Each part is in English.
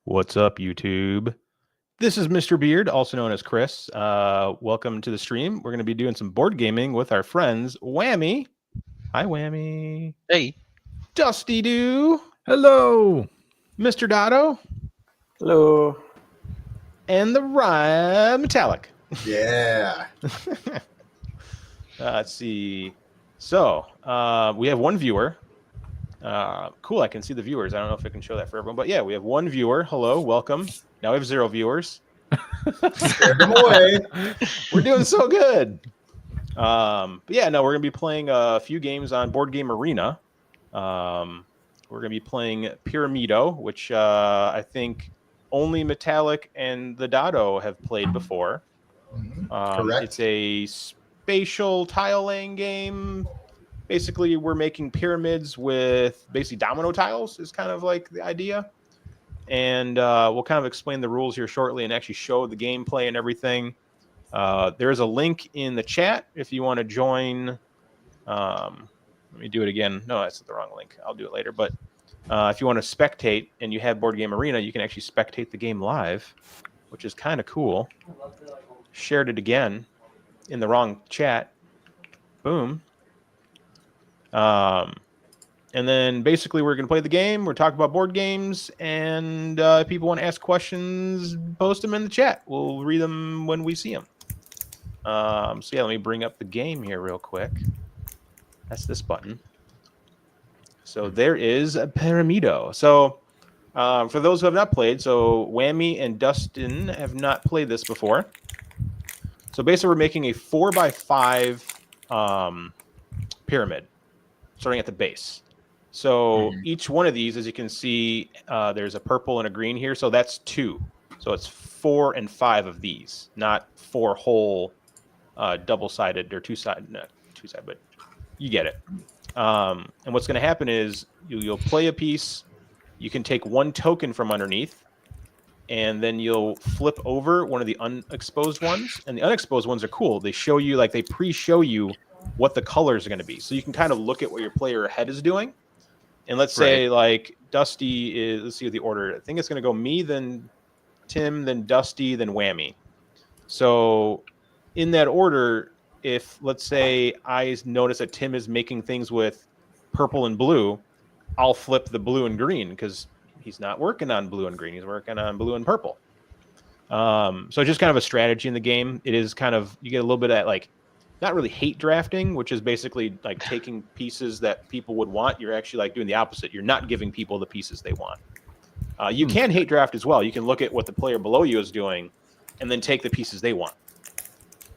What's up, YouTube? This is Mr. Beard, also known as Chris. Welcome to the stream. We're going to be doing some board gaming with our friends Whammy. Hi, Whammy. Hey. Dusty Doo. Hello. Mr. Dotto. Hello. And the Rhyme Metallic. Yeah. Let's see. So, we have one viewer. Cool, I can see the viewers. I don't know if I can show that for everyone, but yeah, we have one viewer. Hello, welcome. Now we have 0 viewers. Scare them away. We're doing so good. But yeah, no, we're gonna be playing a few games on Board Game Arena. We're gonna be playing Pyramido, which I think only Metallic and the Dado have played before. Correct. It's a spatial tile laying game. Basically, we're making pyramids with basically domino tiles is kind of like the idea. And we'll kind of explain the rules here shortly and actually show the gameplay and everything. There's a link in the chat if you want to join. Let me do it again. No, that's the wrong link. I'll do it later. But if you want to spectate and you have Board Game Arena, you can actually spectate the game live, which is kind of cool. Shared it again in the wrong chat. Boom. And then basically we're going to play the game. We're talking about board games, and if people want to ask questions, post them in the chat. We'll read them when we see them. So yeah, let me bring up the game here real quick. That's this button. So there is a Pyramido. So for those who have not played, so Whammy and Dustin have not played this before. So basically we're making a 4x5 pyramid, starting at the base. So each one of these, as you can see, there's a purple and a green here. So that's 2. So it's 4 and 5 of these, not 4 whole double-sided or two-sided, not two-sided, but you get it. And what's going to happen is you'll play a piece. You can take 1 token from underneath, and then you'll flip over one of the unexposed ones. And the unexposed ones are cool. They show you, like they pre-show you what the colors are going to be. So you can kind of look at what your player ahead is doing. And let's say like Dusty is, let's see what the order, I think it's going to go me, then Tim, then Dusty, then Whammy. So in that order, if let's say I notice that Tim is making things with purple and blue, I'll flip the blue and green because he's not working on blue and green. He's working on blue and purple. So just kind of a strategy in the game. It is kind of, you get a little bit of that, like, not really hate drafting, which is basically like taking pieces that people would want. You're actually like doing the opposite. You're not giving people the pieces they want. You can hate draft as well. You can look at what the player below you is doing and then take the pieces they want.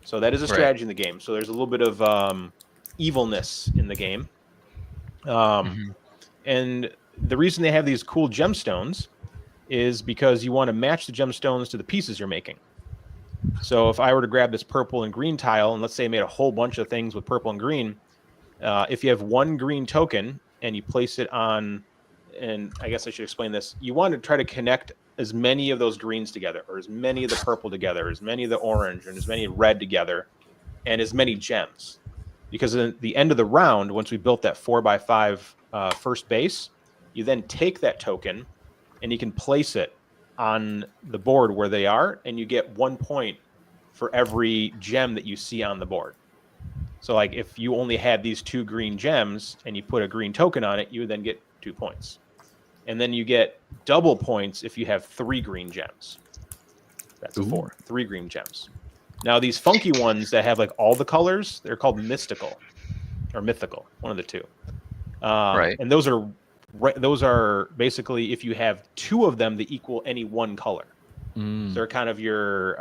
So that is a strategy in the game. So there's a little bit of evilness in the game. And the reason they have these cool gemstones is because you want to match the gemstones to the pieces you're making. So if I were to grab this purple and green tile, and let's say I made a whole bunch of things with purple and green, if you have 1 green token and you place it on, and I guess I should explain this, you want to try to connect as many of those greens together, or as many of the purple together, as many of the orange, and as many red together, and as many gems. Because at the end of the round, once we built that 4x5 first base, you then take that token and you can place it on the board where they are, and you get 1 point for every gem that you see on the board. So like if you only had these 2 green gems and you put a green token on it, you would then get 2 points. And then you get double points if you have 3 green gems. That's a 4. 3 green gems. Now these funky ones that have like all the colors, they're called mystical or mythical, one of the two. And those are basically, if you have 2 of them that equal any one color. So they're kind of your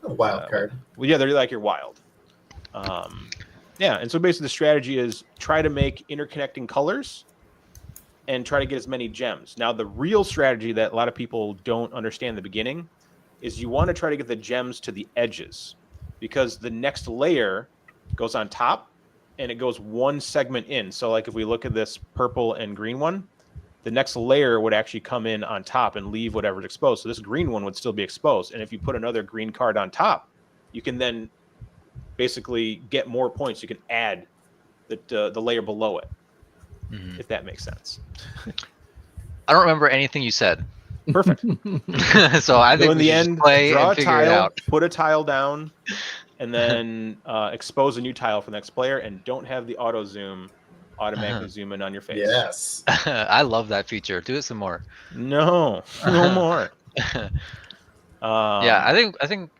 a wild card. Well, yeah, they're like your wild. Yeah, and so basically the strategy is try to make interconnecting colors and try to get as many gems. Now the real strategy that a lot of people don't understand in the beginning is you want to try to get the gems to the edges, because the next layer goes on top and it goes 1 segment in. So like if we look at this purple and green one, the next layer would actually come in on top and leave whatever's exposed. So this green one would still be exposed. And if you put another green card on top, you can then basically get more points. You can add the layer below it, if that makes sense. I don't remember anything you said. Perfect. So I think in the end, play draw and a figure it tile, out. put a tile down, and then expose a new tile for the next player, and don't have the auto zoom automatically zoom in on your face. Yes. I love that feature. Do it some more. No more. Yeah, I think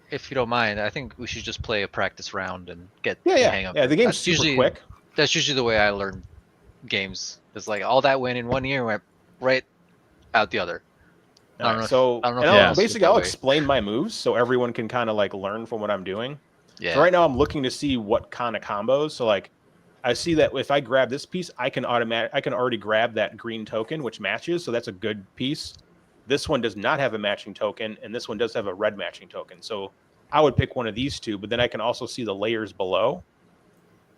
if you don't mind, I think we should just play a practice round and get the hang of it. Yeah, the game's That's super quick. That's usually the way I learn games. It's like all that went in one ear went right out the other. I don't know. Basically, I'll explain my moves so everyone can kind of like learn from what I'm doing. Yeah. So right now I'm looking to see what kind of combos. So like, I see that if I grab this piece, I can already grab that green token, which matches. So that's a good piece. This one does not have a matching token, and this one does have a red matching token. So I would pick one of these two, but then I can also see the layers below.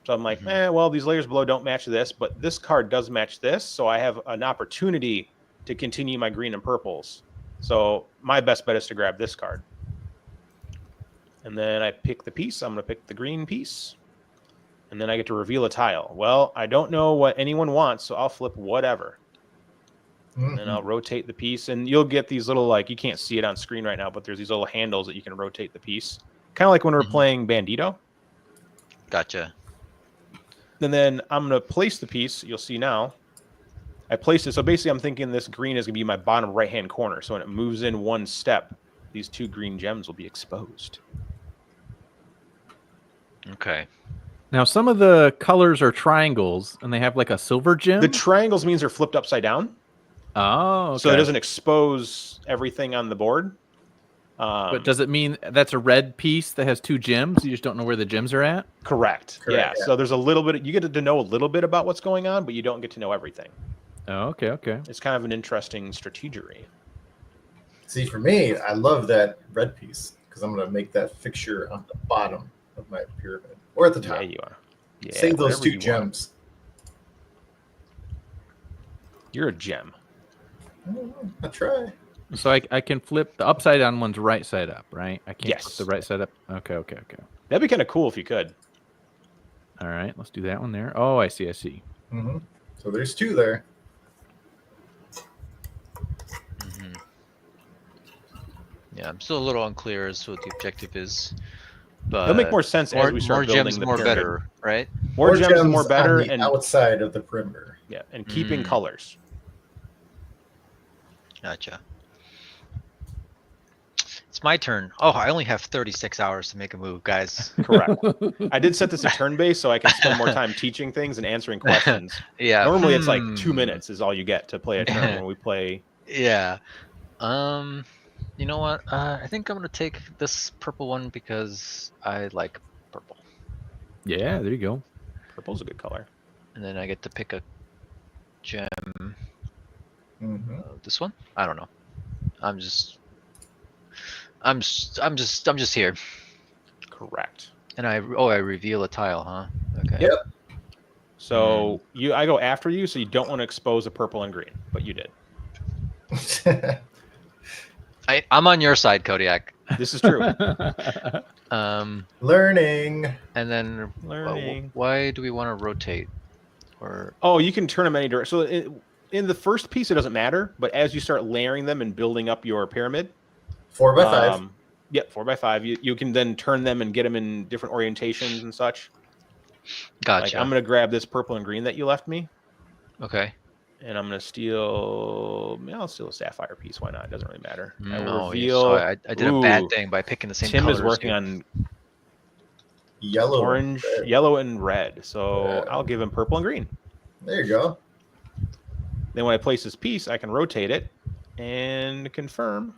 So I'm like, well, these layers below don't match this, but this card does match this. So I have an opportunity to continue my green and purples. So my best bet is to grab this card. And then I pick the piece. I'm going to pick the green piece. And then I get to reveal a tile. Well, I don't know what anyone wants, so I'll flip whatever. And then I'll rotate the piece. And you'll get these little, like, you can't see it on screen right now, but there's these little handles that you can rotate the piece. Kind of like when we're playing Bandito. Gotcha. And then I'm going to place the piece. You'll see now. I placed it. So basically, I'm thinking this green is going to be my bottom right-hand corner. So when it moves in one step, these two green gems will be exposed. Okay. Now, some of the colors are triangles, and they have like a silver gem. The triangles means they're flipped upside down. Oh, okay. So it doesn't expose everything on the board. But does it mean that's a red piece that has two gems? You just don't know where the gems are at? Correct. Yeah. So there's a little bit. You get to know a little bit about what's going on, but you don't get to know everything. Oh, okay, okay. It's kind of an interesting strategery. See, for me, I love that red piece because I'm going to make that fixture on the bottom of my pyramid or at the top. Yeah, you are. Yeah, save those two gems. You're a gem. I try. So I can flip the upside down one's right side up, right? I can't flip Yes. the right side up. Okay, okay, okay. That'd be kind of cool if you could. All right, let's do that one there. Oh, I see, I see. So there's two there. Yeah, I'm still a little unclear as to what the objective is. But it'll make more sense as we start building gems, the more pyramid. better, right? More gems, more better, on the and outside of the perimeter. Yeah, and keeping colors. Gotcha. It's my turn. Oh, I only have 36 hours to make a move, guys. Correct. I did set this at turn-based so I can spend more time teaching things and answering questions. Yeah. Normally it's like 2 minutes is all you get to play a turn when we play. Yeah. You know what? I think I'm gonna take this purple one because I like purple. Yeah, there you go. Purple's a good color. And then I get to pick a gem. This one? I don't know. I'm just here. Correct. And I reveal a tile, huh? Okay. Yep. So I go after you, so you don't want to expose a purple and green, but you did. I'm on your side, Kodiak. This is true. Learning. And then Learning. Why do we want to rotate? Or you can turn them any direction. So in the first piece, it doesn't matter, but as you start layering them and building up your pyramid, 4x5. Yep, 4x5. You can then turn them and get them in different orientations and such. Gotcha. Like I'm gonna grab this purple and green that you left me. Okay. And I'm gonna steal. I'll steal a sapphire piece. Why not? It doesn't really matter. I will reveal. So I did a bad thing by picking the same. Tim colors is working here. on Yellow, orange, yellow, and red. So I'll give him purple and green. There you go. Then when I place this piece, I can rotate it and confirm.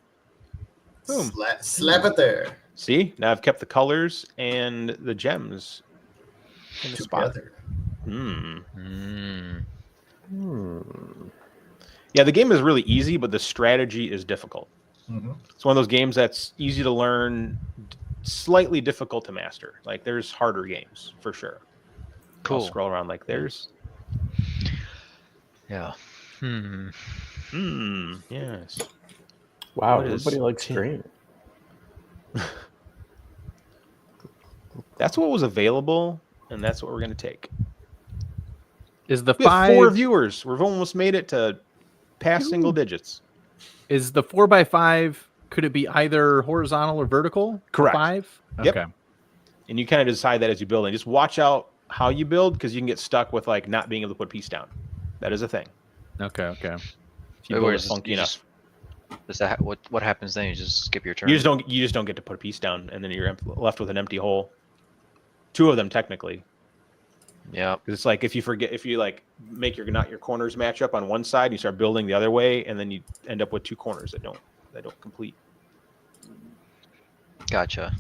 Boom. Slap it there. See? Now I've kept the colors and the gems in the spot. Yeah, the game is really easy, but the strategy is difficult. It's one of those games that's easy to learn, slightly difficult to master. Like there's harder games for sure. Cool. I'll scroll around like there's. Yeah. Yes. Wow, everybody likes green. That's what was available, and that's what we're going to take. Is the We have 5 4 viewers? We've almost made it to past single digits. Is the 4x5? Could it be either horizontal or vertical? Correct. 5. Yep. Okay. And you kind of decide that as you build, and just watch out how you build because you can get stuck with like not being able to put a piece down. That is a thing. Okay. If you build it funky enough. Does that what happens then? You just skip your turn. You just don't get to put a piece down, and then you're left with an empty hole. 2 of them technically. Yeah. Because it's like if you like make your corners match up on one side, you start building the other way, and then you end up with 2 corners that don't complete. Gotcha.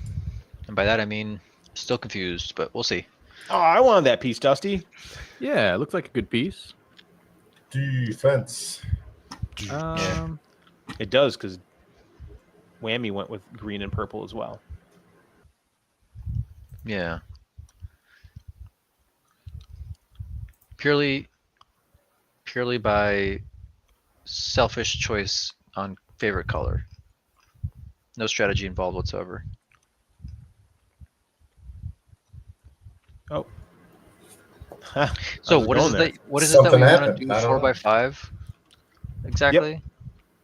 And by that I mean still confused, but we'll see. Oh, I wanted that piece, Dusty. Yeah, it looks like a good piece. Defense. It does because Whammy went with green and purple as well. Yeah. Purely by selfish choice on favorite color. No strategy involved whatsoever. Oh. So what is it that we Something want to happened. do I don't 4x5? Exactly. Yep.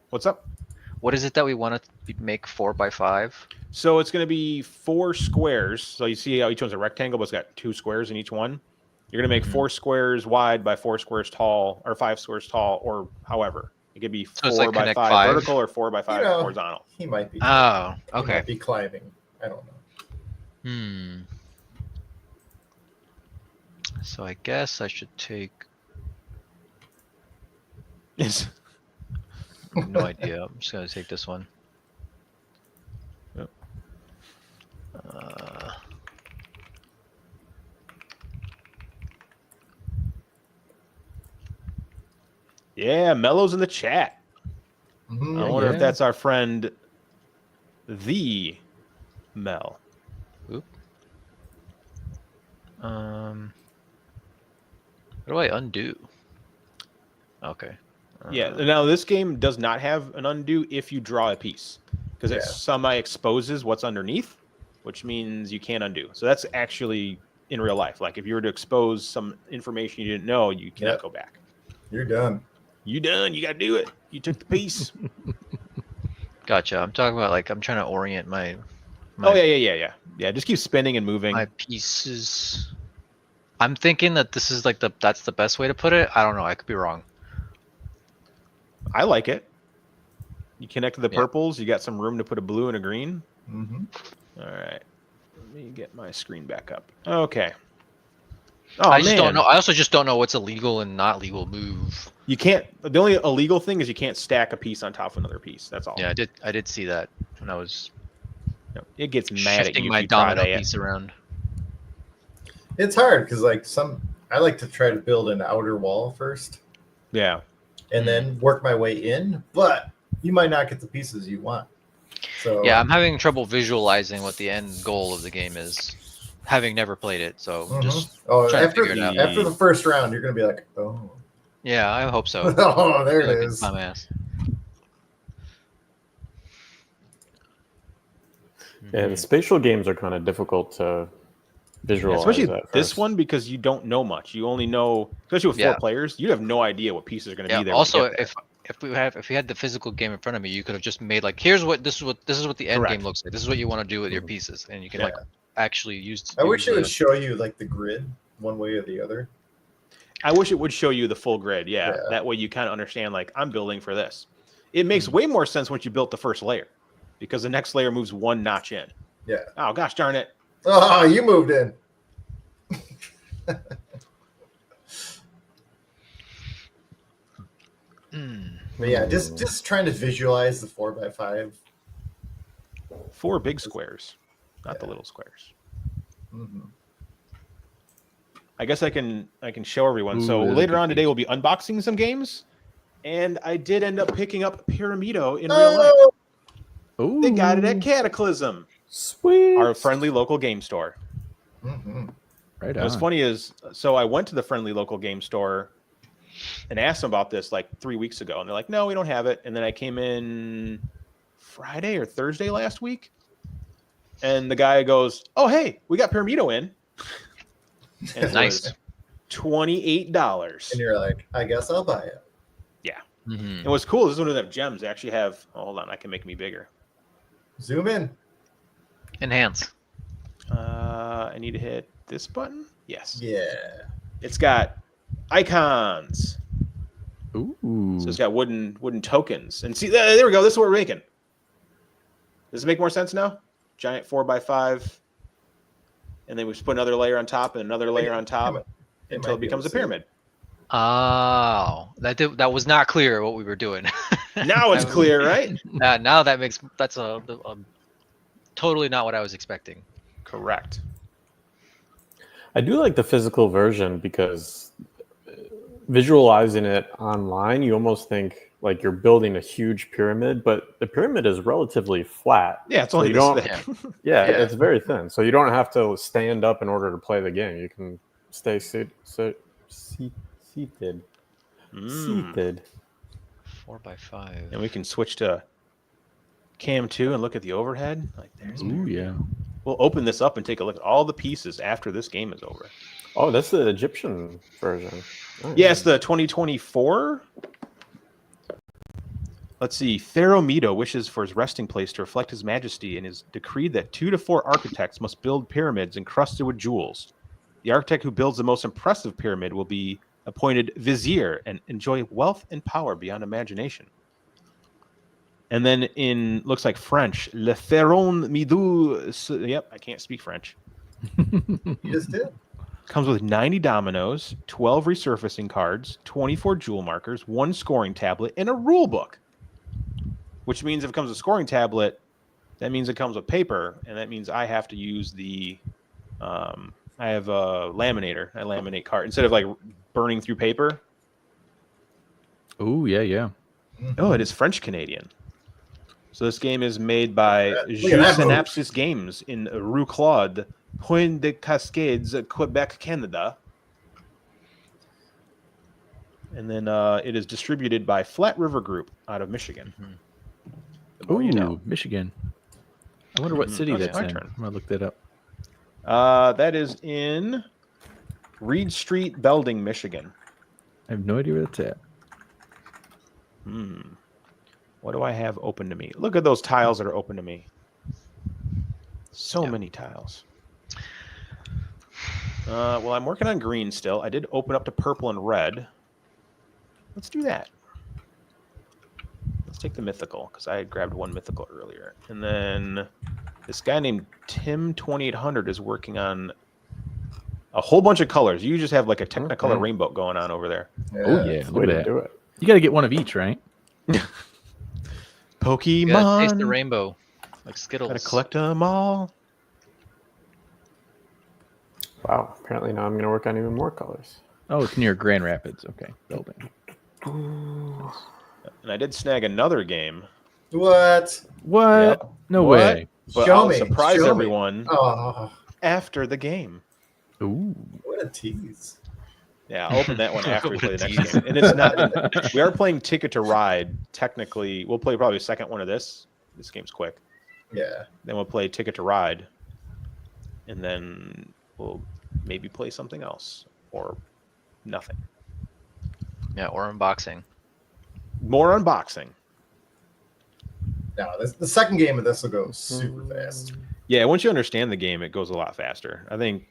What's up? What is it that we want to make 4x5? So it's going to be 4 squares. So you see how each one's a rectangle, but it's got 2 squares in each one. You're going to make 4 squares wide by 4 squares tall, or 5 squares tall, or however. It could be 4 by 5 vertical or 4 by 5 horizontal. He might be. Oh, He okay. might be climbing. I don't know. So I guess I should take. Yes. No idea. I'm just gonna take this one. Yep. Yeah, Mello's in the chat. I wonder if that's our friend, the Mel. Oop. What do I undo? Okay. Yeah. Now this game does not have an undo if you draw a piece because it semi-exposes what's underneath, which means you can't undo. So that's actually in real life. Like if you were to expose some information you didn't know, you cannot go back. You're done. You done. You got to do it. You took the piece. Gotcha. I'm talking about like I'm trying to orient my oh yeah. Just keep spinning and moving. my pieces. I'm thinking that this is like that's the best way to put it. I don't know. I could be wrong. I like it. You connect the purples. You got some room to put a blue and a green. Mm-hmm. All right. Let me get my screen back up. Okay. Oh, I just don't know. I also just don't know what's a legal and not legal move. You can't. The only illegal thing is you can't stack a piece on top of another piece. That's all. Yeah, I did see that when I was it gets mad at shifting you. my domino piece around. It's hard because I like to try to build an outer wall first. Yeah. And then work my way in, but you might not get the pieces you want. So yeah, I'm having trouble visualizing what the end goal of the game is, having never played it. So just trying to figure it out. After the first round, you're gonna be like, oh. Yeah, I hope so. Oh, there it is. Dumbass. Yeah, the spatial games are kind of difficult to visualize. Especially this one because you don't know much. You only know, especially with 4 players, you have no idea what pieces are going to be there. Also, if we had the physical game in front of me, you could have just made like, this is what the end game looks like. This is what you want to do with your pieces, and you can like actually use. I wish it would show you like the grid one way or the other. I wish it would show you the full grid. Yeah. That way you kind of understand like I'm building for this. It makes way more sense once you built the first layer because the next layer moves 1 notch in. Yeah. Oh gosh darn it. Oh, you moved in. But yeah, just trying to visualize the 4x5. 4 big squares, not the little squares. Mm-hmm. I guess I can show everyone. So later on today we'll be unboxing some games, and I did end up picking up Pyramido in real life. Ooh. They got it at Cataclysm. Sweet. Our friendly local game store. Mm-hmm. Right on. What's funny is, so I went to the friendly local game store and asked them about this like 3 weeks ago, and they're like, "No, we don't have it." And then I came in Friday or Thursday last week, and the guy goes, "Oh, hey, we got Pyramido in." And nice. $28. And you're like, I guess I'll buy it. Yeah. And what's cool is this one doesn't have gems. They actually have. Oh, hold on, I can make me bigger. Zoom in. Enhance. I need to hit this button. Yes. Yeah. It's got icons. Ooh. So it's got wooden tokens. And see, there we go. This is what we're making. Does it make more sense now? Giant 4x5. And then we just put another layer on top and another layer on top until it becomes a pyramid. Oh, that was not clear what we were doing. Now it's clear, right? Now that's a totally not what I was expecting. Correct. I do like the physical version because visualizing it online, you almost think like you're building a huge pyramid, but the pyramid is relatively flat. Yeah, it's only this thick. Yeah, it's very thin. So you don't have to stand up in order to play the game. You can stay seated. Seated. 4x5. And we can switch to Cam 2 and look at the overhead. Like there's We'll open this up and take a look at all the pieces after this game is over. Oh, that's the Egyptian version. Oh. Yes, the 2024. Let's see. Pharaoh Medo wishes for his resting place to reflect his majesty and has decreed that 2 to 4 architects must build pyramids encrusted with jewels. The architect who builds the most impressive pyramid will be appointed vizier and enjoy wealth and power beyond imagination. And then in, looks like French, Le Pharaon Midou. Yep, I can't speak French. You just did. Comes with 90 dominoes, 12 resurfacing cards, 24 jewel markers, 1 scoring tablet, and a rule book. Which means if it comes with a scoring tablet, that means it comes with paper, and that means I have to use the... I have a laminator. I laminate card instead of like burning through paper. Oh, yeah. Oh, it is French Canadian. So this game is made by Jeux Synapsis Games in Rue Claude, Point des Cascades, Quebec, Canada. And then it is distributed by Flat River Group out of Michigan. Oh, you know, Michigan. I wonder what city that's in. Turn. I'm going to look that up. That is in Reed Street, Belding, Michigan. I have no idea where that's at. What do I have open to me? Look at those tiles that are open to me. So many tiles. Well, I'm working on green still. I did open up to purple and red. Let's do that. Let's take the mythical, because I had grabbed 1 mythical earlier. And then this guy named Tim2800 is working on a whole bunch of colors. You just have like a Technicolor rainbow going on over there. Oh, yeah. Way to do it. You got to get one of each, right? Pokemon. You gotta taste the rainbow, like Skittles. Gotta collect them all. Wow. Apparently now I'm going to work on even more colors. Oh, it's near Grand Rapids. Okay. Building. And I did snag another game. What? Yep. No way. But Show I'll me. surprise Show me. everyone Oh, after the game. Ooh. what a tease. Yeah, I'll open that one after we play the next game. And it's not. We are playing Ticket to Ride. Technically, we'll play probably the second one of this. This game's quick. Yeah. Then we'll play Ticket to Ride, and then we'll maybe play something else or nothing. Yeah, or unboxing. More unboxing. No, the second game of this will go super fast. Yeah, once you understand the game, it goes a lot faster. I think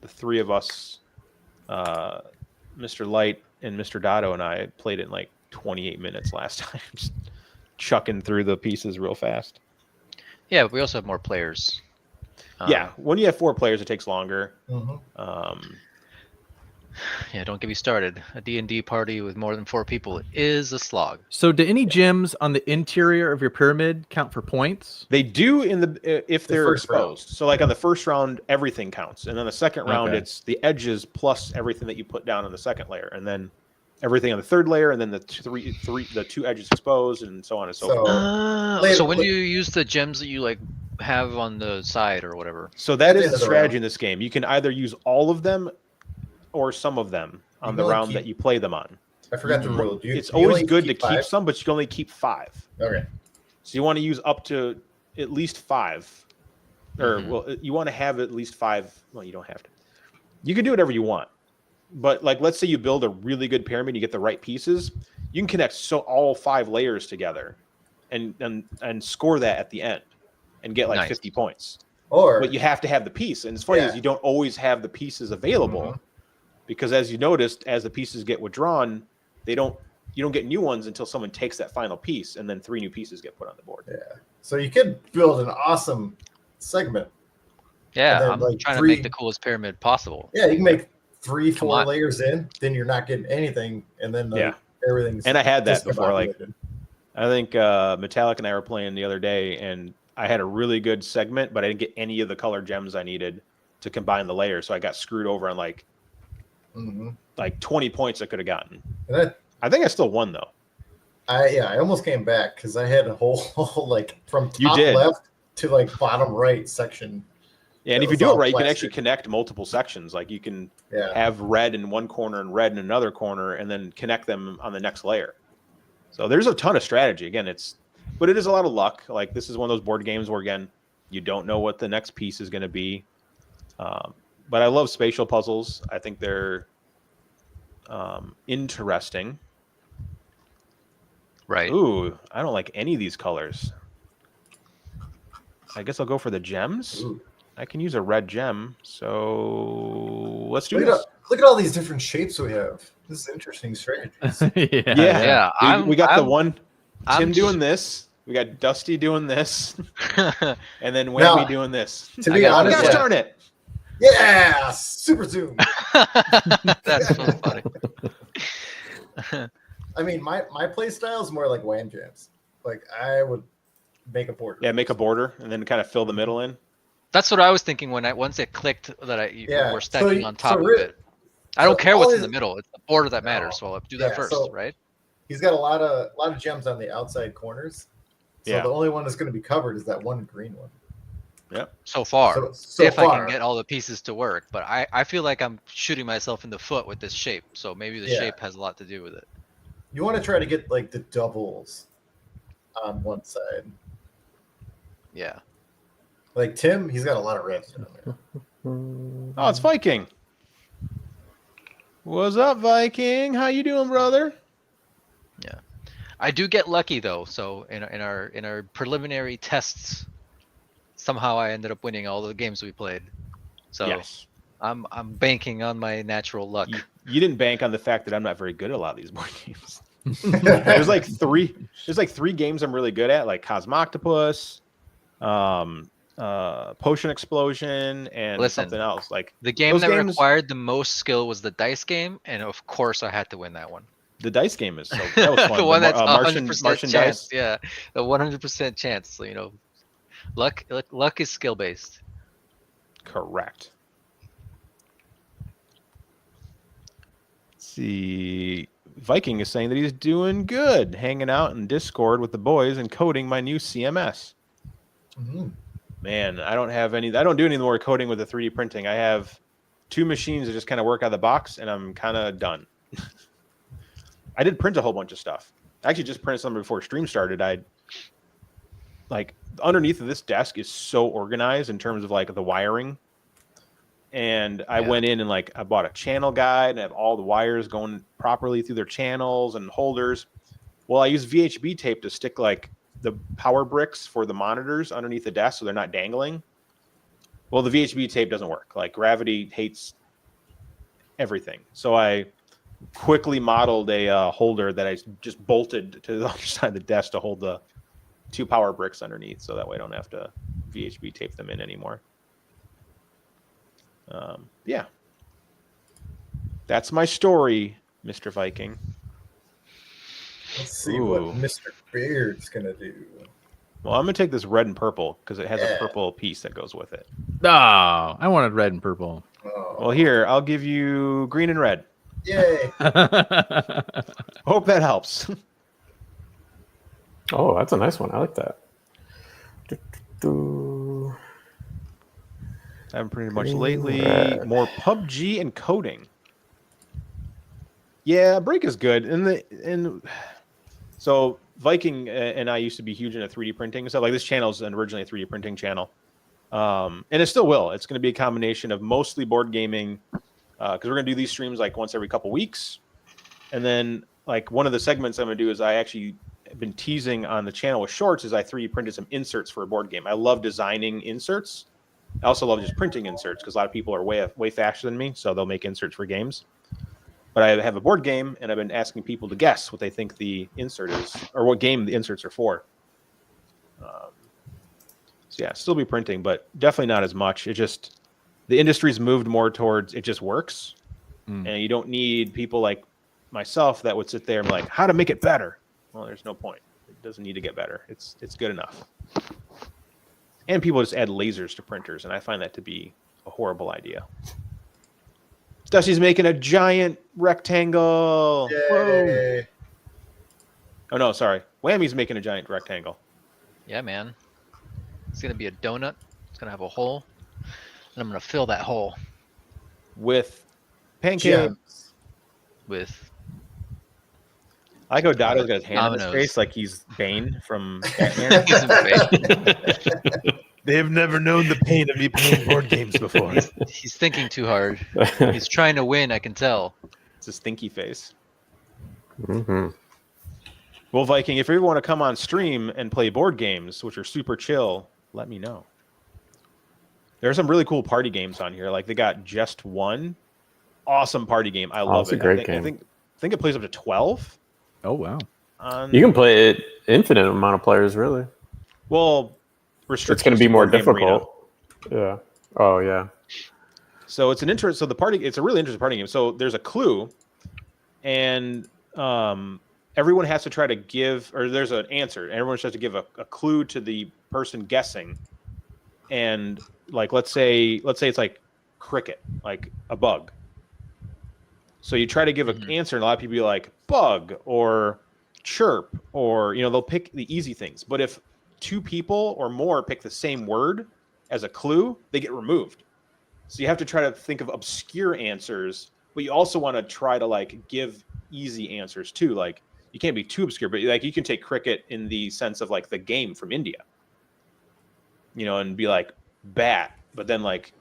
the 3 of us, Mr. Light and Mr. Dotto and I played it in like 28 minutes last time, just chucking through the pieces real fast. Yeah, but we also have more players. Yeah, when you have 4 players, it takes longer. Yeah, don't get me started. A D&D party with more than 4 people is a slog. So do any gems on the interior of your pyramid count for points? They do in the if they're first exposed. So like on the first round, everything counts, and then the second round, it's the edges plus everything that you put down on the second layer, and then everything on the third layer, and then the 2 edges exposed, and so on and so forth. So when do you use the gems that you like have on the side or whatever? So that is the strategy in this game. You can either use all of them or some of them on the round that you play them on. I forgot the rule. It's always good to keep some, but you can only keep 5. Okay. So you want to use up to at least 5. Or, well, you want to have at least 5. Well, you don't have to. You can do whatever you want. But like, let's say you build a really good pyramid, you get the right pieces, you can connect all 5 layers together, and score that at the end, and get like 50 points. But you have to have the piece, and it's funny is you don't always have the pieces available, because as you noticed, as the pieces get withdrawn, you don't get new ones until someone takes that final piece, and then 3 new pieces get put on the board. Yeah. So you could build an awesome segment. Yeah, then, I'm trying to make the coolest pyramid possible. Yeah, you can make 3-4 layers in, then you're not getting anything, and then everything's. And I had that before. Like, I think Metallic and I were playing the other day, and I had a really good segment, but I didn't get any of the color gems I needed to combine the layers, so I got screwed over on like 20 points I could have gotten. I think I still won though. I almost came back because I had a whole like from top left to like bottom right section. Yeah, and if you do it right, you can actually connect multiple sections. Like you can have red in one corner and red in another corner, and then connect them on the next layer. So there's a ton of strategy. Again, but it is a lot of luck. Like this is one of those board games where, again, you don't know what the next piece is going to be. But I love spatial puzzles. I think they're interesting. Right. Ooh, I don't like any of these colors. I guess I'll go for the gems. Ooh. I can use a red gem, so let's do this. Look at all these different shapes we have. This is interesting strategies. Yeah. We got the one Tim doing this. We got Dusty doing this, and then Whammy doing this. To be honest, gosh darn it! Yeah, super zoom. That's so funny. I mean, my play style is more like Wham Jams. Like I would make a border. Yeah, make a border and then kind of fill the middle in. That's what I was thinking once it clicked that we're stacking on top of it. I don't care what's in the middle; it's the border that matters. So I'll do that first, right? He's got a lot of gems on the outside corners. So the only one that's going to be covered is that one green one. Yep. So far, I can get all the pieces to work, but I feel like I'm shooting myself in the foot with this shape. So maybe the shape has a lot to do with it. You want to try to get like the doubles on one side. Yeah. Like Tim, he's got a lot of reds down there. Oh, it's Viking. What's up, Viking? How you doing, brother? Yeah, I do get lucky though. So in our preliminary tests, somehow I ended up winning all the games we played. So I'm banking on my natural luck. You didn't bank on the fact that I'm not very good at a lot of these board games. There's like three games I'm really good at, like Cosmoctopus, Potion Explosion, and something else. Like the game that required the most skill was the dice game, and of course I had to win that one. The dice game is that was fun. The one that's Martian 100% chance. dice. Yeah, the 100% chance. So luck is skill based. Correct. Let's see. Viking is saying that he's doing good, hanging out in Discord with the boys and coding my new CMS. Mm-hmm. Man, I don't do any more coding with the 3D printing. I have 2 machines that just kind of work out of the box, and I'm kind of done. I did print a whole bunch of stuff. I actually just printed something before stream started. Underneath of this desk is so organized in terms of like the wiring. And I went in and I bought a channel guide and have all the wires going properly through their channels and holders. Well, I use VHB tape to stick like the power bricks for the monitors underneath the desk so they're not dangling. Well, the VHB tape doesn't work. Like gravity hates everything. So I quickly modeled a holder that I just bolted to the other side of the desk to hold the 2 power bricks underneath. So that way I don't have to VHB tape them in anymore. Yeah, that's my story, Mr. Viking. Let's see what Mr. Beard's gonna do. Well, I'm gonna take this red and purple because it has a purple piece that goes with it. No, I wanted red and purple. Oh. Well, here, I'll give you green and red. Yay! Hope that helps. Oh, that's a nice one. I like that. I haven't printed much lately. More PUBG and coding. Yeah, Break is good. And so Viking and I used to be huge into 3D printing. So like this channel is originally a 3D printing channel. And it still will. It's going to be a combination of mostly board gaming, because we're going to do these streams like once every couple weeks. And then like one of the segments I'm going to do is I actually have been teasing on the channel with shorts is I 3D printed some inserts for a board game. I love designing inserts. I also love just printing inserts because a lot of people are way faster than me, so they'll make inserts for games. But I have a board game, and I've been asking people to guess what they think the insert is, or what game the inserts are for. So yeah, still be printing, but definitely not as much. It just, the industry's moved more towards it just works, and you don't need people like myself that would sit there and be like, how to make it better. Well, there's no point. It doesn't need to get better. It's good enough. And people just add lasers to printers, and I find that to be a horrible idea. Dusty's making a giant rectangle. Yay. Oh, no, sorry. Whammy's making a giant rectangle. Yeah, man. It's going to be a donut. It's going to have a hole. And I'm going to fill that hole With pancake. Gems. with I go Dado's got his hand in his Dominoes. face like he's Bane from Batman. They have never known the pain of me playing board games before. He's thinking too hard. He's trying to win, I can tell. It's a stinky face. Mm-hmm. Well, Viking, if you ever want to come on stream and play board games, which are super chill, let me know. There are some really cool party games on here. Like they got Just One. Awesome party game. I love it's a it. great I game. think it plays up to 12. Oh wow. You can play it infinite amount of players, really. Well, It's going to be more difficult. Yeah. Oh, yeah. So it's an interest. So it's a really interesting party game. So there's a clue, and everyone has to try to give, or there's an answer. And everyone has to give a clue to the person guessing. And like, let's say it's like cricket, like a bug. So you try to give an answer, and a lot of people be like bug or chirp, or they'll pick the easy things. But if two people or more pick the same word as a clue, they get removed. So you have to try to think of obscure answers, but you also want to try to like give easy answers too. Like you can't be too obscure, but like you can take cricket in the sense of like the game from India, and be like bat, but then like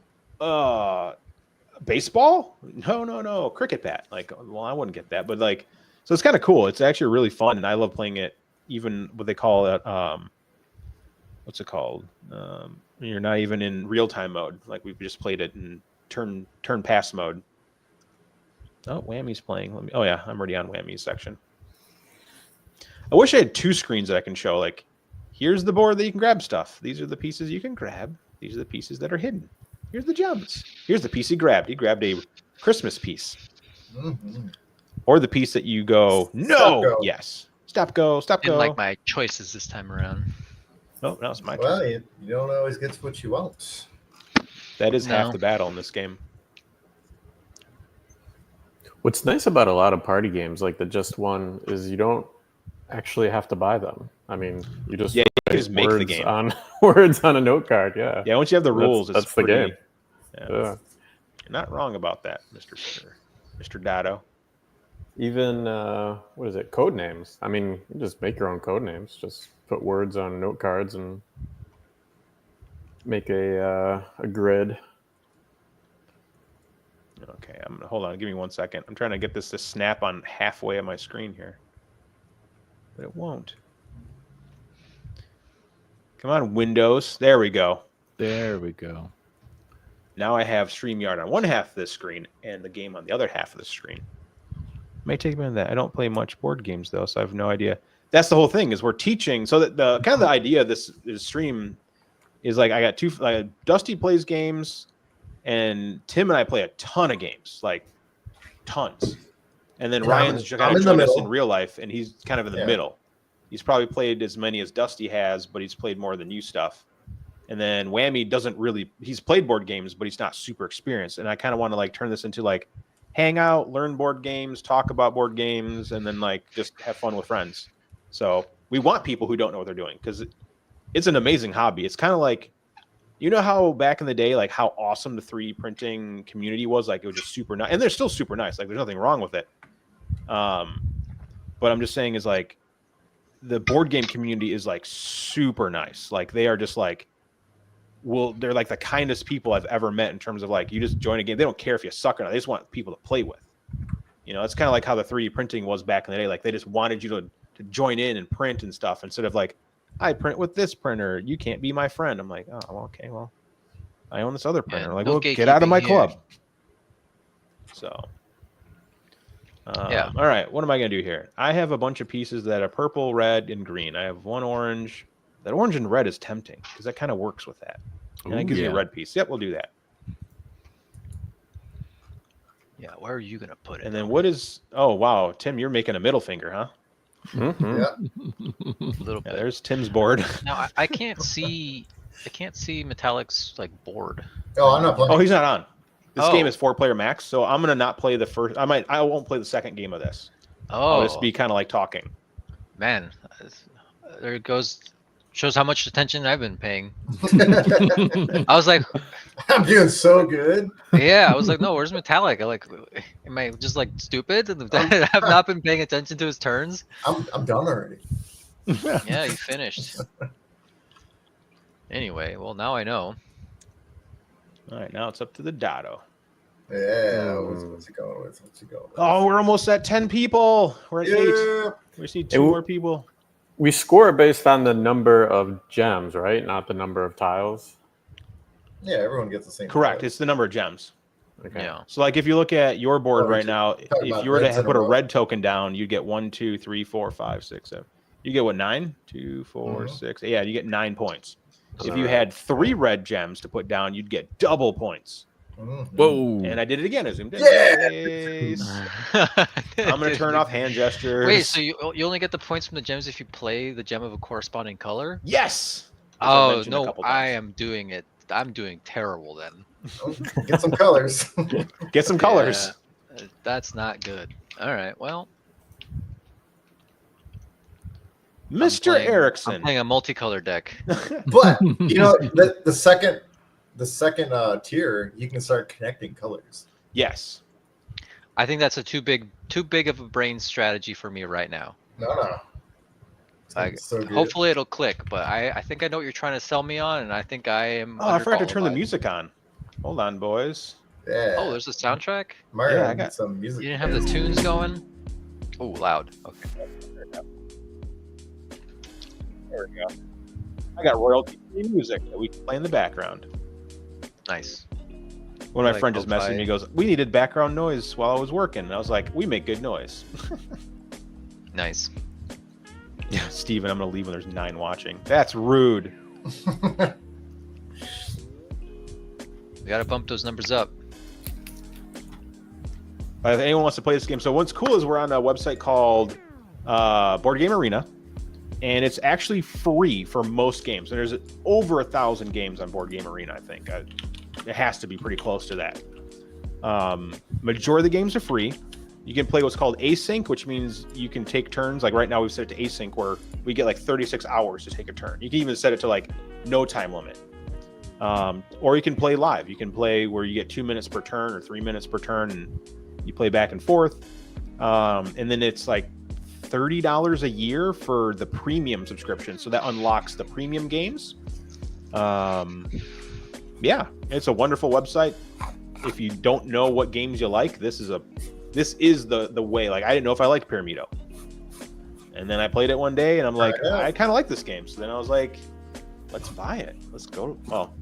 baseball? No, cricket bat. Like, well, I wouldn't get that, but like, so it's kind of cool. It's actually really fun, and I love playing it. Even what they call it, what's it called? You're not even in real time mode. Like we've just played it in turn pass mode. Oh, Whammy's playing. Oh yeah, I'm already on Whammy's section. I wish I had two screens that I can show. Like, here's the board that you can grab stuff. These are the pieces you can grab. These are the pieces that are hidden. Here's the gems. Here's the piece he grabbed. He grabbed a Christmas piece. Mm-hmm. Or the piece that you go, no, Stop, go. yes. Stop, go. Didn't like my choices this time around. Oh, now it's my turn. Well, you don't always get what you want. That is half No. the battle in this game. What's nice about a lot of party games like the Just One is you don't actually have to buy them. I mean, you just Yeah, you can write just make the words game. on words on a note card. Yeah. Yeah, once you have the rules, that's it's the pretty, game. Yeah. Yeah. You're not wrong about that, Mr. Dado. Even what is it? Code names. I mean, you just make your own code names. Just put words on note cards and make a grid. Okay, I'm gonna hold on. Give me 1 second. I'm trying to get this to snap on halfway of my screen here, but it won't. Come on, Windows. There we go. There we go. Now I have StreamYard on one half of this screen and the game on the other half of the screen. May take a minute. That I don't play much board games though, so I have no idea. That's the whole thing. Is we're teaching. So that the kind of the idea of this stream is like I got two. Like Dusty plays games, and Tim and I play a ton of games, like tons. And then Ryan's kind of joined us in real life, and he's kind of in the middle. He's probably played as many as Dusty has, but he's played more of the new stuff. And then Whammy doesn't really. He's played board games, but he's not super experienced. And I kind of want to like turn this into like hang out, learn board games, talk about board games, and then like just have fun with friends. So we want people who don't know what they're doing because it's an amazing hobby. It's kind of like, how back in the day, like how awesome the 3D printing community was. Like it was just super nice, and they're still super nice. Like there's nothing wrong with it. But I'm just saying is like the board game community is like super nice. Like they are just like they're like the kindest people I've ever met in terms of like, you just join a game. They don't care if you suck or not. They just want people to play with. You know, it's kind of like how the 3D printing was back in the day. Like they just wanted you to join in and print and stuff instead of like, I print with this printer. You can't be my friend. I'm like, oh, okay, well, I own this other printer. Yeah, like, no well, get out of my gatekeeping club. here. So, Yeah. All right, what am I going to do here? I have a bunch of pieces that are purple, red, and green. I have one orange. That orange and red is tempting because that kind of works with that. And that gives you a red piece. Yep, we'll do that. Yeah, where are you gonna put it? And then what is? Oh wow, Tim, you're making a middle finger, huh? Mm-hmm. Yeah. A little Yeah, bit. there's Tim's board. Now I can't see. I can't see Metallic's like board. Oh, I'm not playing. Oh, he's not on. This Oh. game is 4-player max, so I'm gonna not play the first. I won't play the second game of this. I'll Oh just be kind of like talking. man, there it goes. Shows how much attention I've been paying. I was like, I'm doing so good. yeah, I was like, no, where's Metallic? I like, am I just like stupid? I've not been paying attention to his turns. I'm done already. Yeah, you finished. Anyway, well now I know. All right, now it's up to the Dotto. Yeah. What's it going with? What's it going with? Oh, we're almost at 10 people. We're at 8. Yeah. We just need 2 more people. We score based on the number of gems, right? Not the number of tiles. Yeah, everyone gets the same. Correct. color. It's the number of gems. Okay. Yeah. So, like, if you look at your board Oh, right you're now, talking if about you were to reds in a put a row. red token down, you'd get 1, 2, 3, 4, 5, 6, 7. You get what, 9? 2, 4, Mhm. 6. Yeah, you get 9 points. If you Alright. had 3 red gems to put down, you'd get double points. Mhm. Whoa. And I did it again. I zoomed in. Yeah! Nice. I'm going to turn off hand gestures. Wait, so you only get the points from the gems if you play the gem of a corresponding color? Yes. As I Oh mentioned a no, couple I times. am doing it. I'm doing terrible then. Oh, get some colors. Get some colors. Yeah, that's not good. All right, well, Mr. I'm Erickson. playing a multicolor deck. But you know, the second tier, you can start connecting colors. Yes. I think that's a too big of a brain strategy for me right now. No. Like, So good. hopefully it'll click, but I think I know what you're trying to sell me on, and I think I am. Oh, I forgot to turn the underqualified. music on. Hold on, boys. Yeah. Oh, there's a soundtrack. Mario, Yeah, I get got- some music. You didn't have the tunes going. Oh, loud. Okay. There we go. I got royalty-free music that we can play in the background. Nice. One of my Like friends just messaged me. He goes, "We needed background noise while I was working." And I was like, "We make good noise." Nice. Yeah, Steven, I'm going to leave when there's 9 watching. That's rude. We gotta bump those numbers up. If anyone wants to play this game, so what's cool is we're on a website called Board Game Arena, and it's actually free for most games. And there's over 1,000 games on Board Game Arena, I think. It has to be pretty close to that. Majority of the games are free. You can play what's called async, which means you can take turns. Like right now, we've set it to async, where we get like 36 hours to take a turn. You can even set it to like no time limit. Or you can play live. You can play where you get 2 minutes per turn or 3 minutes per turn, and you play back and forth. And then it's like $30 a year for the premium subscription. So that unlocks the premium games. Yeah, it's a wonderful website. If you don't know what games you like, this is the way. Like, I didn't know if I liked Pyramido. And then I played it one day and I'm like, I kind of like this game. So then I was like, let's buy it. Let's go. Well,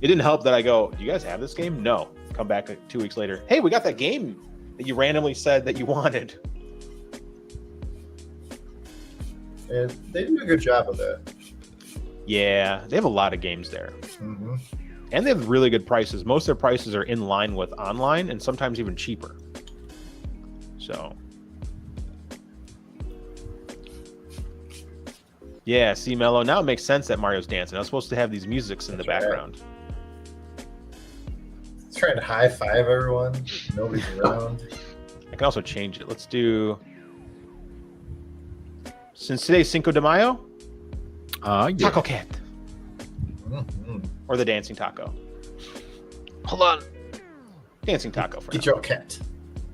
it didn't help that I go, do you guys have this game? No. Come back 2 weeks later. Hey, we got that game that you randomly said that you wanted. And they do a good job of that. Yeah, they have a lot of games there. Mm-hmm. And they have really good prices. Most of their prices are in line with online and sometimes even cheaper. So. Yeah, see, Mello, now it makes sense that Mario's dancing. I was supposed to have these musics in the background. It's trying to high five everyone. Nobody's around. I can also change it. Let's do... Since today's Cinco de Mayo, Yeah. Taco Cat. Mm-hmm. Or the Dancing Taco. Hold on, Dancing Taco for Get now. your cat.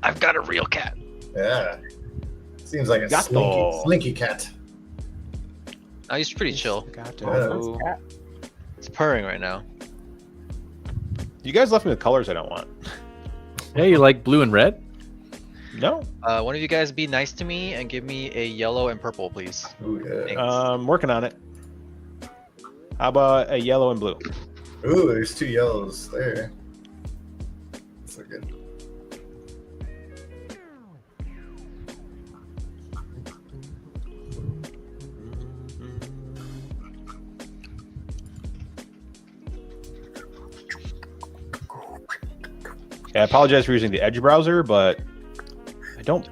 I've got a real cat. Yeah. Seems like a Gato. slinky cat. Oh, he's pretty chill. Gato. It's purring right now. You guys left me with colors I don't want. Hey, you like blue and red? No. One of you guys be nice to me and give me a yellow and purple, please. Ooh, yeah. Thanks. Working on it. How about a yellow and blue? Ooh, there's 2 yellows there. That's so good. Yeah, I apologize for using the Edge browser, but I don't.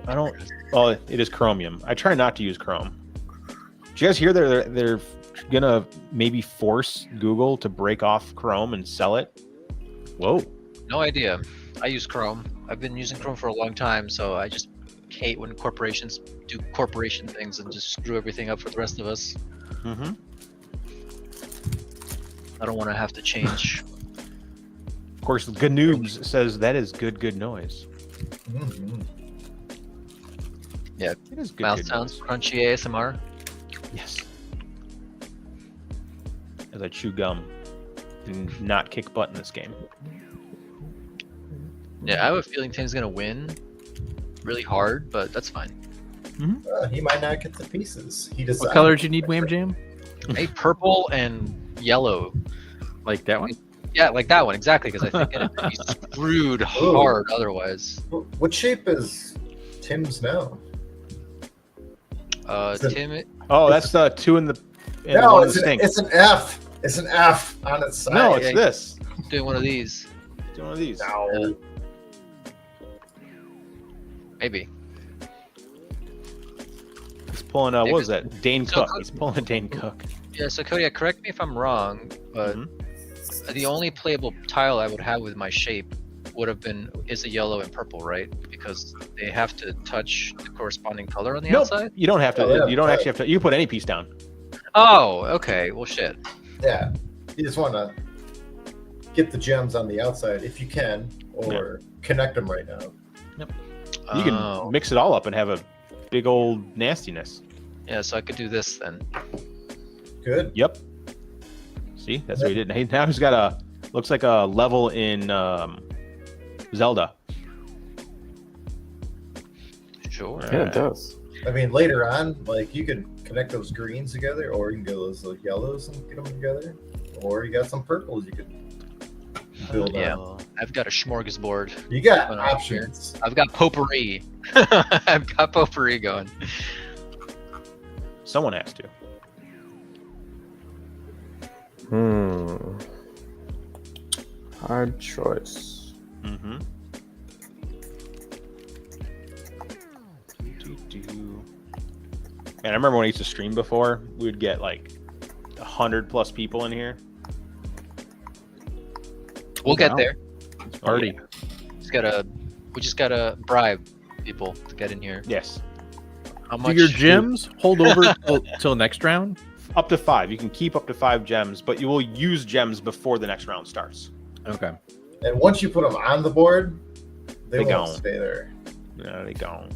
Well, it is Chromium. I try not to use Chrome. Did you guys hear they're gonna maybe force Google to break off Chrome and sell it? Whoa. No idea. I use Chrome. I've been using Chrome for a long time, so I just hate when corporations do corporation things and just screw everything up for the rest of us. Mm-hmm. I don't want to have to change. Of course, Good Noobs says that is good noise. Mm-hmm. Yeah. It is good. Mouse good sounds, noise. crunchy ASMR. Yes. As I chew gum and not kick butt in this game. Yeah, I have a feeling Tim's gonna win really hard, but that's fine. He might not get the pieces. He does. What color did you need, Wham Jam? Maybe purple and yellow. Like that one? Yeah, like that one, exactly, because I think it'd be screwed hard otherwise. What shape is Tim's now? Tim, Oh, that's the 2 in the. No, one in it's the stink. it's an F. It's an F on its side. No, it's Yeah. this. doing one of these. Do one of these. No. Maybe. He's pulling. What was that? Dane So- Cook. He's pulling a Dane Cook. Yeah, so Cody, correct me if I'm wrong, but the only playable tile I would have with my shape would have been is a yellow and purple, right? Because they have to touch the corresponding color on the Nope. outside. You don't have to. Oh, yeah. You don't actually have to. You can put any piece down. Oh, okay. Well, shit. Yeah. You just want to get the gems on the outside if you can, or connect them right now. You can mix it all up and have a big old nastiness. Yeah, so I could do this then. Good. Yep. See, that's what he did. Hey, now he's got a looks like a level in Zelda. Sure. Yeah, it does. I mean, later on, like you can connect those greens together, or you can get those yellows and get them together, or you got some purples you could build Yeah. on. I've got a smorgasbord. You got Going on options. I've got potpourri. I've got potpourri going. Someone has to. Hard choice. Mm-hmm. And I remember when I used to stream before, we would get like 100+ people in here. We'll get Wow. there. Party. We just gotta bribe people to get in here. Yes. How Do much? your gems hold over till next round? Up to 5. You can keep up to 5 gems, but you will use gems before the next round starts. Okay. And once you put them on the board, they They won't gone. stay there. No, they gone.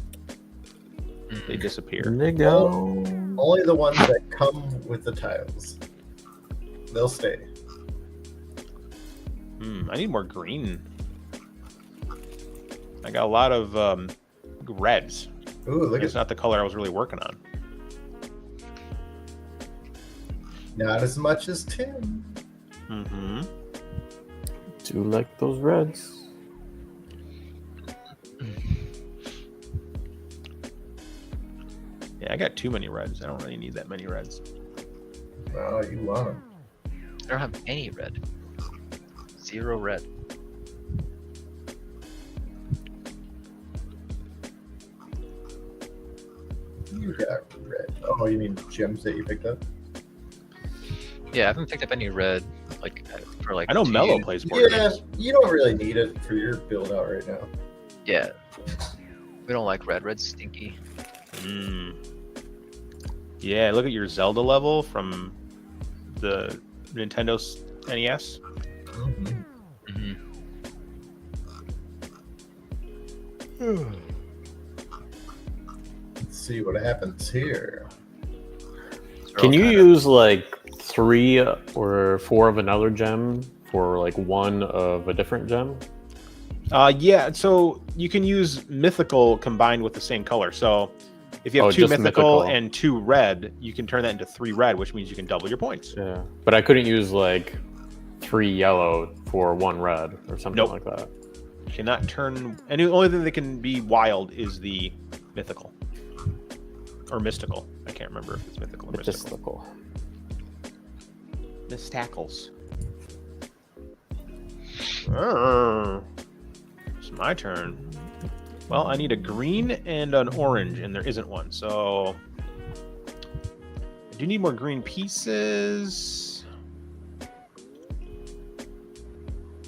Mhm. They disappear. There you go. Only the ones that come with the tiles. They'll stay. I need more green. I got a lot of reds. Ooh, look It's at not the color I was really working on. not as much as Tim. Mm-hmm. Do like those reds. Yeah, I got too many reds. I don't really need that many reds. Oh, you want them. I don't have any red. 0 red. You got red. Oh, you mean gems that you picked up? Yeah, I haven't picked up any red for like. I know 2 Mello years. plays board Yeah, games. you don't really need it for your build out right now. Yeah. We don't like red. Red's stinky. Yeah, look at your Zelda level from the Nintendo NES. Mm-hmm. Mm-hmm. Let's see what happens here. Can you use like 3 or 4 of another gem for like one of a different gem? Yeah, so you can use mythical combined with the same color. So if you have two just mythical and 2 red, you can turn that into 3 red, which means you can double your points. Yeah, but I couldn't use like 3 yellow for 1 red or something like that. Cannot turn. And the only thing that can be wild is the mythical or mystical. I can't remember if it's mythical or mystical. Mystacles. It's my turn. Well, I need a green and an orange, and there isn't one. So I do need more green pieces.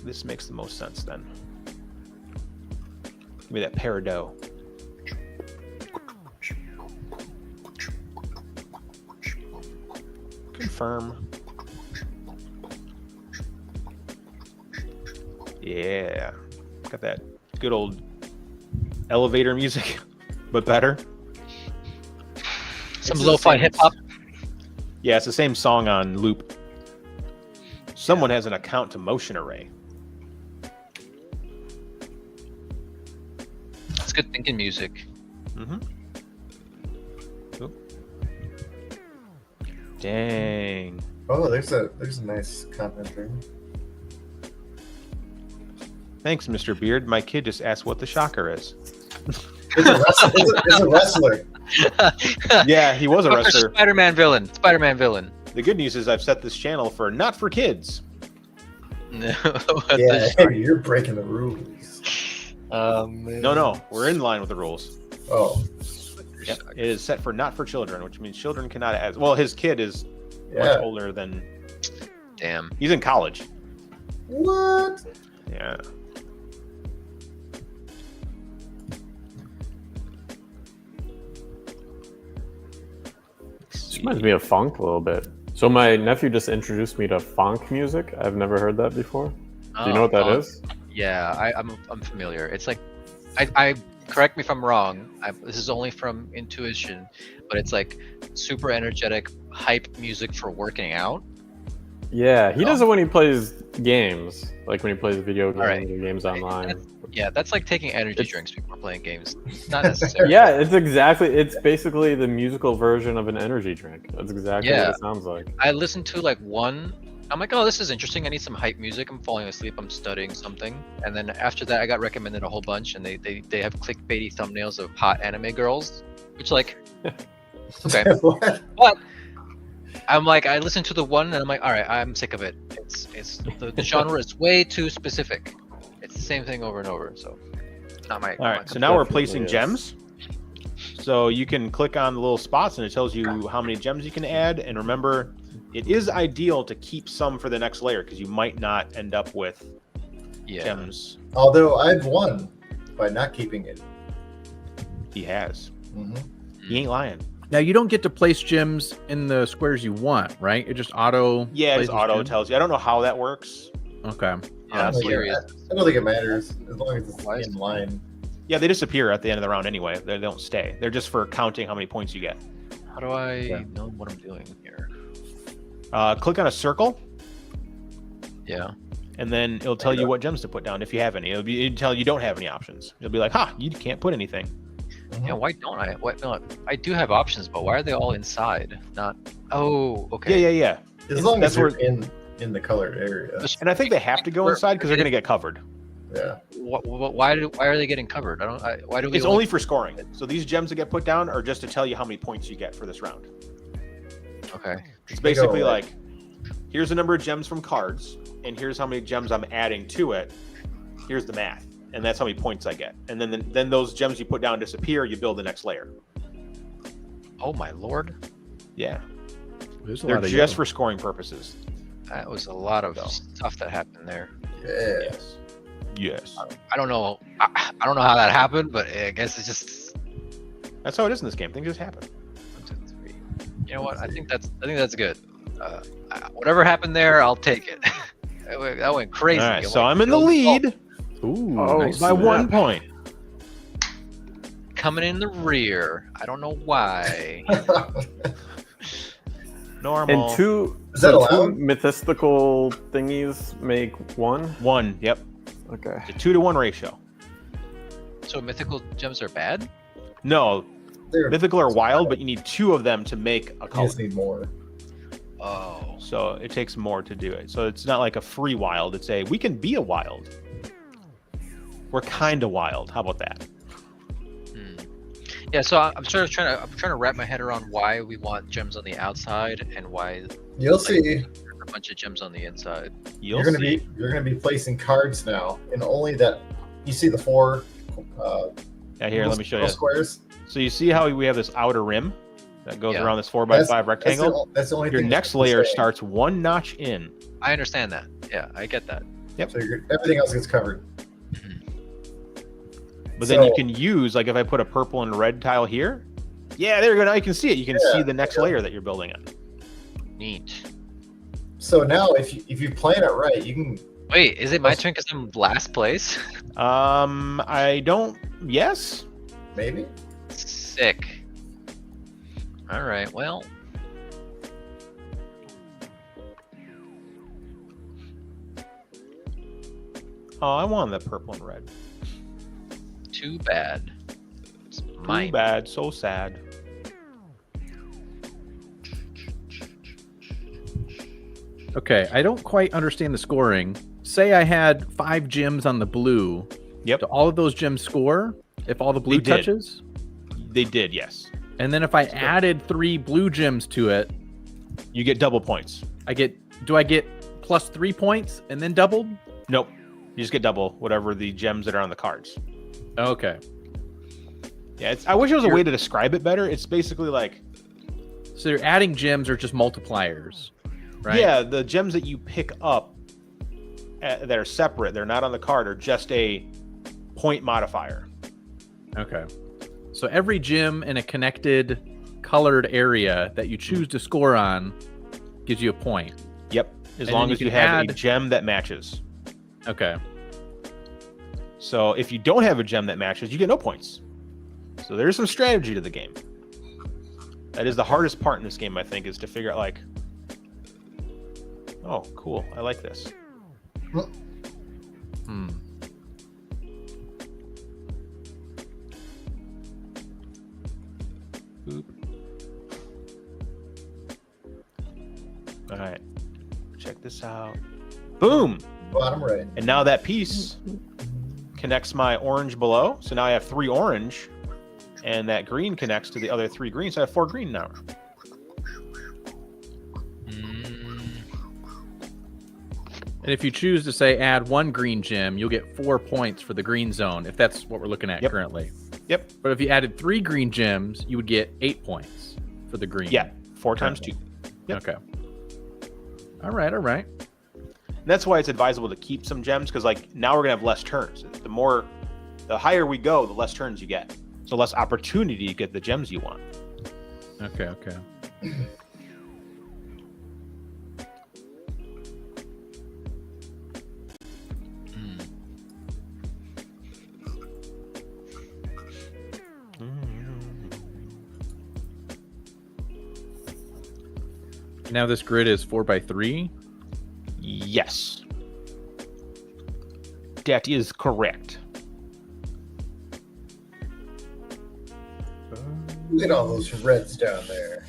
This makes the most sense then. Give me that peridot. Confirm. Yeah. Got that good old elevator music, but better. Some lo-fi hip-hop. Yeah, it's the same song on loop. Someone has an account to Motion Array. It's good thinking music. Mm-hmm. Dang. Oh, there's a nice comment there. Thanks, Mr. Beard. My kid just asked what the shocker is. It's a wrestler. Yeah, he was a wrestler. Spider-Man villain. Spider-Man villain. The good news is I've set this channel for not for kids. No. Yeah, you're breaking the rules. No, we're in line with the rules. Oh. Yep. It is set for not for children, which means children cannot ask. Well, his kid is Yeah. much older than. Damn. He's in college. What? Yeah. This reminds me of funk a little bit. So my nephew just introduced me to funk music. I've never heard that before. Do you know what that is? Yeah, I'm familiar. It's like, I correct me if I'm wrong. This is only from intuition, but it's like super energetic hype music for working out. Yeah, he does it when he plays games, like when he plays video games Alright. or games online. Yeah, that's like taking energy drinks before playing games. Not necessarily. Yeah, it's basically the musical version of an energy drink. That's exactly what Yeah. it sounds like. I listened to like one. I'm like, oh, this is interesting. I need some hype music. I'm falling asleep. I'm studying something. And then after that, I got recommended a whole bunch, and they have clickbaity thumbnails of hot anime girls, which like, okay. What? But I'm like, I listened to the one, and I'm like, all right, I'm sick of it. It's the genre is way too specific. It's the same thing over and over. So, not my. All right. So now we're placing gems. So you can click on the little spots, and it tells you how many gems you can add. And remember, it is ideal to keep some for the next layer because you might not end up with gems. Although I've won by not keeping it. He has. Mm-hmm. He ain't lying. Now you don't get to place gems in the squares you want, right? It just auto. Yeah, it places just auto gems? tells you. I don't know how that works. Okay. Yeah, I'm curious. I don't think it matters as long as it's in line. Yeah, they disappear at the end of the round anyway. They don't stay. They're just for counting how many points you get. How do I know what I'm doing here? Click on a circle, Yeah. and then it'll tell you what gems to put down if you have any. It'll tell you don't have any options. It'll be like, you can't put anything. Yeah, why don't I? What? No, I do have options, but why are they all inside? Not. Oh, okay. Yeah. As long That's as you're where- in the colored area. And I think they have to go inside because they're going to get covered. Yeah. Why are they getting covered? Why do we? It's only for scoring. So these gems that get put down are just to tell you how many points you get for this round. Okay. It's basically like, here's the number of gems from cards, and here's how many gems I'm adding to it. Here's the math, and that's how many points I get. And then those gems you put down disappear. You build the next layer. Oh my lord. Yeah, There's a they're lot of just yellow. for scoring purposes. That was a lot of stuff that happened there. Yeah. Yes. I don't know. I don't know how that happened, but I guess it's just. That's how it is in this game. Things just happen. 1, 2, 3. You know what? I think that's good. Whatever happened there, I'll take it. that went crazy. All right, so I'm in the lead Ooh, nice. by 1 point. Coming in the rear. I don't know why. Normal. And two. Is that so allowed? 2 mythical thingies make 1. 1. Yep. Okay. It's a 2-to-1 ratio. So mythical gems are bad? No, They're, mythical are wild, but you need 2 of them to make a you color. just need more. Oh. So it takes more to do it. So it's not like a free wild. It's we can be a wild. We're kind of wild. How about that? Yeah, so I'm trying to wrap my head around why we want gems on the outside and why You'll see. there's a bunch of gems on the inside. You're You're gonna be placing cards now, and only that you see the 4. Yeah, here, let me show you. Squares. So you see how we have this outer rim that goes Yeah. around this 4x5 rectangle? That's the only Your thing. next that's layer staying. starts 1 notch in. I understand that. Yeah, I get that. So everything else gets covered. But then you So- can use, like if I put a purple and red tile here, yeah, there you go. Now you can see it. You can Yeah, see the next yeah. layer that you're building on. Neat. So now, if you plan it right, you can. Wait, is it my turn because I'm last place? I don't. Yes. Maybe. Sick. All right. Well, Oh, I wanted the purple and red. too bad. It's Too mine. bad. So sad. Okay, I don't quite understand the scoring. Say I had 5 gems on the blue. Yep. Do all of those gems score if all the blue They did. touches? They did. Yes. And then if I added 3 blue gems to it, You get double points. do I get plus 3 points and then doubled? Nope. You just get double whatever the gems that are on the cards. Okay. Yeah. I wish there was a way to describe it better. It's basically like. So you're adding gems are just multipliers, right? Yeah, the gems that you pick up that are separate, they're not on the card, are just a point modifier. Okay. So every gem in a connected colored area that you choose to score on gives you a point. Yep, as And long then as you you can have a add- gem that matches. Okay. So if you don't have a gem that matches, you get no points. So there's some strategy to the game. That is the hardest part in this game, I think, is to figure out like, oh, cool, I like this. Hmm. Boop. All right, check this out. Boom! Bottom right. And now that piece connects my orange below. So now I have 3 orange, and that green connects to the other 3 green. So I have 4 green now. And if you choose to say add 1 green gem, you'll get 4 points for the green zone, if that's what we're looking at Yep. currently. Yep. But if you added 3 green gems, you would get 8 points for the green. Yeah, 4 times 2. Yep. Okay. All right. All right. And that's why it's advisable to keep some gems, because like now we're gonna have less turns. The higher we go, the less turns you get. So less opportunity to get the gems you want. Okay. Okay. Now this grid is 4x3. Yes. That is correct. Look at all those reds down there.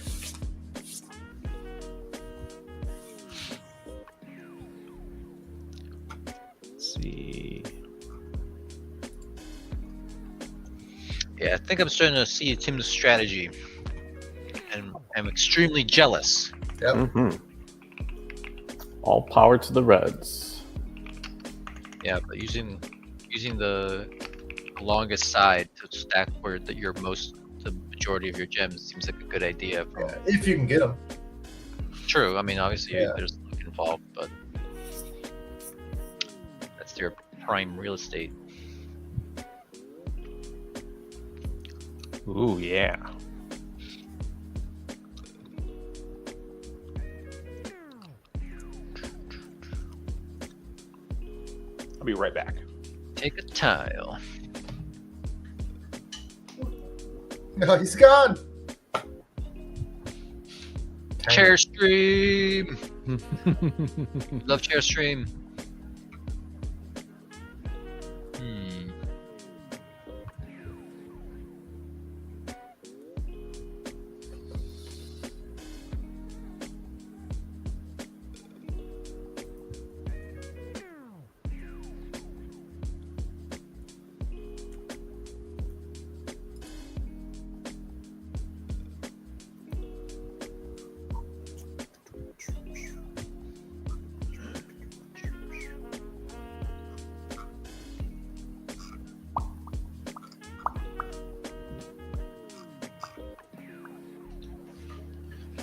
Let's see. Yeah, I think I'm starting to see Tim's strategy, and I'm extremely jealous. Yep. Mm-hmm. All power to the Reds. Yeah, but using the longest side to stack where the majority of your gems seems like a good idea. Yeah, if you can get them. True. I mean, obviously Yeah. there's luck involved, but that's their prime real estate. Ooh, yeah. I'll be right back. Take a tile. No, he's gone. Chair stream. Love chair stream.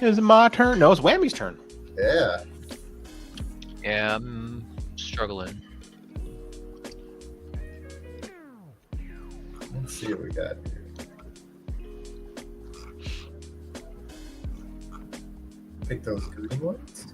Is it my turn? No, it's Whammy's turn. Yeah. Yeah, I'm struggling. Let's see what we got here. Pick those green ones.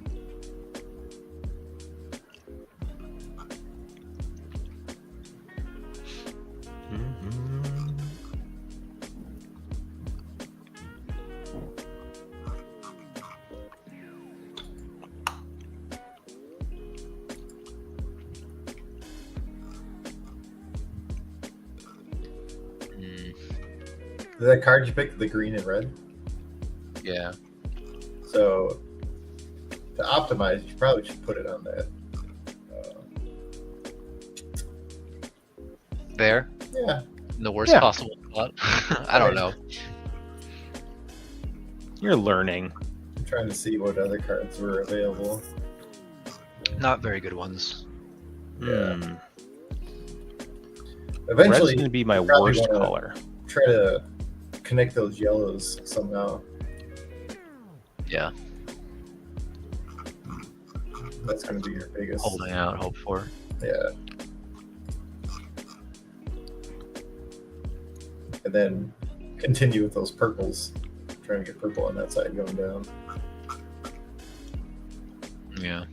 That card you picked, the green and red. Yeah. So to optimize, you probably should put it on that. There? Yeah. In the worst possible spot. I don't know. You're learning. I'm trying to see what other cards were available. Not very good ones. Yeah. Red's Eventually, going to be my you probably worst wanna color. Try to connect those yellows somehow. Yeah. That's going to be your biggest. Holding out hope for. Yeah. And then continue with those purples. Trying to get purple on that side going down. Yeah.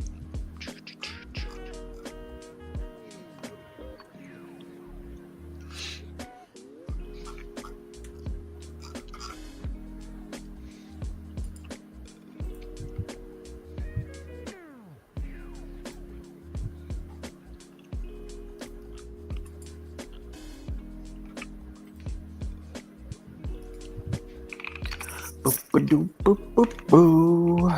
Boo.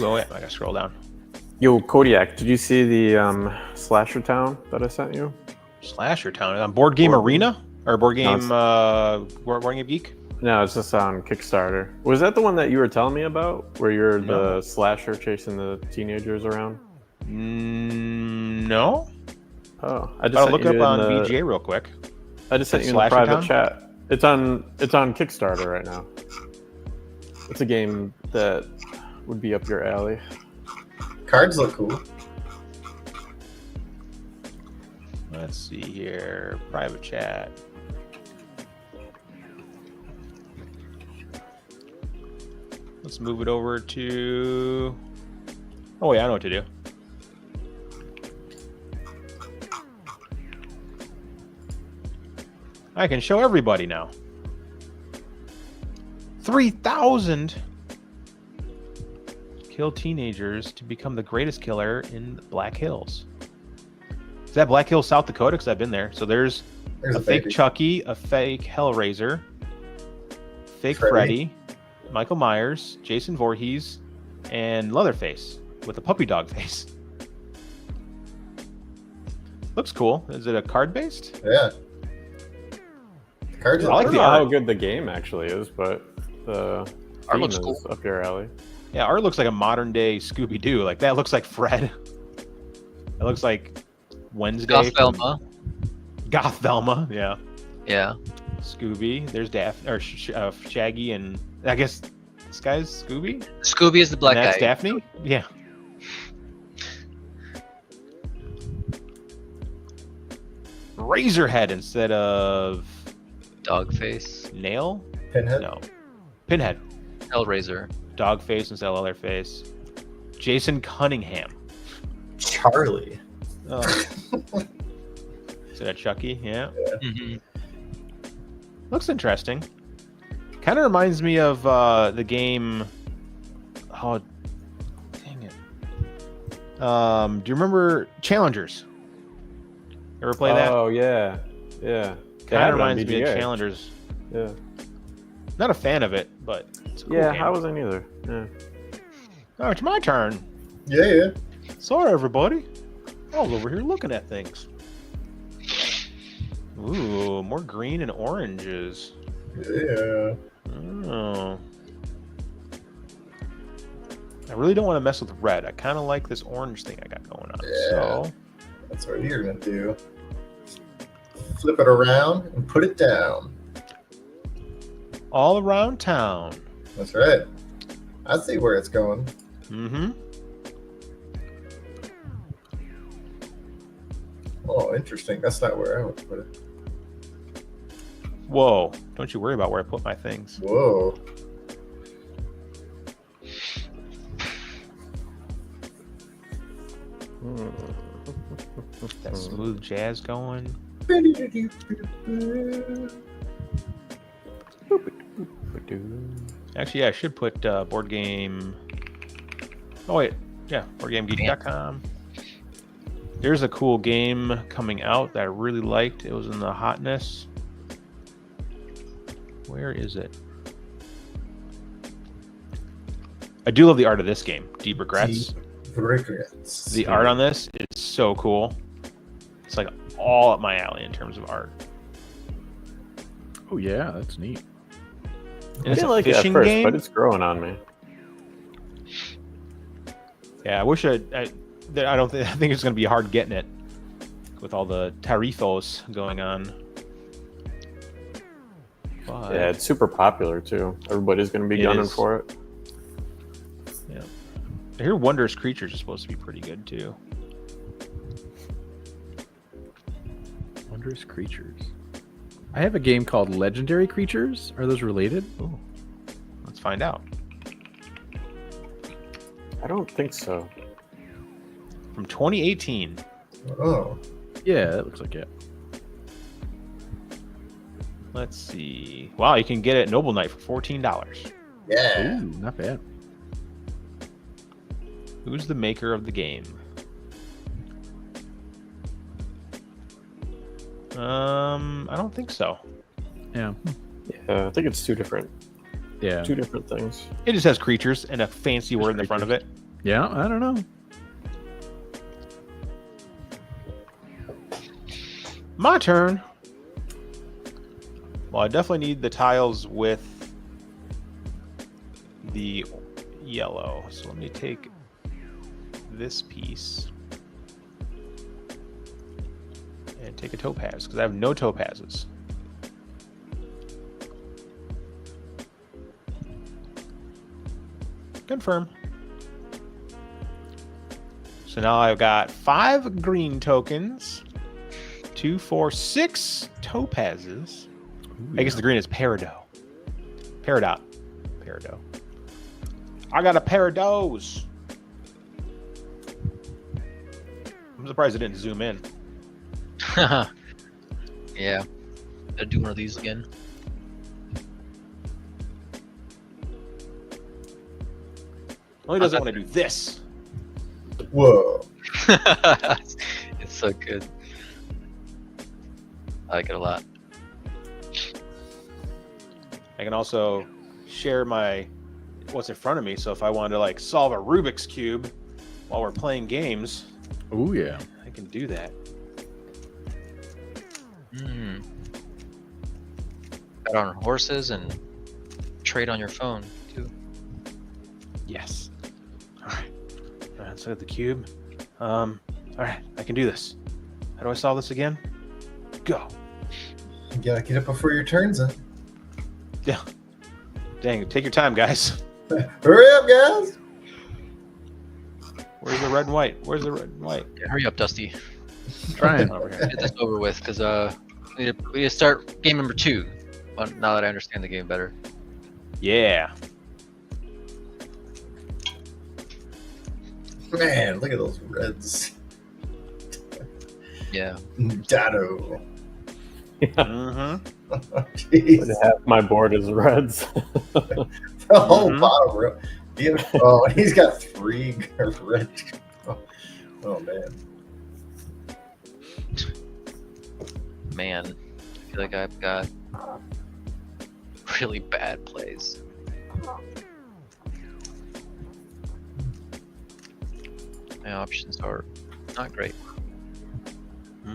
Oh, yeah, I gotta scroll down. Yo, Kodiak, did you see the Slasher Town that I sent you? Slasher Town on Board Game Arena or Board Game Board Game Geek. No, it's just on Kickstarter. Was that the one that you were telling me about, where you're No. the slasher chasing the teenagers around? No. Oh, I just I'll sent look you up in on the- BGA real quick. I just sent you in the Slasher private Town? chat. It's on Kickstarter right now. It's a game that would be up your alley. Cards look cool. Let's see here. Private chat. Let's move it over to. Oh, yeah, I know what to do. I can show everybody now. 3,000 kill teenagers to become the greatest killer in the Black Hills. Is that Black Hills, South Dakota? Because I've been there. So there's a fake baby. Chucky, a fake Hellraiser, fake Freddy. Freddy, Michael Myers, Jason Voorhees, and Leatherface with a puppy dog face. Looks cool. Is it a card based? Yeah. The cards I look like I the don't know how art. good the game actually is, but the Art theme looks is cool. up your alley. Yeah, art looks like a modern day Scooby Doo. Like that looks like Fred. It looks like Wednesday. Goth from Velma. Goth Velma. Yeah. Yeah. Scooby. There's Daphne or Shaggy, and I guess this guy's Scooby. Scooby is the black And that's guy. Daphne. Yeah. Razorhead instead of Dogface. nail. Pinhead. No. Pinhead. Hellraiser. Dogface instead of Leatherface. Jason Cunningham. Charlie. Oh. Is it a Chucky? Yeah. Mm-hmm. Looks interesting. Kind of reminds me of the game. Oh, dang it! Do you remember Challengers? Ever play that? Oh yeah, yeah. They Kind had of it on reminds me of VGA. Challengers. Yeah. Not a fan of it, but it's a cool Yeah, game. I wasn't either. Yeah. Oh, it's my turn. Yeah. Sorry, everybody. I was over here looking at things. Ooh, more green and oranges. Yeah. Oh. I really don't want to mess with red. I kind of like this orange thing I got going on. Yeah. So That's what you're gonna do. Flip it around and put it down. all around town. That's right. I see where it's going. Mm-hmm. Oh, interesting. That's not where I would put it. Whoa. Don't you worry about where I put my things. Whoa. That smooth jazz going. Actually, yeah, I should put board game. Oh wait, yeah, boardgamegeek.com. There's a cool game coming out that I really liked. It was in the hotness. Where is it? I do love the art of this game. Deep Regrets. Regrets. The art on this is so cool. It's like all up my alley in terms of art. Oh yeah, that's neat. And I it's didn't a like it at fishing first, game. but it's growing on me. Yeah, I wish I don't think I think it's going to be hard getting it with all the tariffs going on. But, Yeah, it's super popular too. Everybody's going to be It gunning is. for it. yeah. I hear Wondrous Creatures is supposed to be pretty good too. Wondrous Creatures. I have a game called Legendary Creatures. Are those related? Ooh. Let's find out. I don't think so. From 2018. Oh. Yeah, that looks like it. Let's see. Wow, you can get it at Noble Knight for $14. Yeah. Ooh, not bad. Who's the maker of the game? I don't think so. Yeah. Yeah, I think it's two different Yeah. things. It just has creatures and a fancy word in the front of it. Yeah, I don't know. My turn. Well, I definitely need the tiles with the yellow. So let me take this piece and take a topaz because I have no topazes. Confirm. So now I've got 5 green tokens, 2, 4, 6 topazes. Ooh, I guess the green is peridot. Peridot. Peridot. I got a pair of those. I'm surprised it didn't zoom in. Yeah. Gotta do one of these again. Only doesn't want to do this. Whoa. It's so good. I like it a lot. I can also share what's in front of me. So if I wanted to like solve a Rubik's Cube while we're playing games, Oh yeah. I can do that. Mm. Bet on horses and trade on your phone too. Yes. All right. Let's look at the cube. All right, I can do this. How do I solve this again? Go. You gotta get it before your turn's in. Yeah. Dang, take your time, guys. Hurry up, guys. Where's the red and white? Where's the red and white? Yeah, hurry up, Dusty. Trying. Over here. Get this over with, because we need to start game number 2. Now that I understand the game better. Yeah. Man, look at those reds. Yeah. Dado. Mm-hmm. Jeez. But half my board is reds. The whole Mhm. bottom row. Oh, he's got 3 red. Oh man. Man, I feel like I've got really bad plays. My options are not great. I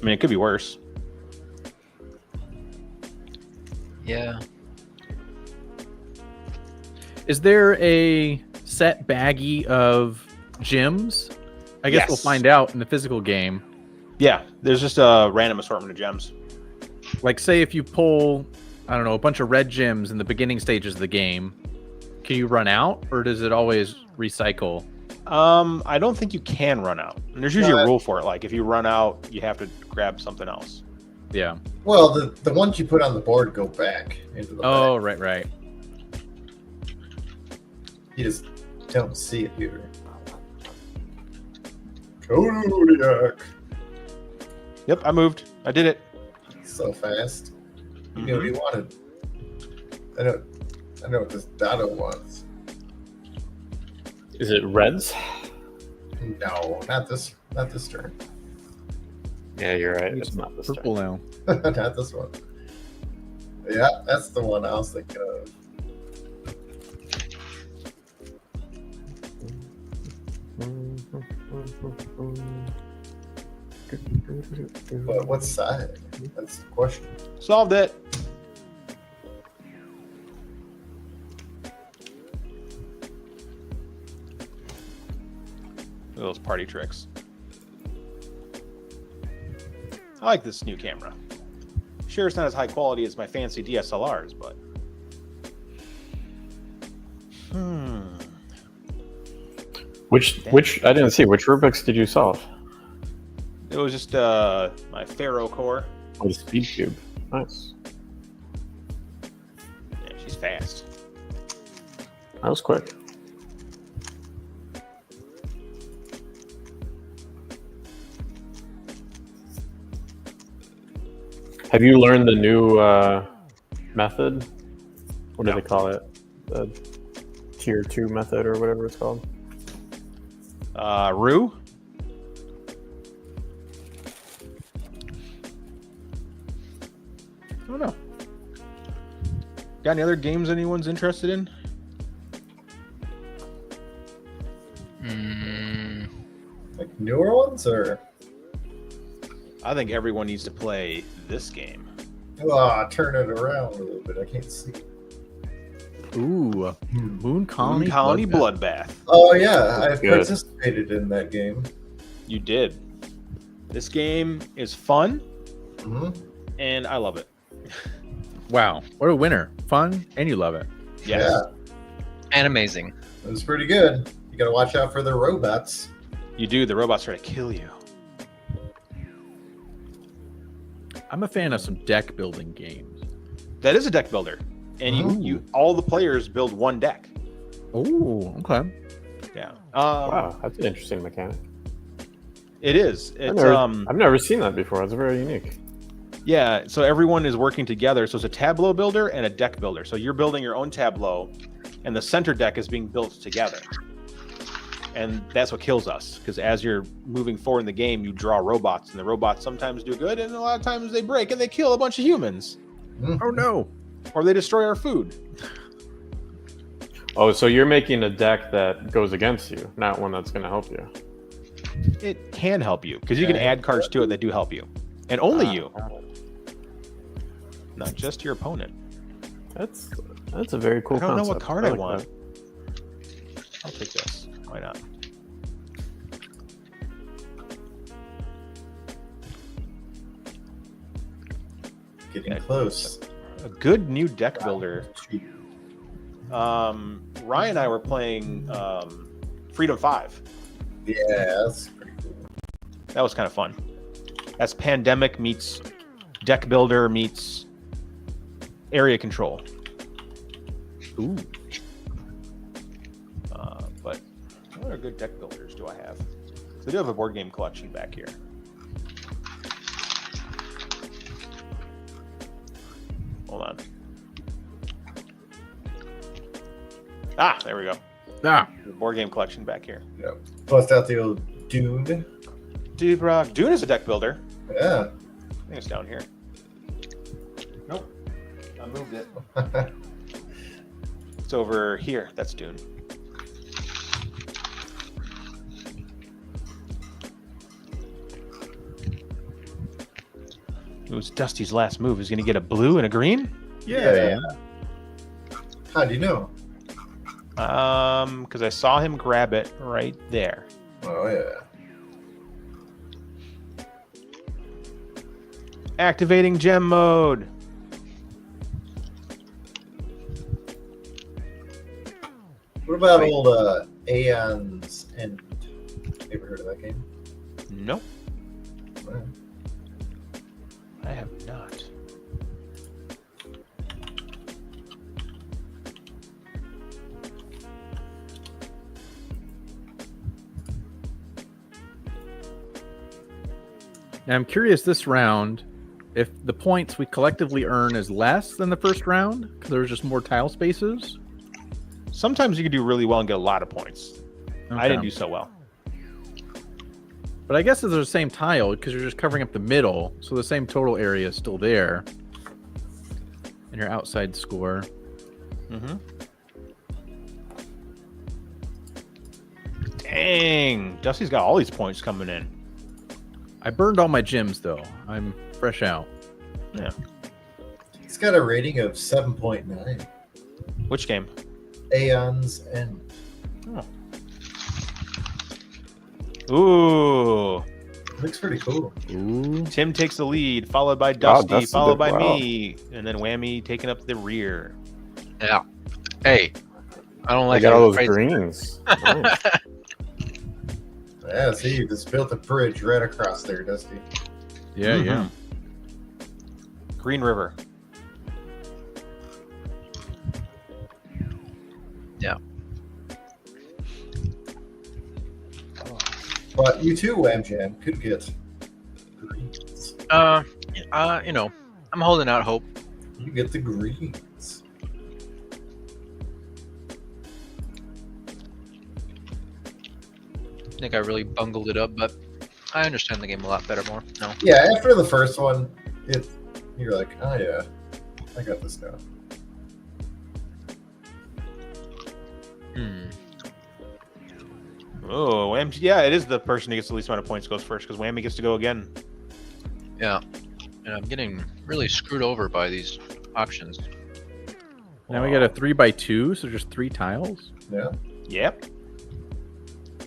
mean, it could be worse. Yeah. Is there a set baggie of gems? I guess we'll Yes. find out in the physical game. Yeah, there's just a random assortment of gems. Like, say if you pull, I don't know, a bunch of red gems in the beginning stages of the game, can you run out, or does it always recycle? I don't think you can run out. And there's usually a rule for it. Like if you run out, you have to grab something else. Yeah. Well, the ones you put on the board go back into the Oh, bag. right. You just don't see it here. Kodiak. Yep, I moved. I did it. So fast. You knew what he wanted. I know what this Dotto wants. Is it reds? No, not this turn. Yeah, you're right. It's not this Purple now. Not this one. Yeah, that's the one I was thinking of. But what side? That's the question. Solved it. Look at those party tricks. I like this new camera. Sure, it's not as high quality as my fancy DSLRs, but... Which I didn't see. Which Rubik's did you solve? It was just my Faro core. Oh, the speed cube. Nice. Yeah, she's fast. That was quick. Have you learned the new method? What do they call it? The tier 2 method or whatever it's called? Rue? I don't know. Got any other games anyone's interested in? Like newer ones, or I think everyone needs to play this game. turn it around a little bit. I can't see. Ooh, Moon Colony, Moon Colony Bloodbath. Bloodbath. Oh yeah, I Good. participated in that game. You did. This game is fun, hmm and I love it. Wow, what a winner! Fun, and you love it. Yes. Yeah, And amazing. it was pretty good. You gotta watch out for the robots. You do. The robots try to kill you. I'm a fan of some deck building games. That is a deck builder, and you all the players build one deck. Oh, okay. Yeah. Wow, that's an interesting mechanic. It is. It's I've never seen that before. It's very unique. Yeah, so everyone is working together. So it's a tableau builder and a deck builder. So you're building your own tableau, and the center deck is being built together. And that's what kills us, because as you're moving forward in the game, you draw robots, and the robots sometimes do good, and a lot of times they break and they kill a bunch of humans, Oh no. or they destroy our food. Oh, so you're making a deck that goes against you, not one that's going to help you. It can help you, because you can add cards to it that do help you, and only you, not just your opponent. That's a very cool I don't know what concept. card I like want. that. I'll take this. Why not? Getting Yeah. close. A good new deck builder. Ryan and I were playing Freedom 5. Yeah, that's pretty cool. That was kind of fun. That's Pandemic meets deck builder meets area control. Ooh. But what other good deck builders do I have? I do have a board game collection back here. Hold on. Ah, there we go. Ah, The board game collection back here. Yep. Bust out the old Dune. Dune is a deck builder. Yeah. I think it's down here. Nope. I moved it. It's over here. That's Dune. It was Dusty's last move. He's going to get a blue and a green? Yeah. How do you know? Because I saw him grab it right there. Oh, yeah. Activating gem mode. What about old Aeon's End? Ever heard of that game? Nope, Right. I have not. now I'm curious this round if the points we collectively earn is less than the first round because there's just more tile spaces. Sometimes you can do really well and get a lot of points. I didn't do so well. But I guess it's the same tile because you're just covering up the middle, so the same total area is still there. And your outside score. Mm-hmm. Dang, Dusty's got all these points coming in. I burned all my gems though. I'm fresh out. Yeah. He's got a rating of 7.9. Which game? Aeon's End. Ooh. Looks pretty cool. Ooh. Tim takes the lead, followed by Dusty, Dusty followed did by well. me, and then Whammy taking up the rear. Yeah. Hey, I don't I like got all those crazy. greens. Nice. Yeah, see, you just built a bridge right across there, Dusty. Yeah, yeah. Green River. Yeah. But you too, Wham Jam, could get greens. You know, I'm holding out hope. You get the greens. I think I really bungled it up, but I understand the game a lot better more now. Yeah, after the first one, you're like, oh yeah, I got this now. Oh, Whammy. Yeah, it is the person who gets the least amount of points goes first because Whammy gets to go again. Yeah. And I'm getting really screwed over by these options. Now we got a 3x2, so just 3 tiles. Yeah. Yep.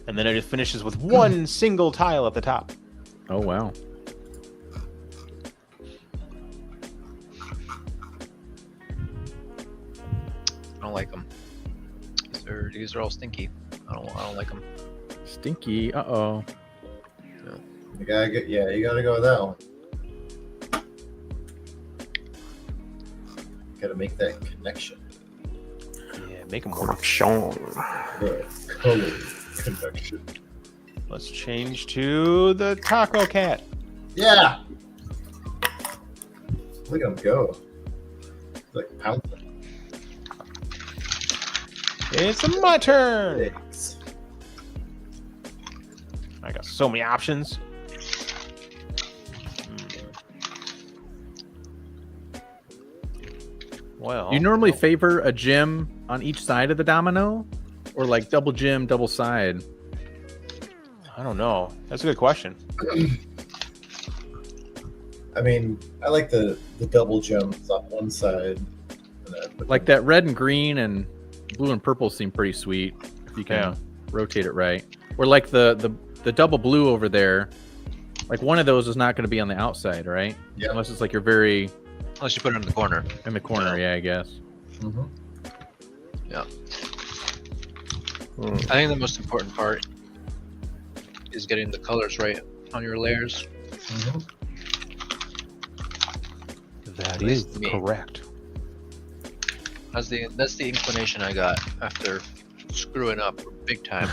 And then it just finishes with one single tile at the top. Oh wow. I don't like them. These are all stinky. I don't like them. Stinky. Uh-oh. You gotta go with that one. Gotta make that connection. Yeah, make them work. Sean. The color connection. Let's change to the Taco Cat. Yeah! Look at him go. Like pouncing. It's my turn. Eggs. I got so many options. Well, Do you normally favor a gem on each side of the domino? Or like double gem, double side? I don't know. That's a good question. I mean, I like the double jumps on one side. Like that red and green and blue and purple seem pretty sweet if you can rotate it right. Or like the double blue over there. Like one of those is not going to be on the outside, right? Yeah. Unless it's like you're very Unless you put it in the corner. in the corner, yeah, I guess. Mm-hmm. Yeah. I think the most important part is getting the colors right on your layers. Mm-hmm. That is is me. correct. That's the inclination I got after screwing up big time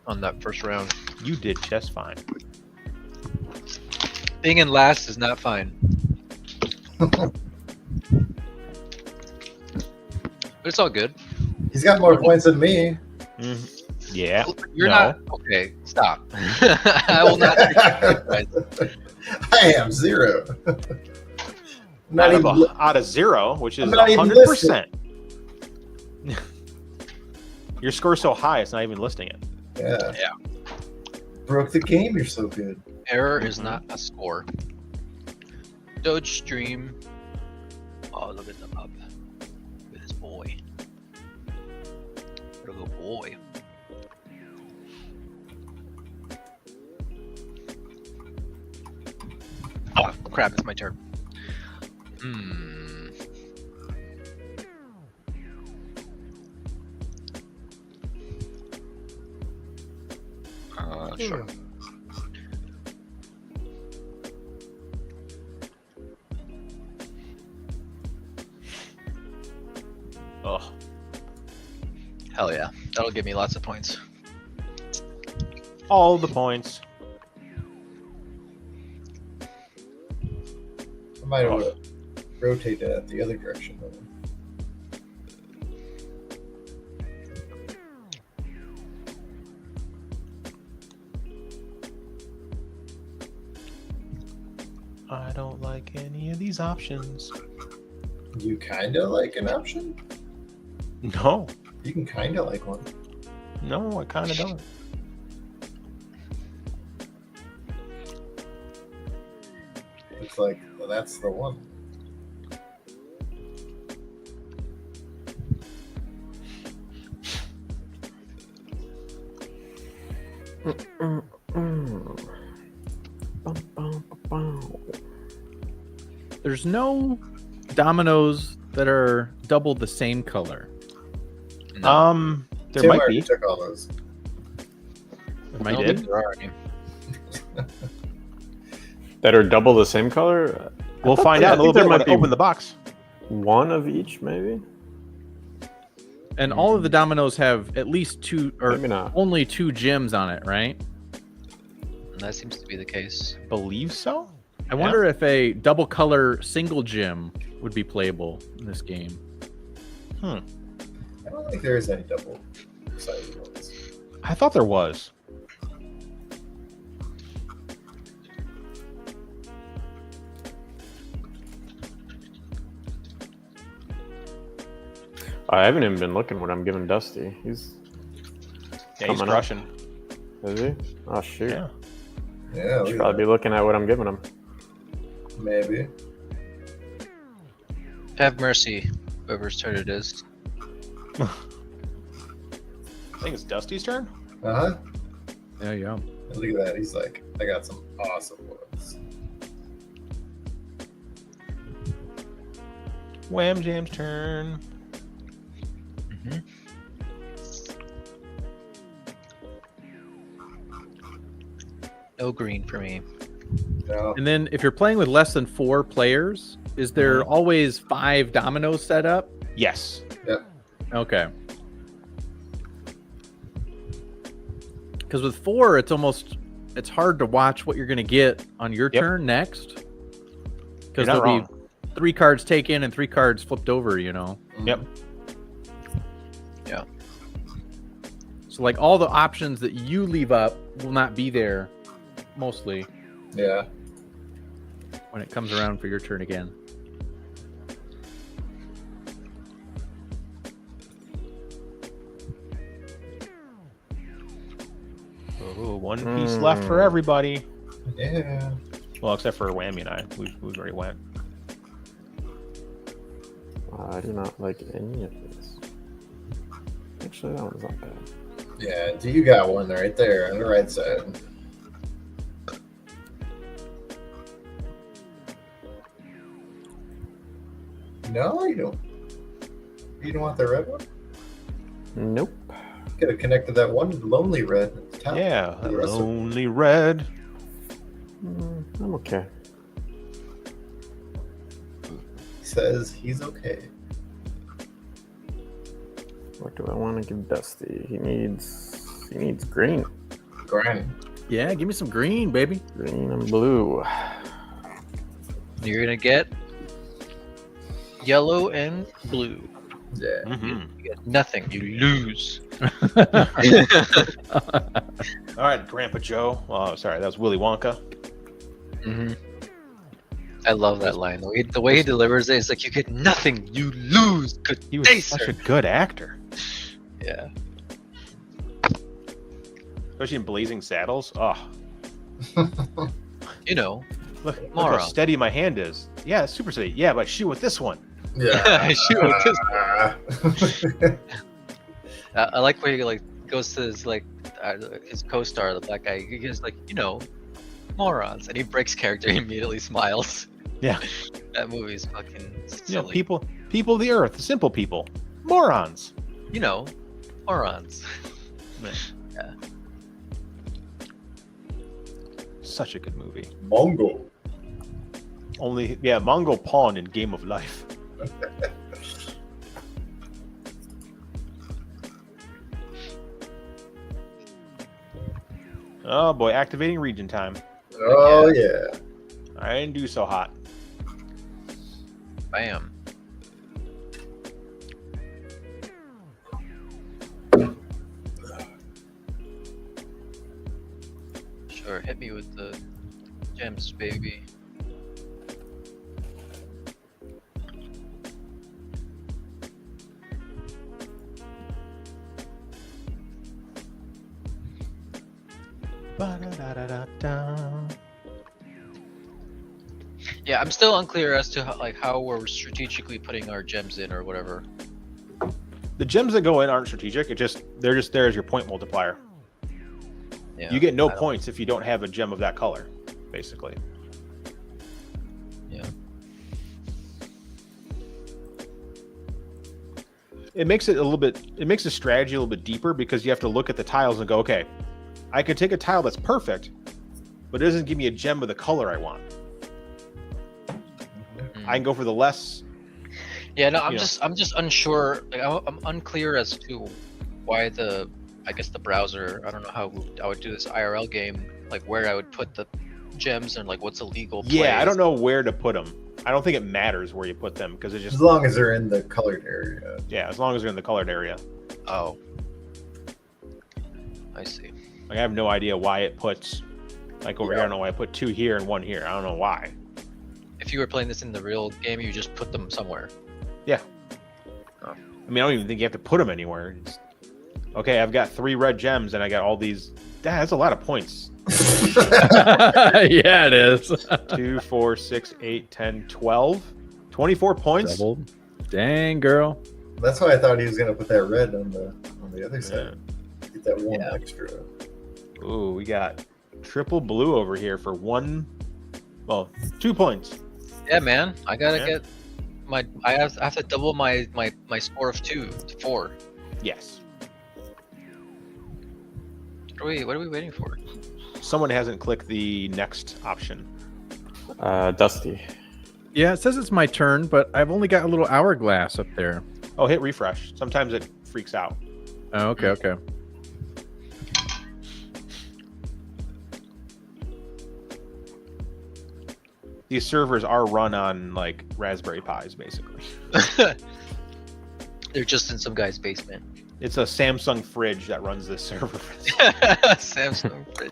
on that first round. You did just fine. Being in last is not fine. But it's all good. He's got more points than me. Yeah. You're no. not okay. Stop. I will not. I am 0. Not even, Out of 0, which is I'm not even 100%. Your score's so high, it's not even listing it. yeah. Broke the game. You're so good. Error is not a score. Doge stream. Oh, look at the pup. Look at this boy. What a little boy. Oh crap! It's my turn. Sure. Oh, Hell yeah. That'll give me lots of points. all the points. I might rotate it the other direction. Though. I don't like any of these options. You kind of like an option? No, You can kind of like one. no, I kind of don't. It's like, well, that's the one. There's no dominoes that are double the same color. There Tim might already be. took all those. Am I I don't did? think there are any. That are double the same color? We'll thought find there- out I in a little think there bit when might I be open the box. one of each, maybe? And all of the dominoes have at least two, or Maybe not. only 2 gems on it, right? And that seems to be the case. Believe so? I wonder if a double color single gem would be playable in this game. I don't think there is any double sided ones. I thought there was. I haven't even been looking what I'm giving Dusty. He's Yeah, he's Coming up. crushing. is he? Oh shoot. Yeah. Yeah, look Should at probably be looking at what I'm giving him. that. Maybe. Have mercy, whoever's turn it is. I think it's Dusty's turn. Uh huh. Yeah. Look at that. He's like, I got some awesome ones. Wham Jam's turn. No green for me. No. And then if you're playing with less than 4 players, is there always 5 dominoes set up? Yes. Okay. Because with 4, it's hard to watch what you're going to get on your Yep. turn next. You're Because not there'll wrong. be 3 cards taken and 3 cards flipped over, you know? Yep. Yeah. So like all the options that you leave up will not be there mostly Yeah. when it comes around for your turn again. Oh, one piece left for everybody. Yeah. Well, except for Whammy and I. We've already went. I do not like any of this. Actually, that one's not bad. Yeah. Do you got one right there on the right side? No, you don't. You don't want the red one? Nope. Could have connected that one lonely red at the top. Yeah, The rest of- lonely red. I'm okay. He says he's okay. What do I want to give Dusty? He needs green. Grind. Yeah, give me some green, baby. Green and blue. You're gonna get yellow and blue. Yeah. Mm-hmm. You get nothing. You lose. All right, Grandpa Joe. Oh, sorry, that was Willy Wonka. Mm-hmm. I love that line. The way he delivers it is like, you get nothing. You lose. Good He was day, such sir. a good actor, Yeah. especially in Blazing Saddles. Oh, You know. look how Moron. steady my hand is. Yeah, super steady. Yeah, but shoot with this one. Yeah. Shoot with this. this. I like where he like goes to his co-star, the black guy. He's like, morons, and he breaks character. He immediately smiles. Yeah. That movie's fucking You know, silly. people of the earth, simple people, morons. Morons. Such a good movie. Mongo. Mongo Pawn in Game of Life. Oh boy, activating region time. Oh yeah. I didn't do so hot. Bam. Sure, hit me with the gems, baby. Ba-da-da-da-da-da. Yeah, I'm still unclear as to how we're strategically putting our gems in or whatever. The gems that go in aren't strategic. They're just there as your point multiplier. Yeah, You get no I don't- points if you don't have a gem of that color, basically. Yeah. It makes the strategy a little bit deeper because you have to look at the tiles and go, okay, I could take a tile that's perfect, but it doesn't give me a gem of the color I want. I can go for the less. Yeah, no, I'm you know. just unsure. Like, I'm unclear as to why the browser. I don't know how I would do this IRL game. Like where I would put the gems and like what's a legal place. Yeah, I don't know where to put them. I don't think it matters where you put them because it just As long as they're in the colored area. as long as they're in the colored area. Oh, I see. Like I have no idea why it puts like over here. I don't know why I put 2 here and 1 here. I don't know why. If you were playing this in the real game, you just put them somewhere. Yeah. I mean, I don't even think you have to put them anywhere. Okay, I've got 3 red gems and I got all these. That's a lot of points. Yeah, it is. 2, 4, 6, 8, 10, 12. 24 points. Doubled. Dang, girl. That's why I thought he was gonna put that red on the other side. Get that one Yeah. extra. Ooh, we got triple blue over here for 2 points. Yeah, man. I gotta Yeah. get my. I have to double my score of 2 to 4. Yes. What are we waiting for? Someone hasn't clicked the next option. Dusty. Yeah, it says it's my turn, but I've only got a little hourglass up there. Oh, hit refresh. Sometimes it freaks out. Oh, okay, okay. These servers are run on like Raspberry Pis, basically. They're just in some guy's basement. It's a Samsung fridge that runs this server. Samsung fridge.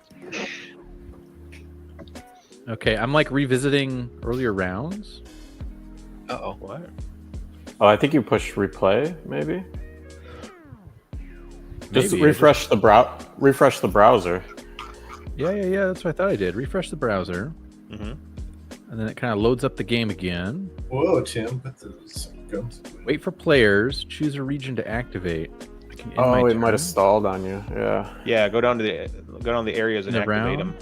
Okay, I'm like revisiting earlier rounds. Uh-oh. What? Oh, I think you push replay, maybe. Just Maybe. refresh the browser. Yeah. That's what I thought I did. Refresh the browser, Mm-hmm. and then it kind of loads up the game again. Whoa, Tim, put those gums away. Wait for players. Choose a region to activate. I can end my Oh, it turn. might have stalled on you. Yeah. Yeah, go down to the areas and In the activate round? them.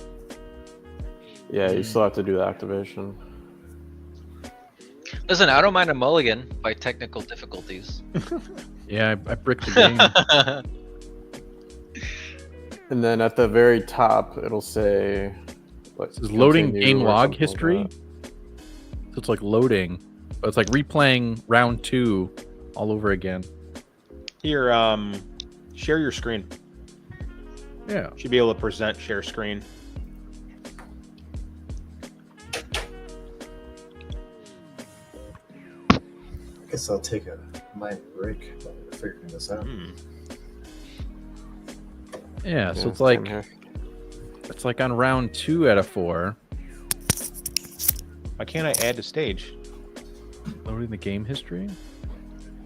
Yeah, you still have to do the activation. Listen, I don't mind a mulligan by technical difficulties. Yeah, I bricked the game. And then at the very top, it'll say This is loading continue game or log something like history. that. So it's like loading, but it's like replaying round 2 all over again. Here, share your screen. Yeah. Should be able to present share screen. guess I'll take a minor break while we're figuring this out. Yeah, so Yeah, it's like same here. it's like on round 2 out of 4. Why can't I add to stage? Loading the game history.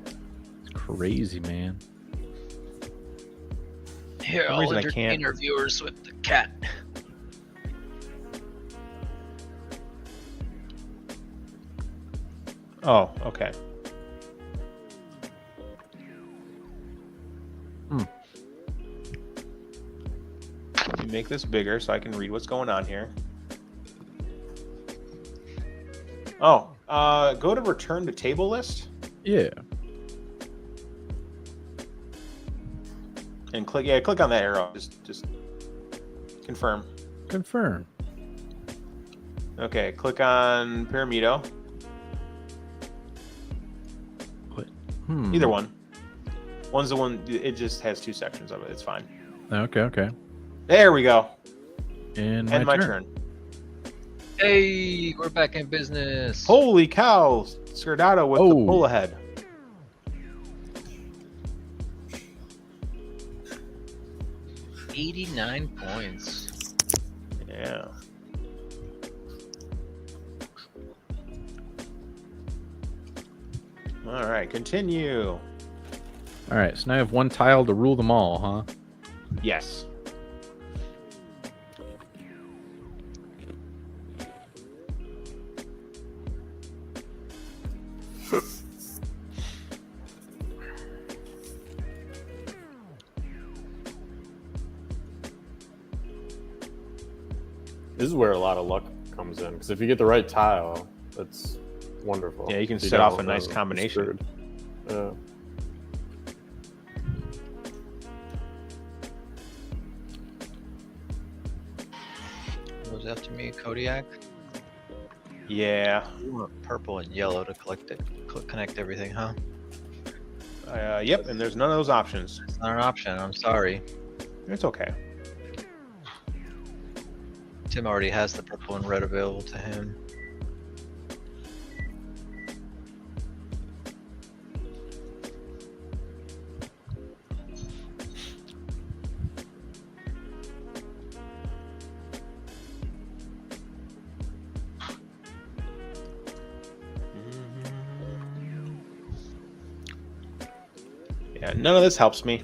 It's crazy, man. Here, For some I'll reason I entertain can't. our viewers with the cat. Oh, okay. Let me make this bigger so I can read what's going on here. Oh, go to return to table list Yeah. and click on that arrow. Just confirm. Confirm. Okay, click on Pyramido. Either one. One's the one. It just has 2 sections of it. It's fine. Okay. There we go. And End my turn. Hey, we're back in business. Holy cow! Scardato with the pull ahead. $89 points. Yeah. All right, continue. All right, so now I have 1 tile to rule them all, huh? Yes. This is where a lot of luck comes in, because if you get the right tile, that's wonderful. Yeah, you can If you set off a don't, nice then you're combination. screwed. Yeah. Goes after me, Kodiak. Yeah. You want purple and yellow to connect everything, huh? Yep, and there's none of those options. It's not an option. I'm sorry. It's okay. Tim already has the purple and red available to him. Yeah, none of this helps me.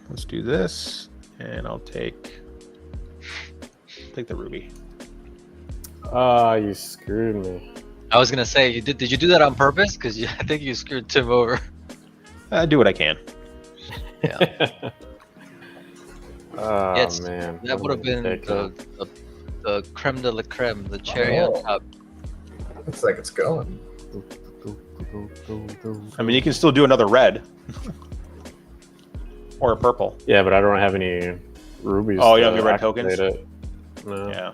Let's do this, and I'll take the ruby. You screwed me. I was gonna say, did you do that on purpose? Because I think you screwed Tim over. I do what I can. Yeah. Oh Yes, man, that would have been the creme de la creme, the cherry on top. Looks like it's going. I mean, you can still do another red. Or a purple. Yeah, but I don't have any rubies. Oh, you don't to have any red activate tokens? it. No. Yeah.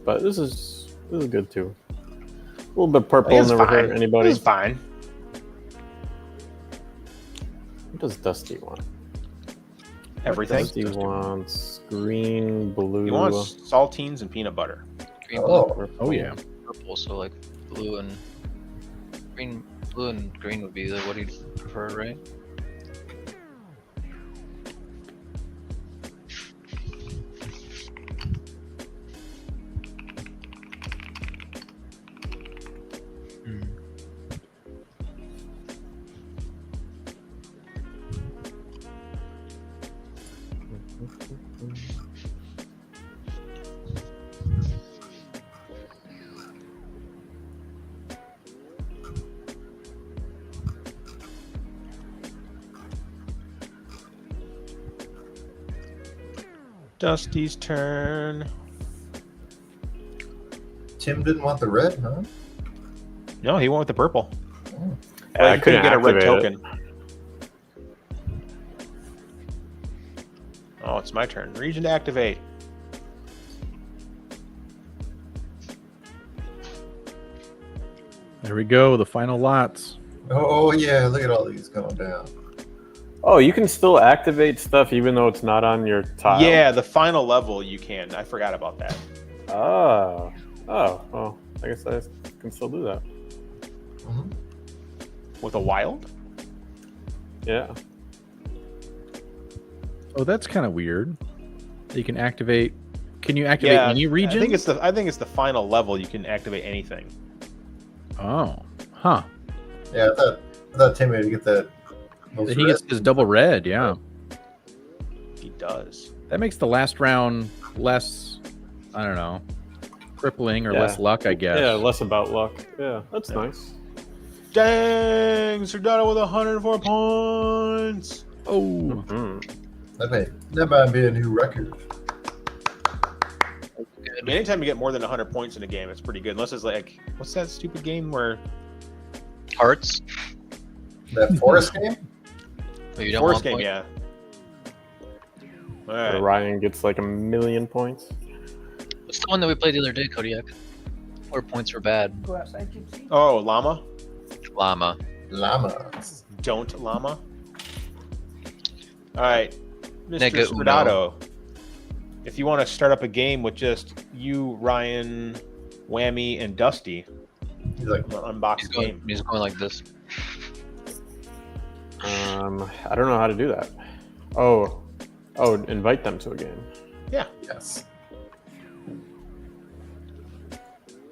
But this is good too. A little bit purple It's never fine. hurt anybody. It's fine. What does Dusty want? Everything. Dusty wants green, blue. He wants saltines and peanut butter. Green, Oh. Oh yeah. purple. So like blue and green. Blue and green would be what he'd prefer, right? Dusty's turn. Tim didn't want the red, huh? No, he went with the purple. Yeah, I he couldn't get a red activate it. token. Oh, it's my turn. Region to activate. There we go. The final lots. Oh yeah, look at all these going down. Oh, you can still activate stuff even though it's not on your tile? Yeah, the final level you can. I forgot about that. Oh. Oh, well, I guess I can still do that. Mhm. With a wild? Yeah. Oh, that's kind of weird. You can activate. Can you activate any region? I think it's the final level you can activate anything. Oh, huh. Yeah, I thought Timmy would get that. He gets his double red. Yeah, He does. that makes the last round less. I don't know, crippling or less luck, I guess. Yeah, less about luck. Yeah, that's nice. Dang, Serdado with 104 points. Oh, That might be a new record. I mean, anytime you get more than 100 points in a game, it's pretty good. Unless it's like, what's that stupid game where Hearts. That forest game? Oh, you don't Forest want game? points? Yeah. All right. Ryan gets like 1,000,000 points. What's the one that we played the other day, Kodiak? Where points were bad. Oh, llama. Llama. Llama. Don't llama. All right, Mr. Nega Sperdato. If you want to start up a game with just you, Ryan, Whammy, and Dusty, He's like, I'm gonna unbox the game. He's going like this. I don't know how to do that. Oh, invite them to a game. yes.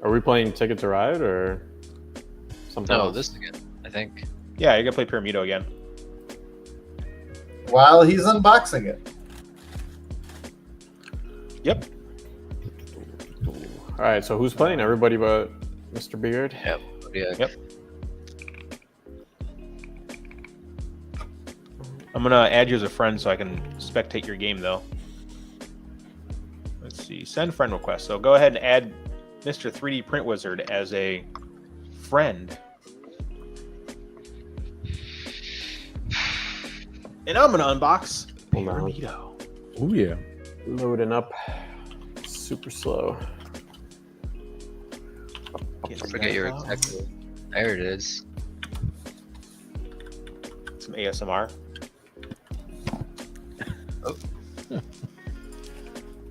Are we playing Ticket to Ride or something No, else? this again, I think. Yeah, you're gonna play Pyramito again. While he's unboxing it. Yep. All right, so who's playing? Everybody but Mr. Beard? Yeah. Kodiak. Yep. I'm gonna add you as a friend so I can spectate your game, though. Let's see. Send friend request. So go ahead and add Mr. 3D Print Wizard as a friend. And I'm gonna unbox Hold on. Pyramito. oh yeah. Loading up. Super slow. Getting Forget your that exact. There it is. Some ASMR.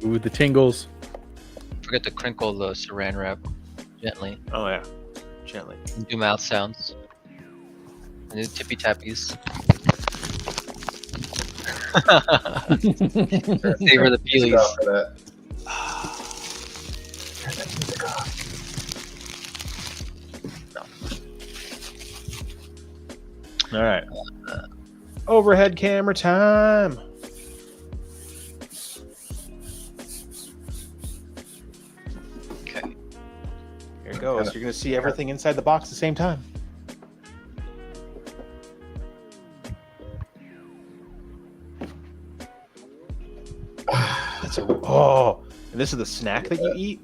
Ooh, the tingles. Forget to crinkle the saran wrap gently. Oh yeah, gently. And do mouth sounds. And do tippy tappies. Savor the peelies. Stop for that. All right. Overhead camera time. Okay. Here it goes. You're gonna see everything inside the box at the same time. That's a and this is the snack that you eat.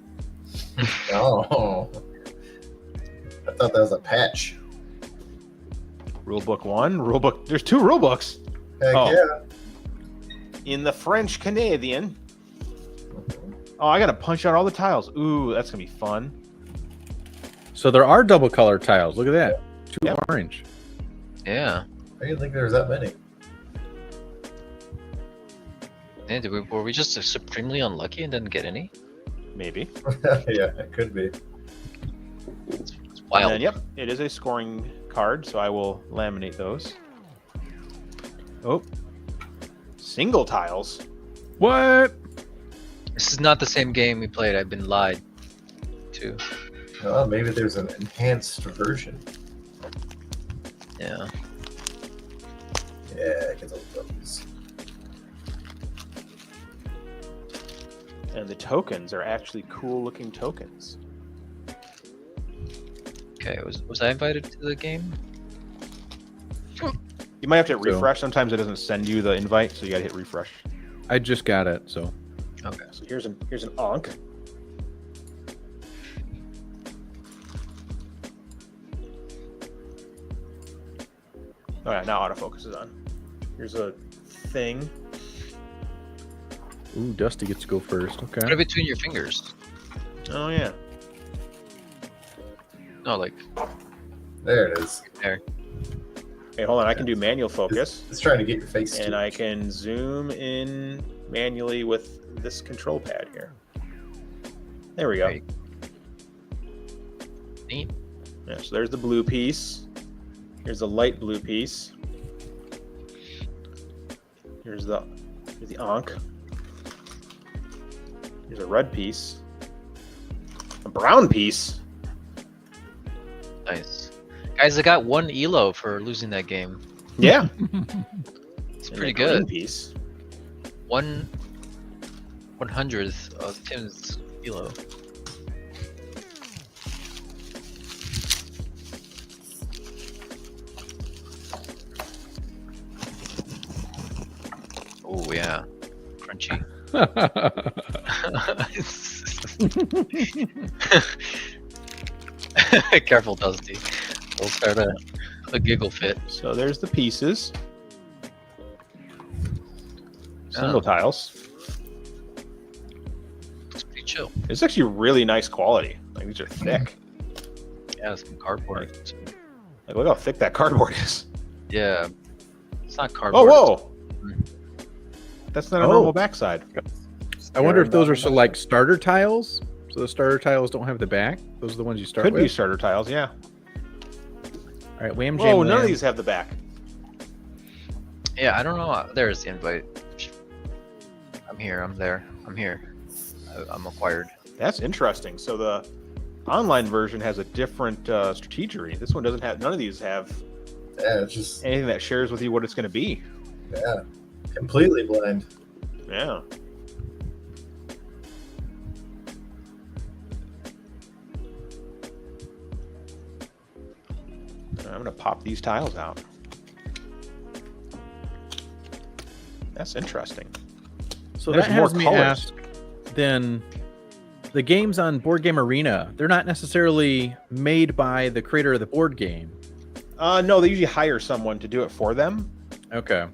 Oh. I thought that was a patch. Rulebook 1, rulebook. There's 2 rulebooks Heck Oh. yeah. in the French Canadian. Oh, I gotta punch out all the tiles. Ooh, that's gonna be fun. So there are double color tiles. Look at that. 2 Yep. orange. Yeah. I didn't think there was that many. Yeah, were we just supremely unlucky and didn't get any? Maybe. Yeah, it could be. It's And wild. then, yep, it is a scoring card, so I will laminate those. Oh, single tiles. What? This is not the same game we played. I've been lied to. Oh, maybe there's an enhanced version. Yeah. Yeah, get those tokens. And the tokens are actually cool looking tokens. Okay. Was I invited to the game? You might have to refresh. Sometimes it doesn't send you the invite, so you gotta hit refresh. I just got it. So Okay. So here's an onk. All right, now autofocus is on. Here's a thing. ooh, Dusty gets to go first. Put it Okay. between your fingers. Oh yeah. No, like There it is. there. Okay, hold on. I can do manual focus. It's trying to get your face. And I can zoom in manually with this control pad here. There we go. Great. Neat. Yeah, so there's the blue piece. Here's the light blue piece. Here's the Ankh. Here's a red piece. A brown piece. Nice. Guys, I got 1 elo for losing that game. Yeah. It's And pretty a green good. piece. 1/100th of Tim's elo. Oh yeah, crunchy. Careful, Dusty. We'll start a giggle fit. So there's the pieces. Single tiles. Looks pretty chill. It's actually really nice quality. Like these are thick. Yeah, some cardboard. Like look how thick that cardboard is. Yeah, it's not Oh cardboard. whoa! That's not a normal backside. I wonder if those are so like starter tiles. So the starter tiles don't have the back. Those are the ones you start Could with. be starter tiles, yeah. All right, wham Oh, jam. none of wham. these have the back. Yeah, I don't know. There's the invite. I'm here. I'm there. I'm here. I'm acquired. That's interesting. So the online version has a different strategery. This one doesn't have. None of these have Yeah, it's just anything that shares with you what it's going to be. completely blind. Yeah. I'm going to pop these tiles out. That's interesting. So There's that more has me colors. ask, then the games on Board Game Arena, they're not necessarily made by the creator of the board game. No, they usually hire someone to do it for them Okay.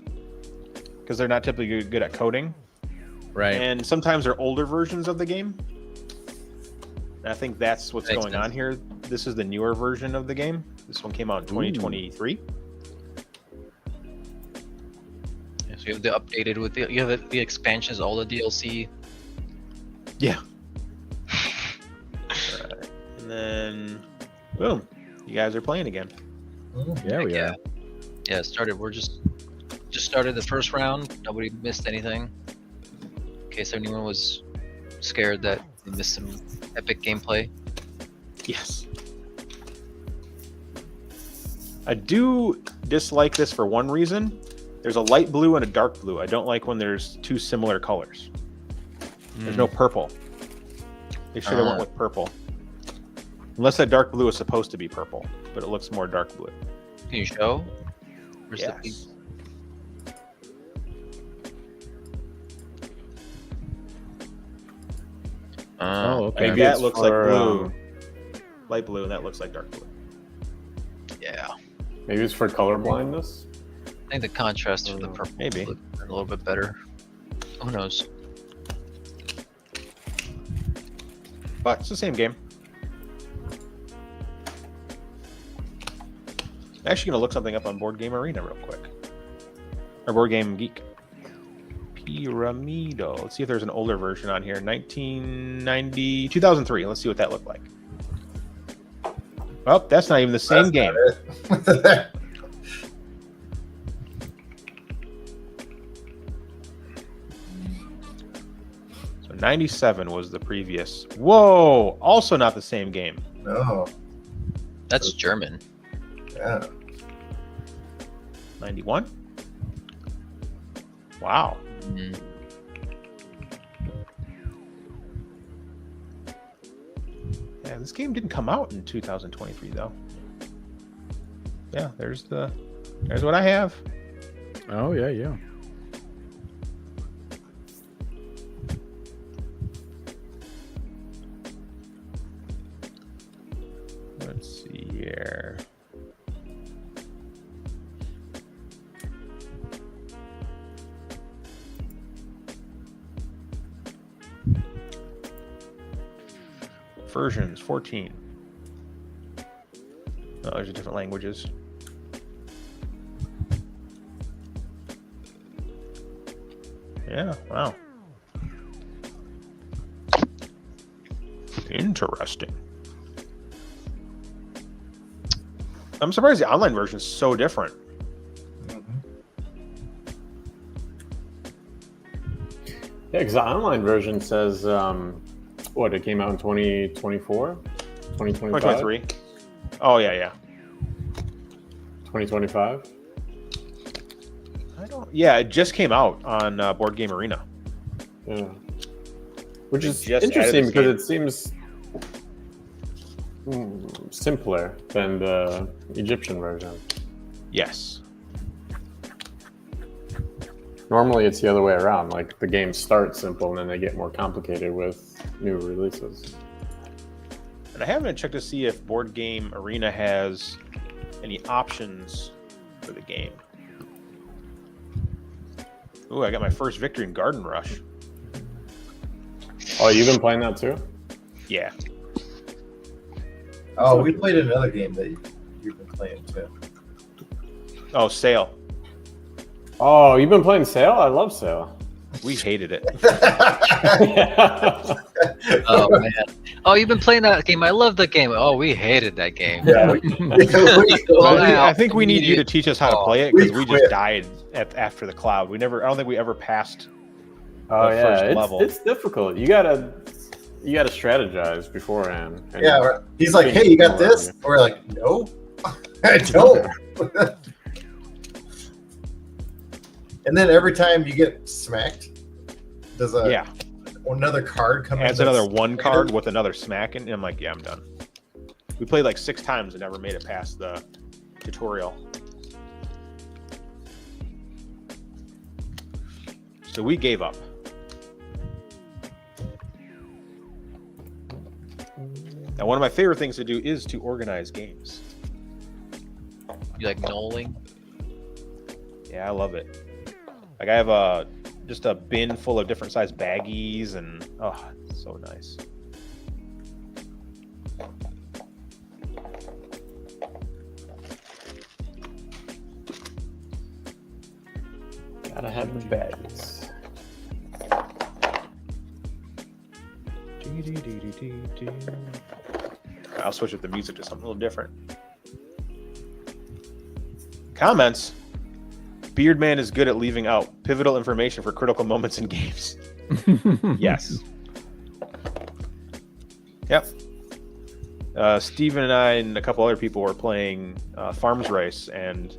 because they're not typically good at coding. Right. And sometimes they're older versions of the game. And I think that's what's Makes going sense. on here. This is the newer version of the game. This one came out in 2023. Yeah, so you have the updated with the you have the expansions, all the DLC. Yeah. Alright. And then, boom, you guys are playing again. Yeah, we Yeah. are. Yeah, it started. We're just started the first round. Nobody missed anything. In case anyone was scared that they missed some epic gameplay. Yes. I do dislike this for one reason. There's a light blue and a dark blue. I don't like when there's two similar colors. There's no purple. They should have went with purple. Unless that dark blue is supposed to be purple, but it looks more dark blue. Can you show? Where's the Yes. piece? Oh, okay. Maybe that it's looks for, like blue. Light blue, and that looks like dark blue. Yeah. Maybe it's for color blindness. I think the contrast for the purple Maybe. look a little bit better. Who knows? But it's the same game. I'm actually going to look something up on Board Game Arena real quick. Or Board Game Geek. Pyramido. Let's see if there's an older version on here. 1990, 2003. Let's see what that looked like. Well, that's not even the same game. So 97 was the previous. Whoa! Also not the same game. No. That's German. Yeah. 91? Wow. Mm. Yeah, this game didn't come out in 2023 though. Yeah, there's what I have. Oh, yeah, yeah. Let's see here. Versions 14. Oh, there's different languages. Yeah. Wow. Interesting. I'm surprised the online version is so different. Yeah, because the online version says, what, it came out in 2024? 2025? 2023. Oh, yeah. 2025? Yeah, it just came out on Board Game Arena. Yeah. Which is just added interesting this because game. it seems simpler than the Egyptian version. Yes. Normally it's the other way around. Like the games start simple and then they get more complicated with new releases. And I haven't checked to see if Board Game Arena has any options for the game. Ooh, I got my first victory in Garden Rush. Oh, you've been playing that too? Yeah. Oh, we played another game that you've been playing too. Oh, Sail. Oh, you've been playing Sail? I love Sail. We hated it. Oh man. Oh, you've been playing that game. I love that game. Oh, we hated that game. Yeah. I think we need you to teach us how to play it because we just died after the cloud. I don't think we ever passed Oh the yeah, first level. it's difficult. You gotta strategize beforehand. And Yeah, he's like, "Hey, you got this?" We're like, "No, I don't." And then every time you get smacked, does another card come in? Adds another one card with another smack, and I'm like, yeah, I'm done. We played like 6 times and never made it past the tutorial. So we gave up. Now, one of my favorite things to do is to organize games. You like knolling? Yeah, I love it. Like I have just a bin full of different size baggies, and oh, it's so nice. Gotta have the bags. I'll switch up the music to something a little different. Comments. Beardman is good at leaving out pivotal information for critical moments in games. Yes. Yep. Steven and I and a couple other people were playing Farms Race, and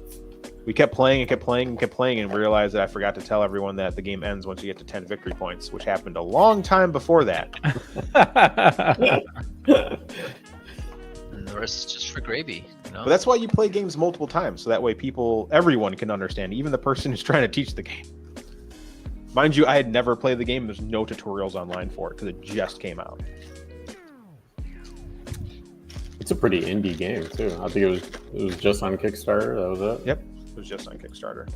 we kept playing and realized that I forgot to tell everyone that the game ends once you get to 10 victory points, which happened a long time before that. And the rest is just for gravy. You know? But that's why you play games multiple times, so that way everyone can understand, even the person who's trying to teach the game. Mind you, I had never played the game. There's no tutorials online for it because it just came out. It's a pretty indie game too. I think it was just on Kickstarter. That was it. Yep, it was just on Kickstarter.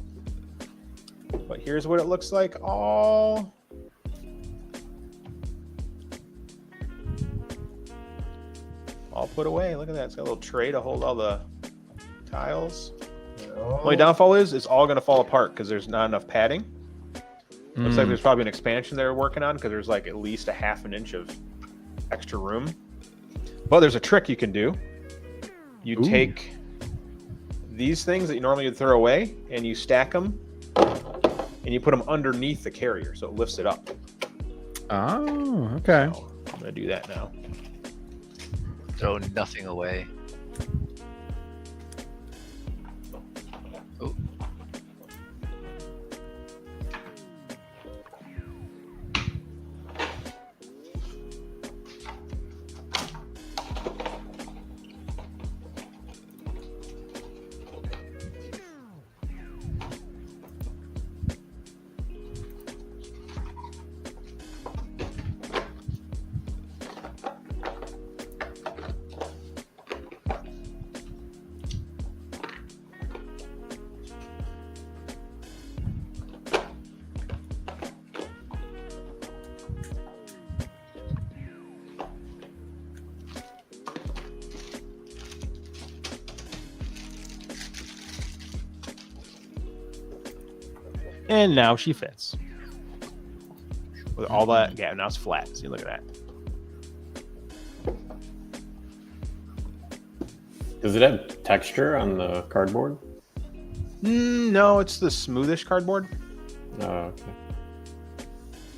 But here's what it looks like all put away. Look at that. It's got a little tray to hold all the tiles. Oh. Only downfall is it's all going to fall apart because there's not enough padding. Looks like there's probably an expansion they're working on because there's like at least a half an inch of extra room. But there's a trick you can do. You take these things that you normally would throw away and you stack them and you put them underneath the carrier so it lifts it up. Oh, okay. So I'm going to do that now. Throw nothing away. Oh. And now she fits. with all that. Yeah, now it's flat. See, look at that. Does it have texture on the cardboard? No, it's the smoothish cardboard. Oh, okay.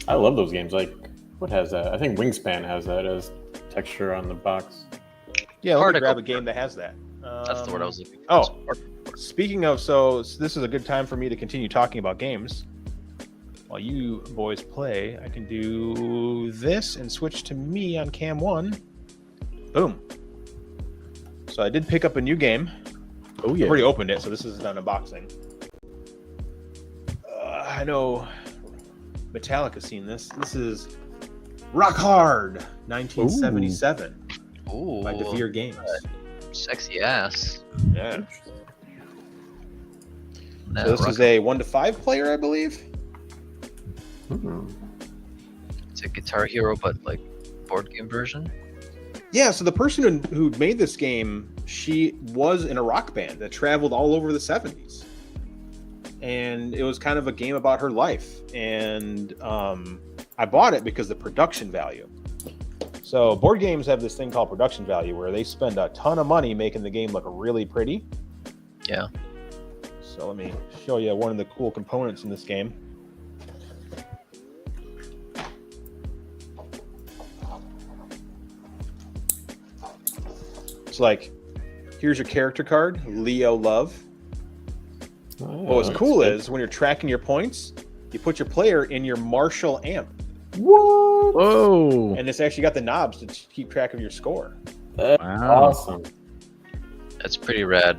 I love those games. Like, what has that? I think Wingspan has that as texture on the box. Yeah, let me Particle. grab a game that has that. That's the word I was looking for. Oh, speaking of, so this is a good time for me to continue talking about games. While you boys play, I can do this and switch to me on cam 1. Boom. So I did pick up a new game. Oh yeah. I've already opened it, so this isn't an unboxing. I know Metallica's seen this. This is Rock Hard 1977 Ooh, by DeVere Games. sexy ass. Yeah. Nah, So this Rock- is a 1 to 5 player, I believe. It's a Guitar Hero, but like board game version. Yeah, so the person who made this game, she was in a rock band that traveled all over the 70s. And it was kind of a game about her life. And I bought it because of the production value. So board games have this thing called production value where they spend a ton of money making the game look really pretty. Yeah. So let me show you one of the cool components in this game. It's like, here's your character card, Leo Love. Oh, What's cool is when you're tracking your points, you put your player in your Marshall amp, What? Whoa. and it's actually got the knobs to keep track of your score. That's Wow. awesome. That's pretty rad.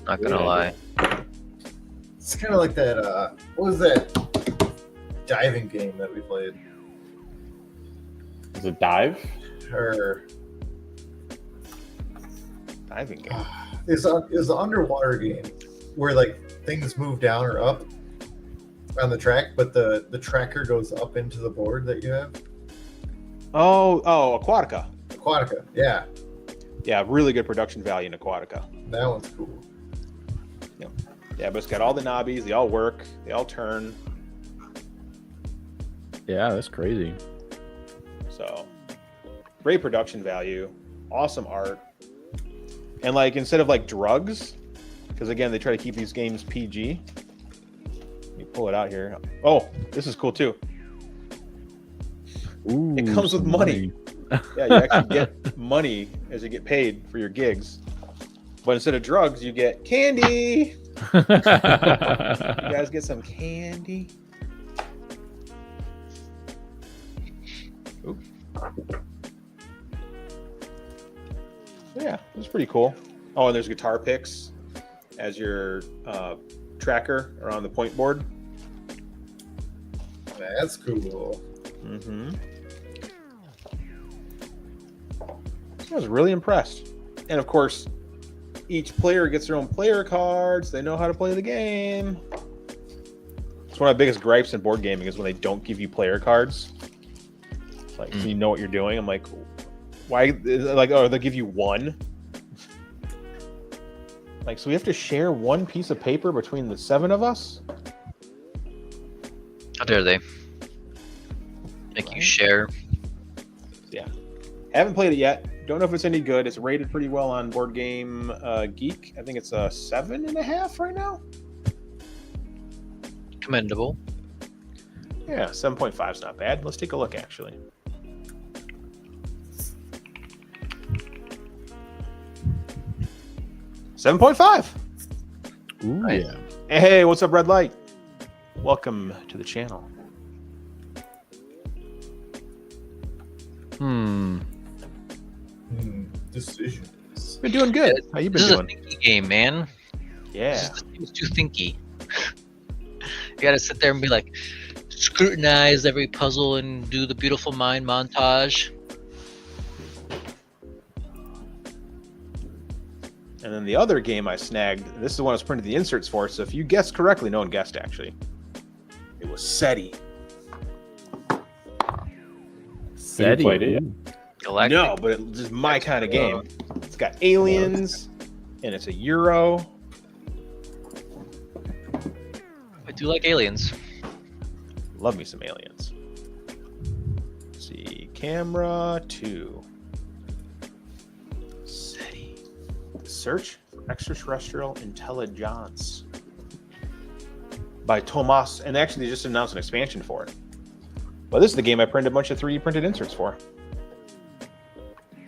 Not gonna Yeah. lie. It's kind of like that. What was that diving game that we played? Is it Dive? Or Diving game. is an underwater game where like things move down or up on the track, but the tracker goes up into the board that you have. Oh, Aquatica. Aquatica, yeah, Yeah, really good production value in Aquatica. that one's cool. Yeah, but it's got all the knobbies. They all work. They all turn. Yeah, that's crazy. So, great production value. Awesome art. And like, instead of like drugs, because again, they try to keep these games PG. Let me pull it out here. Oh, this is cool too. Ooh, It comes with some money. Yeah, you actually get money as you get paid for your gigs. But instead of drugs, you get candy. You guys get some candy. Oop. Yeah, it's pretty cool. Oh, and there's guitar picks as your tracker around the point board. That's cool. Mm-hmm. I was really impressed. And of course, each player gets their own player cards. They know how to play the game. It's one of my biggest gripes in board gaming is when they don't give you player cards. Like, so you know what you're doing. I'm like, why? Like, oh, they'll give you one. Like, so we have to share one piece of paper between the 7 of us? How dare they make you share? Yeah. Haven't played it yet. Don't know if it's any good. It's rated pretty well on Board Game Geek. I think it's a 7.5 right now. Commendable. Yeah, 7.5 is not bad. Let's take a look, actually. $7.5. Ooh, Nice. yeah. Hey, what's up, Red Light? Welcome to the channel. Decisions. Been doing good. How you been This is doing? a thinky game, man. Yeah. This is too thinky. You gotta sit there and be like, scrutinize every puzzle and do the beautiful mind montage. And then the other game I snagged, this is the one I was printing the inserts for, so if you guessed correctly, no one guessed actually. It was SETI. Have you played it yet? Galactic. No, but it's just my kind of game. It's got aliens, and it's a Euro. I do like aliens. Love me some aliens. see. Camera 2. SETI. Search for Extraterrestrial Intelligence. By Tomas. And actually, they just announced an expansion for it. Well, this is the game I printed a bunch of 3D printed inserts for.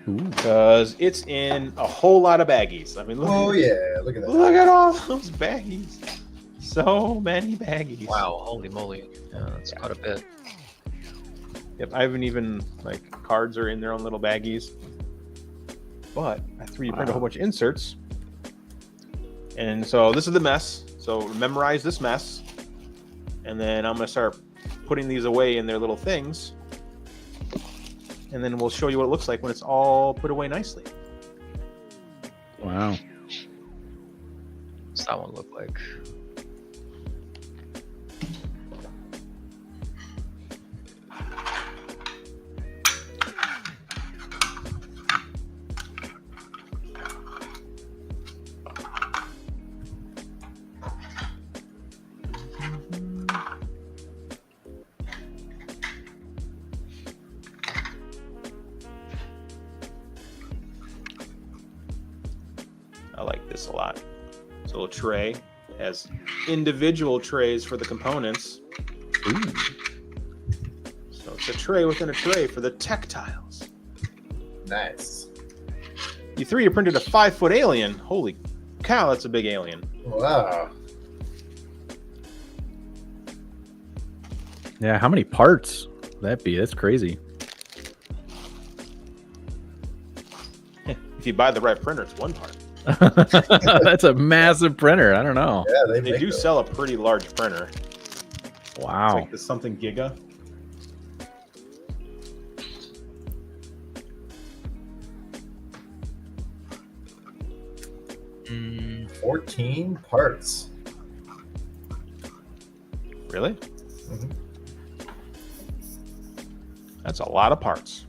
Because it's in a whole lot of baggies. I mean, look. Oh, yeah. Look at that. Look at all those baggies. So many baggies. Wow, holy moly. Yeah, that's quite a bit. Yep, I haven't even, cards are in their own little baggies. But I 3D printed a whole bunch of inserts. And so this is the mess. So memorize this mess. And then I'm going to start putting these away in their little things. And then we'll show you what it looks like when it's all put away nicely. Wow. What's that one look like? I like this a lot. This little tray has individual trays for the components. Ooh. So it's a tray within a tray for the tactiles. Nice. You 3D printed a 5-foot alien. Holy cow, that's a big alien. Wow. Yeah, how many parts would that be? That's crazy. If you buy the right printer, it's one part. That's a massive printer. I don't know. Yeah, They do sell a pretty large printer. It's Wow. like the something giga. Mm, 14 parts. Really? Mhm. That's a lot of parts.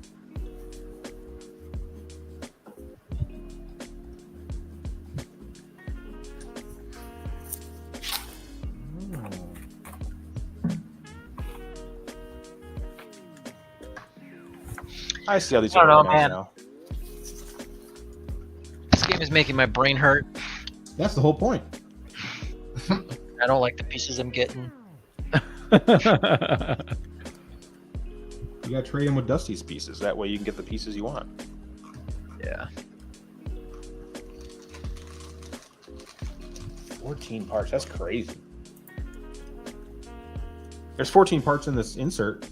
I see how these I are don't know, organized man. now. this game is making my brain hurt. That's the whole point. I don't like the pieces I'm getting. You gotta trade them with Dusty's pieces. That way you can get the pieces you want. Yeah. 14 parts. That's crazy. There's 14 parts in this insert.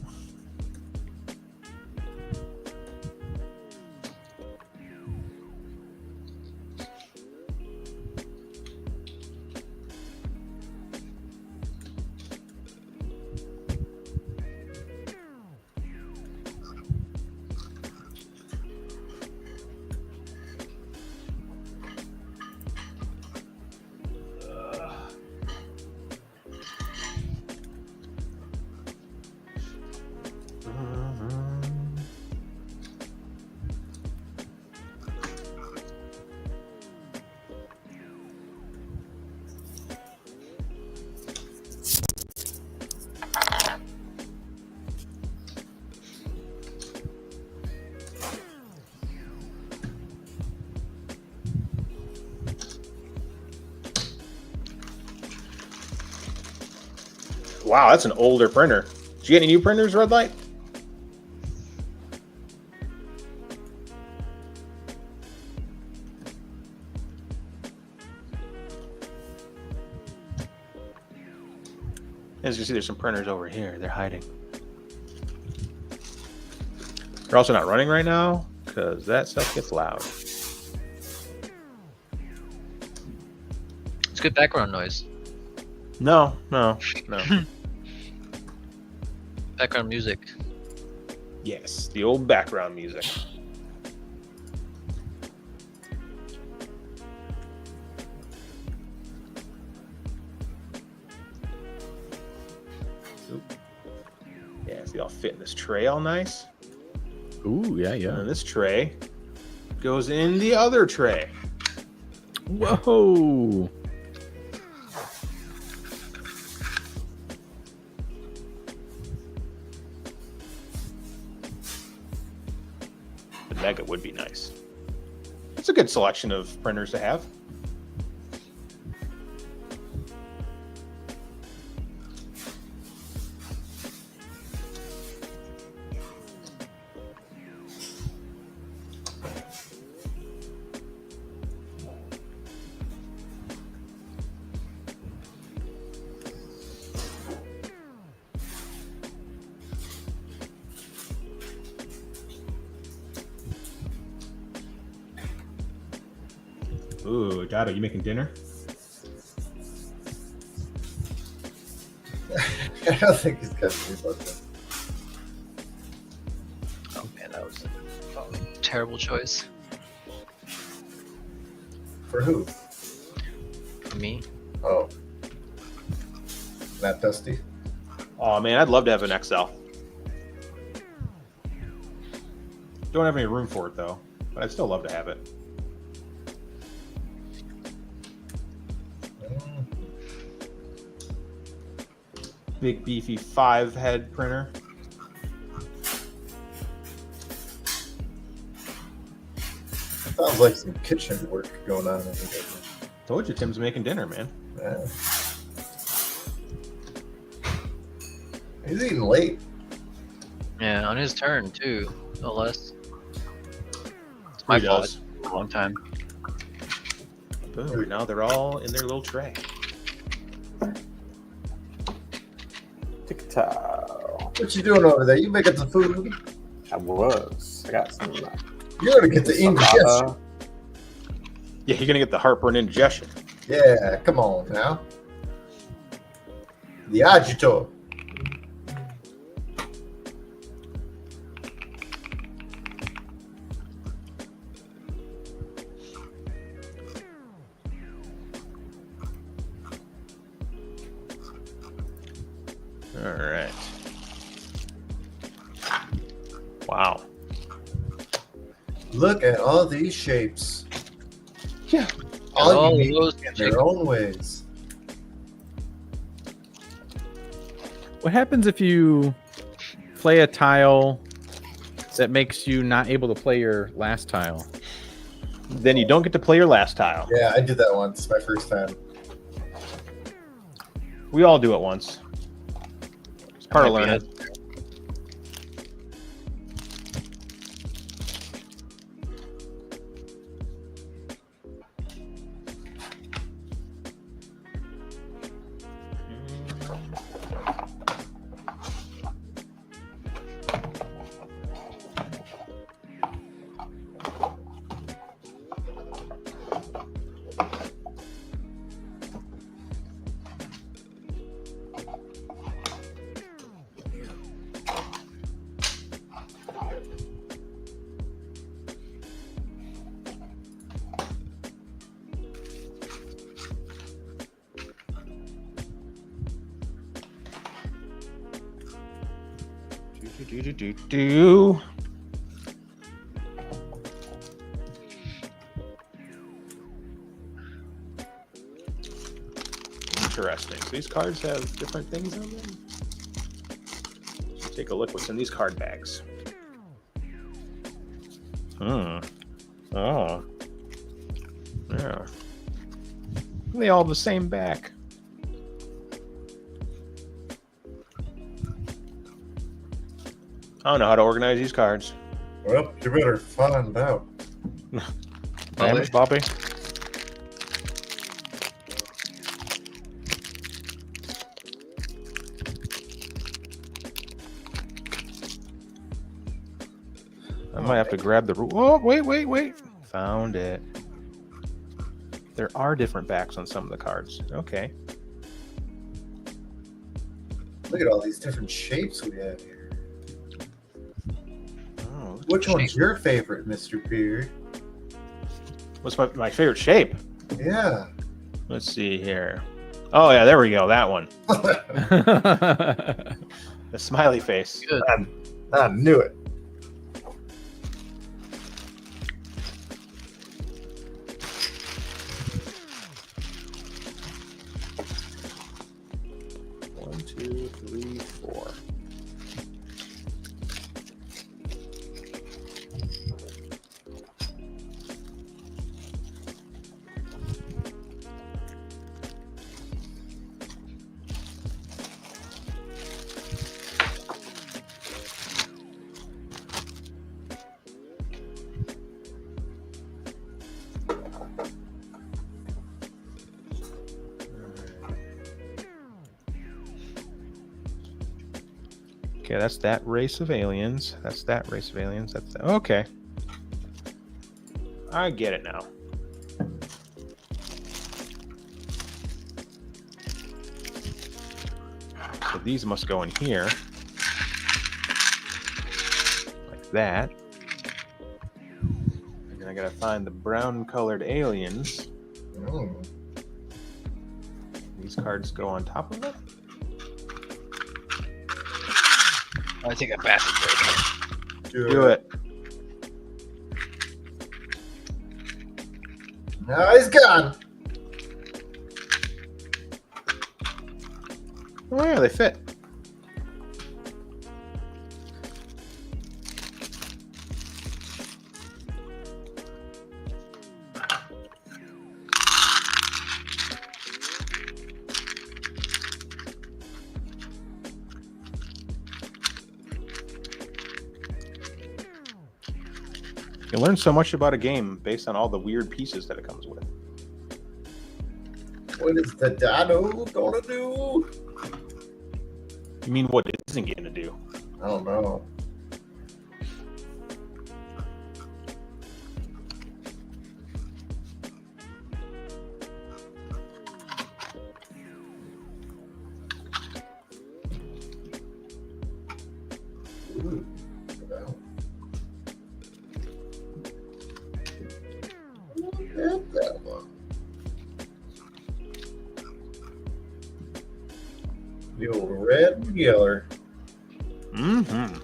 Wow, that's an older printer. Did you get any new printers, Red Light? As you see, there's some printers over here. They're hiding. They're also not running right now because that stuff gets loud. It's good background noise. No. Background music. Yes, the old background music. Oop. Yeah, see, I'll fit in this tray all nice. Ooh, yeah. And this tray goes in the other tray. Whoa. Mega would be nice. It's a good selection of printers to have. Ooh, Dado, you making dinner? I don't think he's got any about that. Oh man, that was a terrible choice For who? for me. Oh. Not Dusty? Oh man, I'd love to have an XL. Don't have any room for it though, but I'd still love to have it. Big beefy 5-head printer. Sounds like some kitchen work going on over there. Told you Tim's making dinner, man. Yeah. He's eating late. Yeah, on his turn too, no less. It's my He fault. does. A long time. Boom, now they're all in their little tray. TikTok. What you doing over there? You making some food? I was. I got some. You're gonna get the indigestion. Yeah, you're gonna get the heartburn indigestion. Yeah, come on now. The agito. All right. Wow. Look at all these shapes. Yeah. All All unique those in their own ways. What happens if you play a tile that makes you not able to play your last tile? Then you don't get to play your last tile. Yeah, I did that once, my first time. We all do it once. It's part of Might be learning. Do. Interesting. So these cards have different things on them. Let's take a look what's in these card bags. Oh. Yeah. They all have the same back. I don't know how to organize these cards. Well, you better find out. Damn it, Bobby. I might have to grab the rule. Oh, wait. Found it. There are different backs on some of the cards. Okay. Look at all these different shapes we have here. Oh, Which one's your favorite, Mr. Beard? what's my favorite shape? Yeah. Let's see here. Oh, yeah, there we go. That one. The smiley face. Good. I knew it. One, two, three, four. Okay, that's that race of aliens. That's that race of aliens. That's that. Okay. I get it now. So these must go in here. Like that. And then I gotta find the brown colored aliens. Oh. These cards go on top of it. I take a bathroom break. Do it. Now he's gone. Oh yeah, they fit. You learn so much about a game based on all the weird pieces that it comes with. What is the Dado gonna do? You mean what it isn't going to do? I don't know. Ooh. Wow. Look at that one. The old red and yellow. Mm-hmm.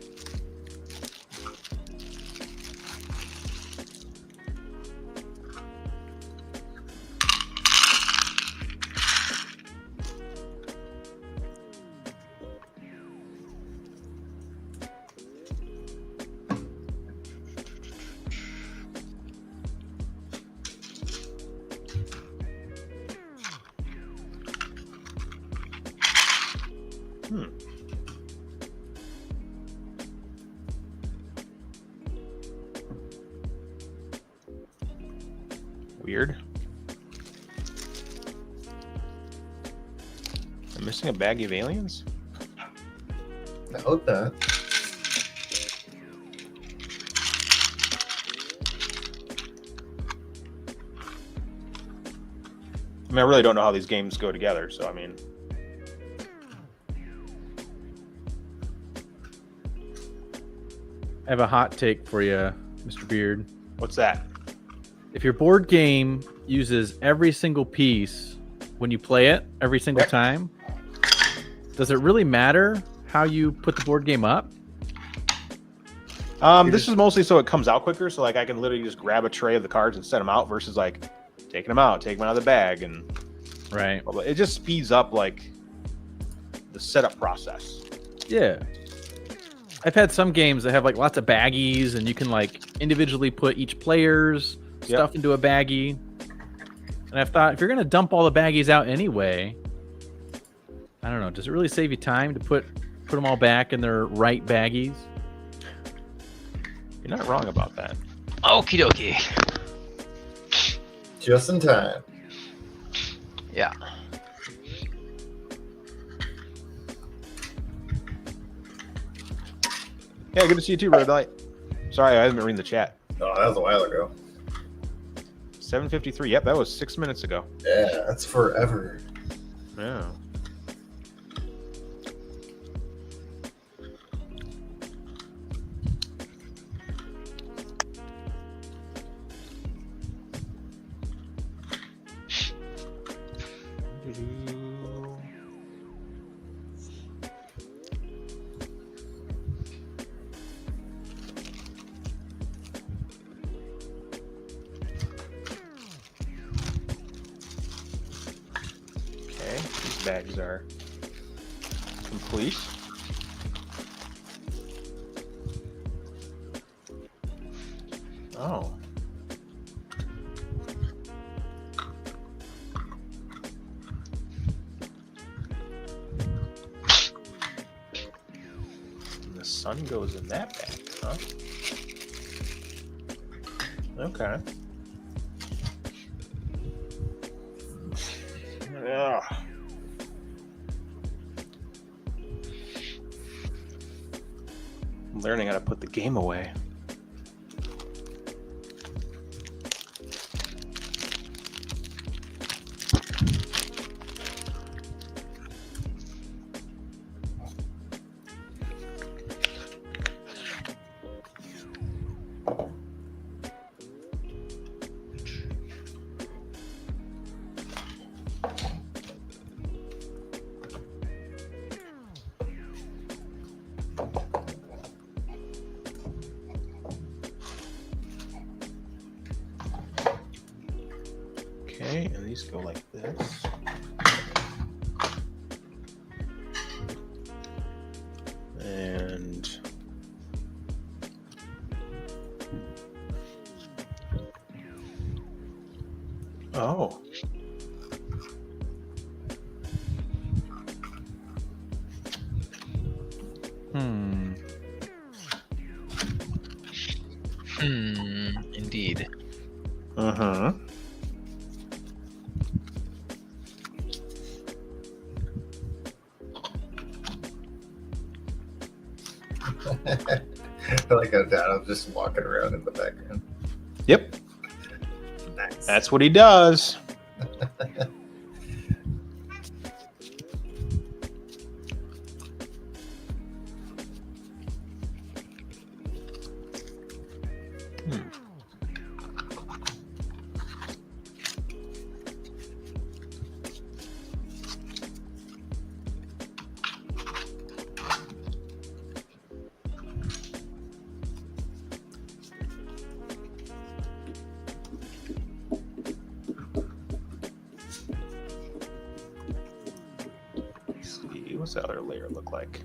Weird. I'm missing a baggie of aliens? I hope not. I mean, I really don't know how these games go together, so I mean... I have a hot take for you, Mr. Beard. What's that? If your board game uses every single piece when you play it every single time, does it really matter how you put the board game up? This is mostly so it comes out quicker, so like I can literally just grab a tray of the cards and set them out versus like taking them out, taking them out of the bag, and Right. it just speeds up like the setup process. Yeah. I've had some games that have like lots of baggies and you can like individually put each player's stuff into a baggie. And I've thought, if you're going to dump all the baggies out anyway, I don't know, does it really save you time to put them all back in their right baggies? You're not wrong about that. Okie dokie. Just in time. Yeah. Yeah, good to see you too, Red Light. Sorry, I haven't been reading the chat. Oh, that was a while ago. 7:53. Yep, that was 6 minutes ago. Yeah, that's forever. Yeah. Bags are complete. Oh. And the sun goes in that bag, huh? Okay. Yeah. learning how to put the game away. Okay, and these go like this. And oh. Indeed. Uh-huh. I like how Donald's just walking around in the background. Yep. Nice. That's what he does. What's that other layer look like?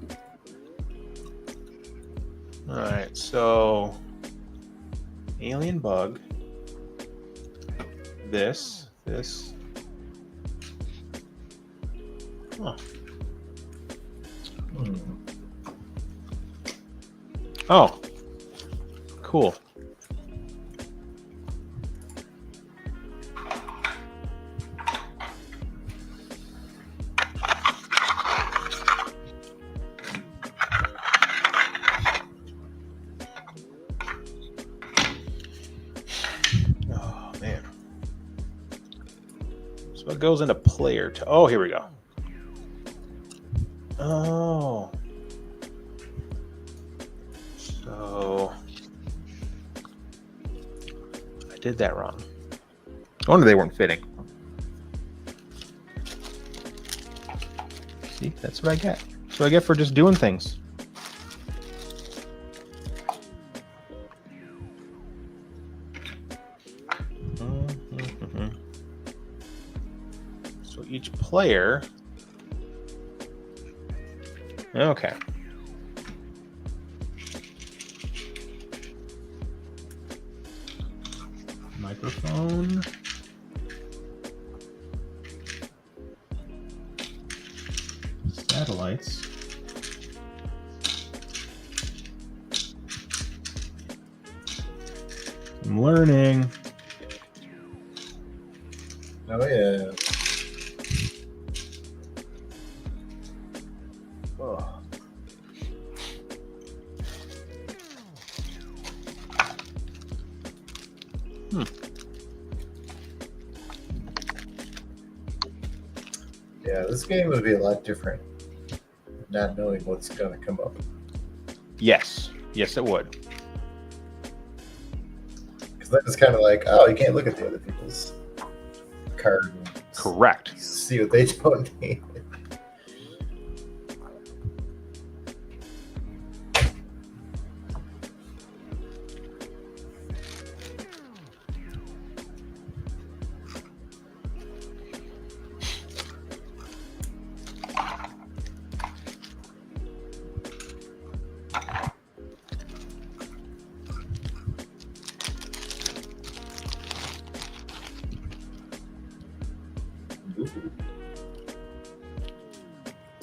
All right, so alien bug, this. Huh. Oh, cool. Oh man. So it goes into player to. Oh, here we go. Oh. So I did that wrong. I wonder they weren't fitting. See, that's what I get. That's what I get for just doing things. So each player. Okay. Microphone. Satellites. I'm learning. Oh yeah. Oh. Yeah, this game would be a lot different. Not knowing what's gonna come up. Yes. Yes, it would. Because then it's kind of like, oh, you can't look at the other people's card and Correct. see what they don't need.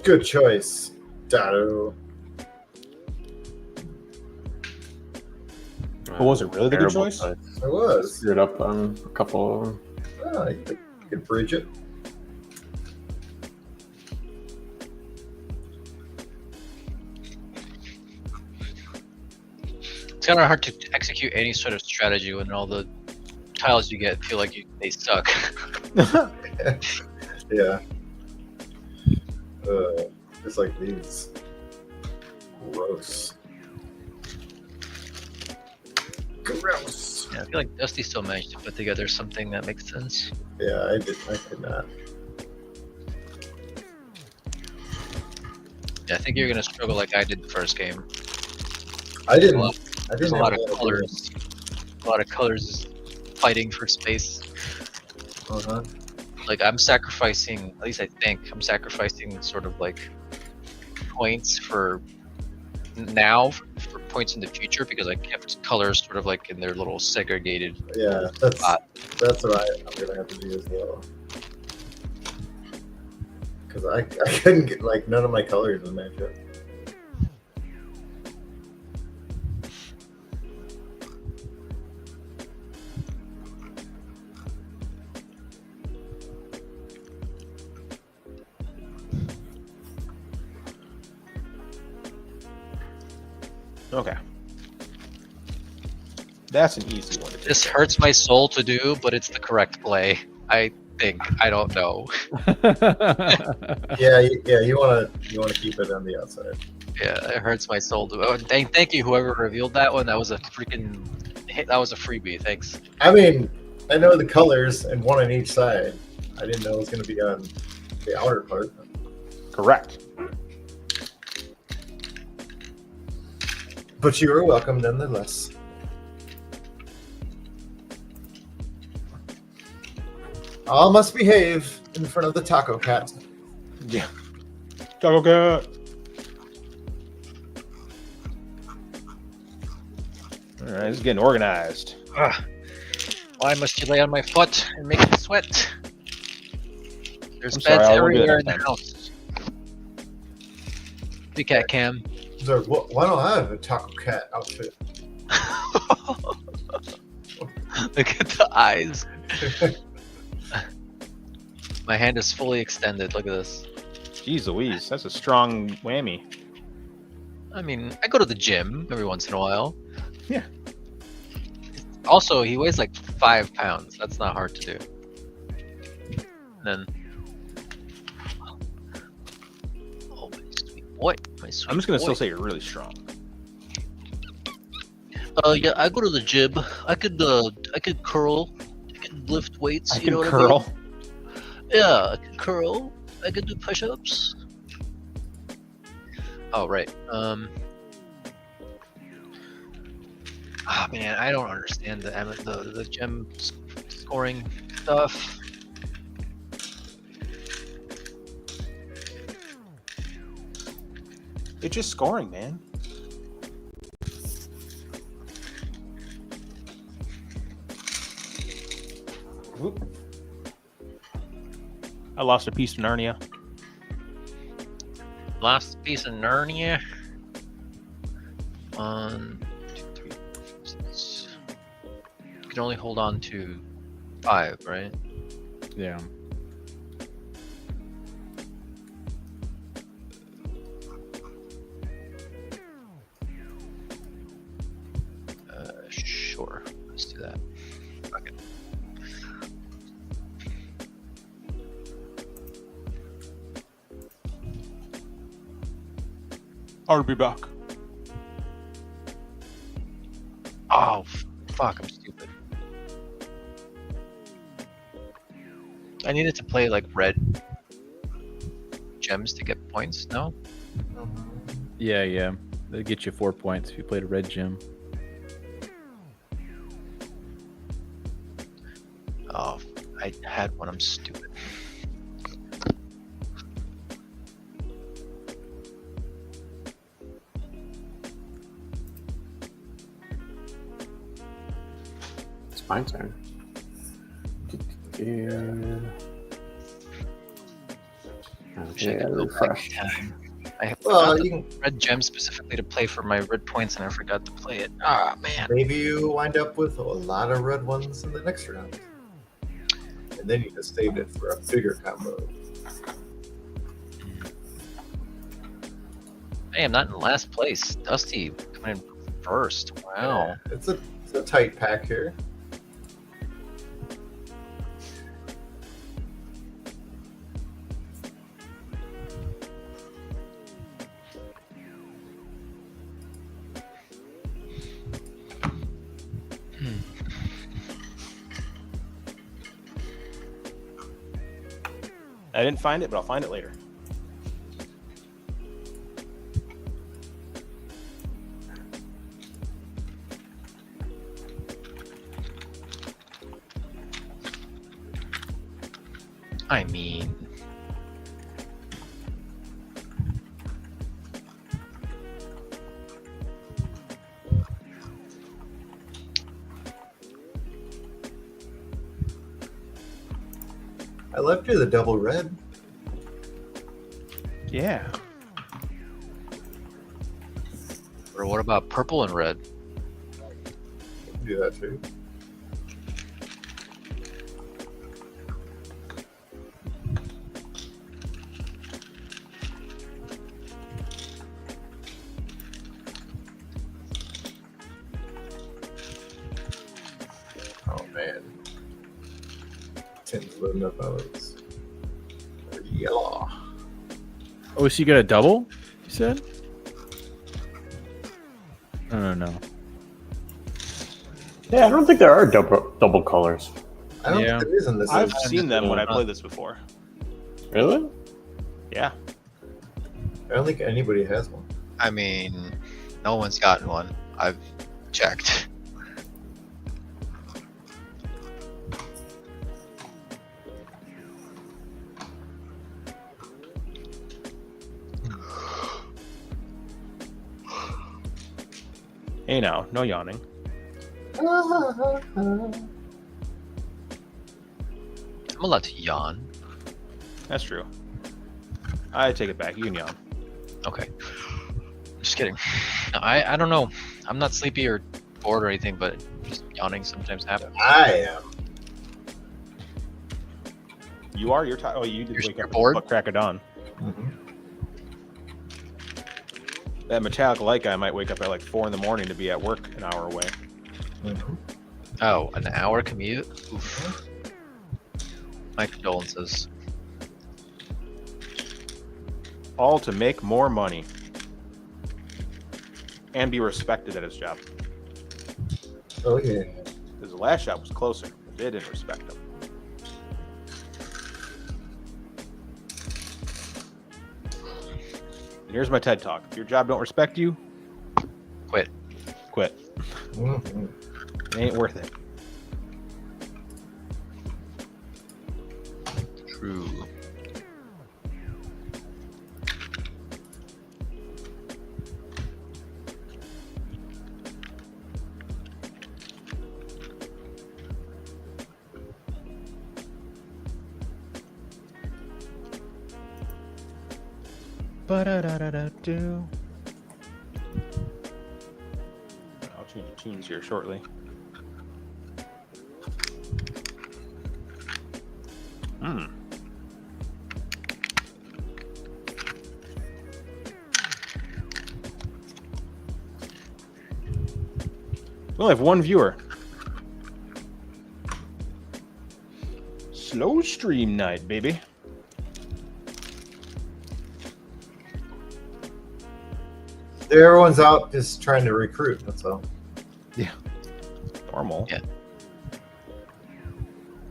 Good choice, Dado. But was it really the good choice? It was. Screwed up on a couple of them. Oh, you could bridge it. It's kind of hard to execute any sort of strategy when all the tiles you get feel like they suck. Yeah. Just like these. Gross. Gross. Yeah, I feel like Dusty still managed to put together something that makes sense. Yeah, I could not. Yeah, I think you're gonna struggle like I did the first game. I didn't. There's a have lot of idea. colors. A lot of colors fighting for space. Uh-huh. Like I'm sacrificing, at least I think I'm sacrificing sort of like points for now for points in the future because I kept colors sort of like in their little segregated Yeah, that's what I'm gonna have to do as well. Because I couldn't get like none of my colors would match up. Okay. That's an easy one to take. This hurts my soul to do, but it's the correct play. I think. I don't know. Yeah, you wanna keep it on the outside. Yeah, it hurts my soul to. Oh, thank you, whoever revealed that one. That was a freaking. That was a freebie. Thanks. I mean, I know the colors and one on each side. I didn't know it was gonna be on the outer part. Correct. But you are welcome nonetheless. All must behave in front of the taco cat. Yeah. Taco cat. All right, this is getting organized. Why must you lay on my foot and make me sweat? There's I'm sorry, beds I'll look at everywhere it in the next house. Big cat cam. So why don't I have a taco cat outfit? Look at the eyes. My hand is fully extended. Look at this. Jeez Louise, that's a strong whammy. I mean, I go to the gym every once in a while. Yeah. Also, he weighs like 5 pounds. That's not hard to do. And then, oh my sweet boy, my sweet I'm just gonna boy. still say you're really strong. Yeah, I go to the gym. I could curl. I could lift weights. I you can know what curl. I mean? Yeah, I can curl. I can do push-ups. Oh right. Ah man, I don't understand the gem scoring stuff. It's just scoring, man. Whoop. I lost a piece of Narnia. Last piece of Narnia. 1, 2, 3, 4, 6. You can only hold on to 5, right? Yeah. Sure. Let's do that. Okay. I'll be back. Oh, fuck, I'm stupid. I needed to play like red gems to get points, no? Yeah. That'll get you 4 points if you played a red gem. Oh, I had one, I'm stupid. It's my turn. Wish I Okay, could go back refresh. in time. I have Well, forgot you the can, red gem specifically to play for my red points, and I forgot to play it. Ah, man. maybe you wind up with a lot of red ones in the next round, and then you just saved it for a bigger combo. Hey, I'm not in last place. Dusty coming in first. Wow. Yeah, it's a tight pack here. I didn't find it, but I'll find it later. I mean, I left you the double red. Yeah. or what about purple and red? Do that too. Oh man. Tim's loading up those. Yellow. Oh, so you got a double? You said? I don't know. Yeah, I don't think there are double colors. I don't Yeah. think there is in this. I've seen them when I played this before. Really? Yeah. I don't think anybody has one. I mean, no one's gotten one. I've checked. Hey now, no yawning. I'm allowed to yawn. That's true. I take it back. You can yawn. Okay. Just kidding. No, I don't know. I'm not sleepy or bored or anything, but just yawning sometimes happens. I am. You are? You're tired? Oh, you did You're wake up bored? at the crack of dawn. Mhm. That metallic light guy might wake up at like 4 in the morning to be at work an hour away. Mhm. Oh, an hour commute? Oof. My condolences. All to make more money. And be respected at his job. Oh yeah. Because the last job was closer. But they didn't respect him. And here's my TED Talk. If your job don't respect you, Quit. quit. Mhm. It ain't worth it. True. Ba-da-da-da-da-do. I'll change the tunes here shortly. Hmm. We only have one viewer. Slow stream night, baby. Everyone's out just trying to recruit. That's all. Normal. Yeah.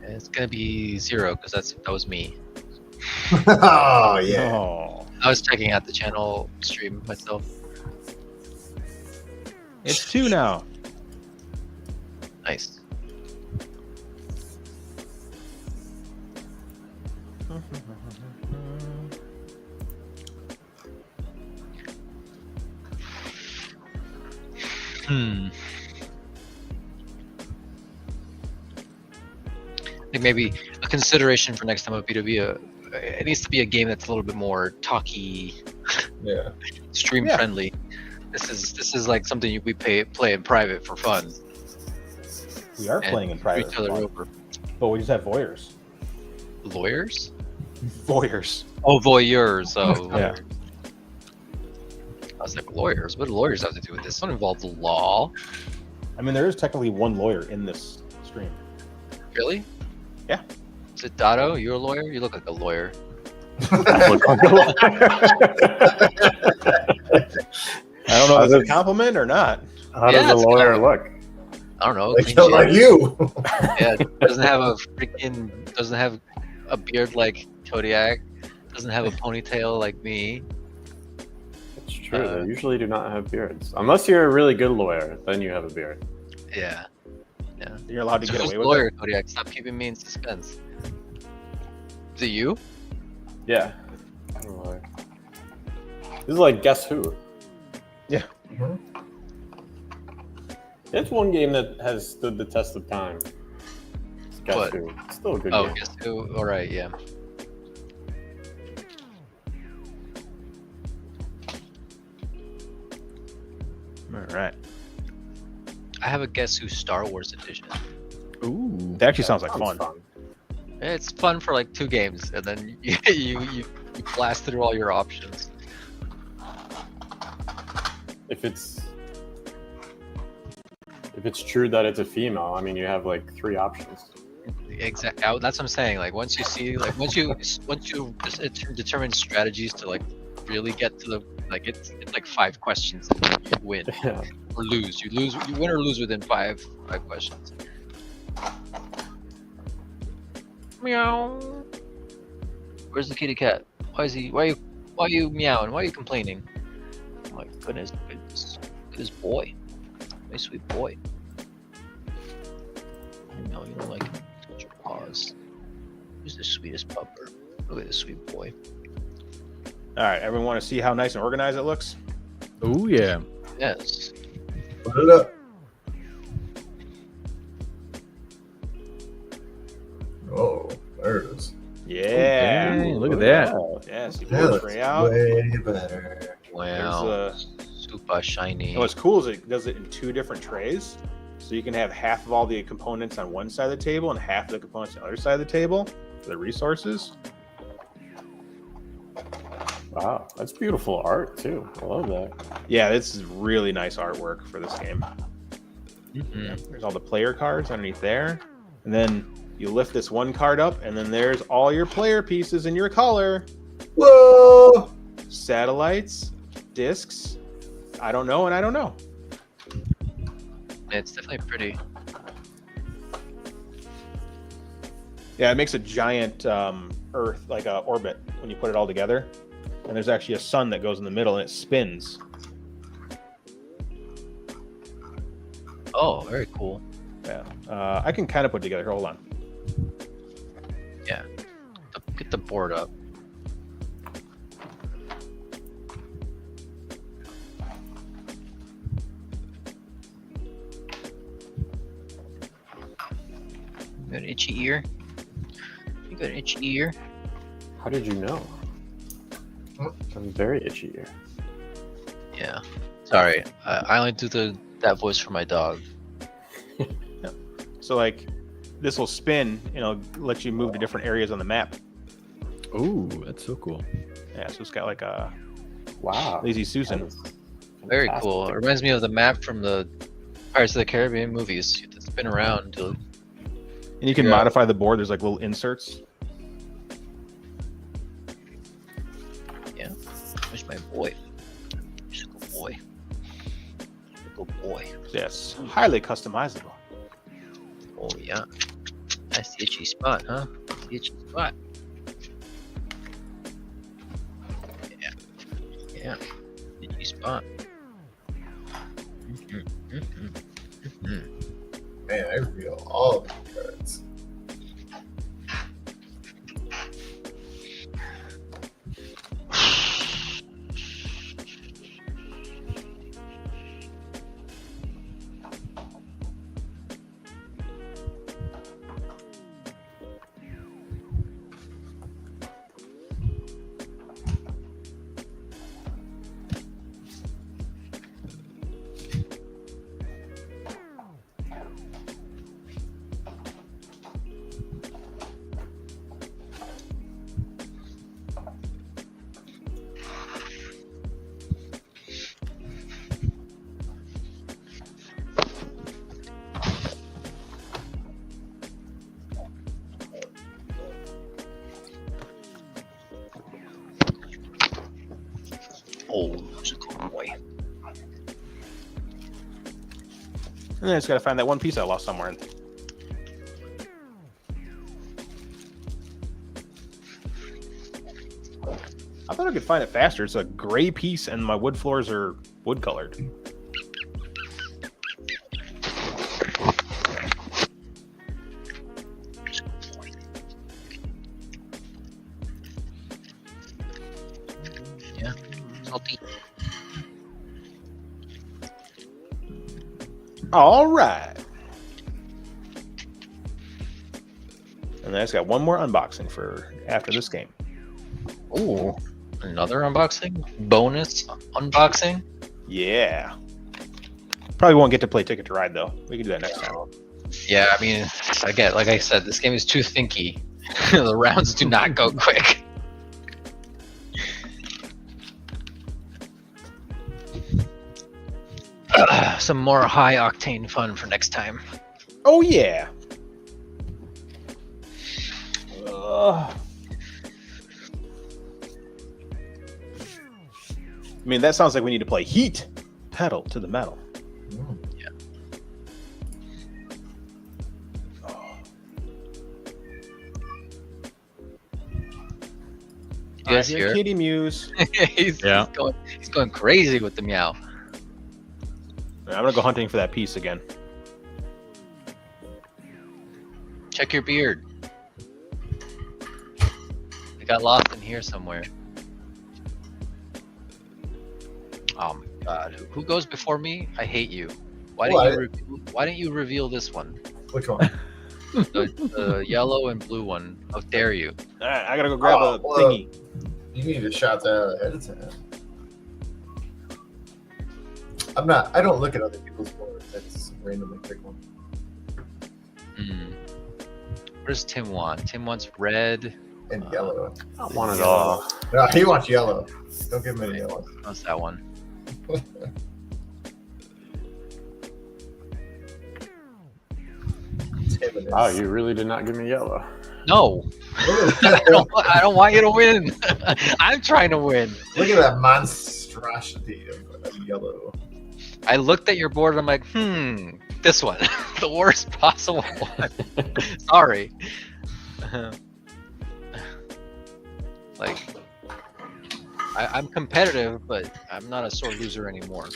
It's gonna be 0 because that was me. Oh yeah. Oh, I was checking out the channel stream myself. it's 2 now. Nice. Hmm. I think maybe a consideration for next time would be to be it needs to be a game that's a little bit more talky, Yeah. stream Yeah. friendly. This is like something we play in private for fun. We are and playing in screw private, each other over. but we just have voyeurs. Lawyers? Voyeurs. Oh, voyeurs. Oh, Yeah. was like, lawyers? What do lawyers have to do with this? It don't involve the law. I mean, there is technically one lawyer in this stream. Really? Yeah. Is it Dotto? You're a lawyer? You look like a lawyer. I look like a lawyer. I don't know if it's a compliment or not. How Yeah, does a it's lawyer good. look? I don't know. Like, clean like shave. you. Yeah, doesn't have a beard like Kodiak. Doesn't have a ponytail like me. It's true. They usually do not have beards. Unless you're a really good lawyer, then you have a beard. Yeah. You're allowed to So get who's away the with lawyer, it. Kodiak? Stop keeping me in suspense. Is it you? Yeah. I'm a lawyer. This is like Guess Who. Yeah. Mhm. It's one game that has stood the test of time. It's Guess What? Who. It's still a good Oh, game. guess who? All right, yeah. All right. I have a Guess Who Star Wars edition. Ooh. That actually sounds like fun. It's fun for like 2 games, and then you blast through all your options. If it's true that it's a female, I mean, you have like 3 options. Exactly. That's what I'm saying. Like once you determine strategies to like really get to the like it's like 5 questions and you win Yeah. or lose. You win or lose within 5 questions. Meow. Where's the kitty cat? Why are you meowing? Why are you complaining? Oh my goodness, goodness boy. My sweet boy. No, you don't like it. Touch your paws. Who's the sweetest pupper? Look at this sweet boy. All right, everyone want to see how nice and organized it looks? Oh yeah. Yes. Put it up. Oh, there it is. Yeah. Dang, look at that. Yeah, so you Yeah, pull the that's tray out. way better. Wow. Super shiny. And what's cool is it does it in 2 different trays. So you can have half of all the components on one side of the table and half of the components on the other side of the table for the resources. Wow, that's beautiful art too. I love that. Yeah, this is really nice artwork for this game. Mhm. There's all the player cards underneath there. And then you lift this one card up, and then there's all your player pieces in your color. Whoa! Satellites, discs, I don't know, and I don't know. Yeah, it's definitely pretty. Yeah, it makes a giant Earth, like a orbit, when you put it all together. And there's actually a sun that goes in the middle, and it spins. Oh, very cool. Yeah, I can kind of put it together. Hold on. Get the board up. You got an itchy ear? You got an itchy ear? How did you know? I'm very itchy here. Yeah. Sorry, I only do that voice for my dog. So, like, this will spin, and it'll let you move to different areas on the map. Ooh, that's so cool. Yeah, so it's got like a Wow. Lazy That Susan. is Very fantastic. cool. It reminds me of the map from the Pirates of the Caribbean movies. You have to spin around to. And you can Yeah. modify the board. There's like little inserts. Yeah. Where's my boy? Where's the good boy? Good boy. Yes, highly customizable. Oh yeah. That's the itchy spot, huh? That's the itchy spot. Yeah. Yeah. Itchy spot. Man, I reveal all the cards. Oh, it's a good boy. And I just gotta find that one piece I lost somewhere. I thought I could find it faster. It's a gray piece, and my wood floors are wood colored. Yeah, salty. All right. And I just got one more unboxing for after this game. Oh, another unboxing? Bonus unboxing? Yeah. Probably won't get to play Ticket to Ride though. We can do that next time. Yeah, I mean, like I said, this game is too thinky. The rounds do not go quick. Some more high octane fun for next time. Oh yeah. I mean, that sounds like we need to play Heat. Pedal to the metal. Yeah. You guys hear? Kitty Muse. he's going crazy with the meow. I'm gonna go hunting for that piece again. Check your beard. It got lost in here somewhere. Oh my god. Who goes before me? I hate you. Why didn't you reveal this one? Which one? The yellow and blue one. How dare you? Alright, I gotta go grab a thingy. You need to shout that out ahead of time. I don't look at other people's boards. I just randomly pick one. What does Tim want? Tim wants red. And yellow. I want it all. No, he wants yellow. Don't give him any yellow. What's that one? Oh, you really did not give me yellow. No. I don't want you to win. I'm trying to win. Look at that monstrosity of yellow. I looked at your board and I'm like, this one. The worst possible one. Sorry. Like, I'm competitive, but I'm not a sore loser anymore.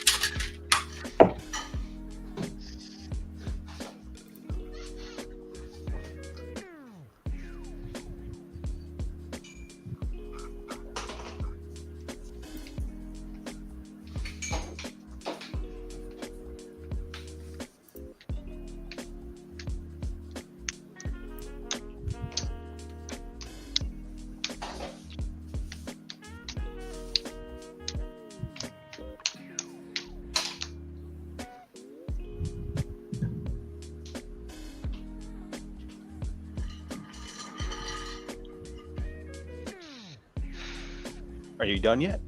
Are you done yet?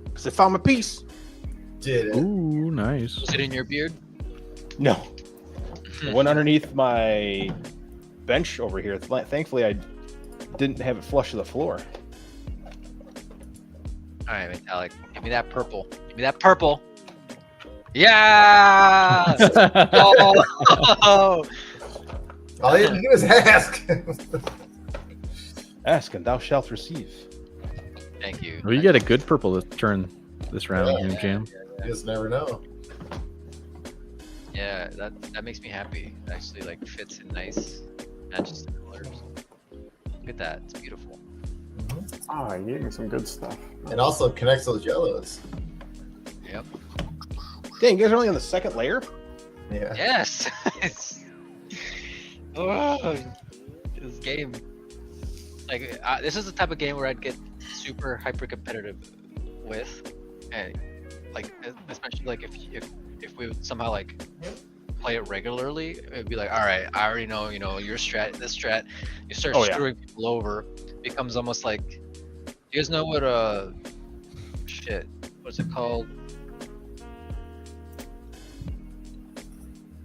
Because I found my piece. Did it? Ooh, nice. Was it in your beard? No. It went underneath my bench over here. Thankfully, I didn't have it flush to the floor. All right, Metallic. Give me that purple. Give me that purple. Yeah! Oh! All you had to do is ask. Ask and thou shalt receive. Thank you. Well, you get a good purple this turn, this round, Yeah. Jam. You just never know. Yeah, that makes me happy. It actually like fits in nice, matches the colors. Look at that, it's beautiful. Oh, you gave me some good stuff. And also connects those yellows. Yep. Dang, you guys are only on the second layer? Yeah. Yes. Oh, this game. Like this is the type of game where I'd get super hyper competitive with, and like especially like if we would somehow like play it regularly, it'd be like, all right, I already know, your strat, this strat. You start screwing people over. It becomes almost like, you guys know what what's it called?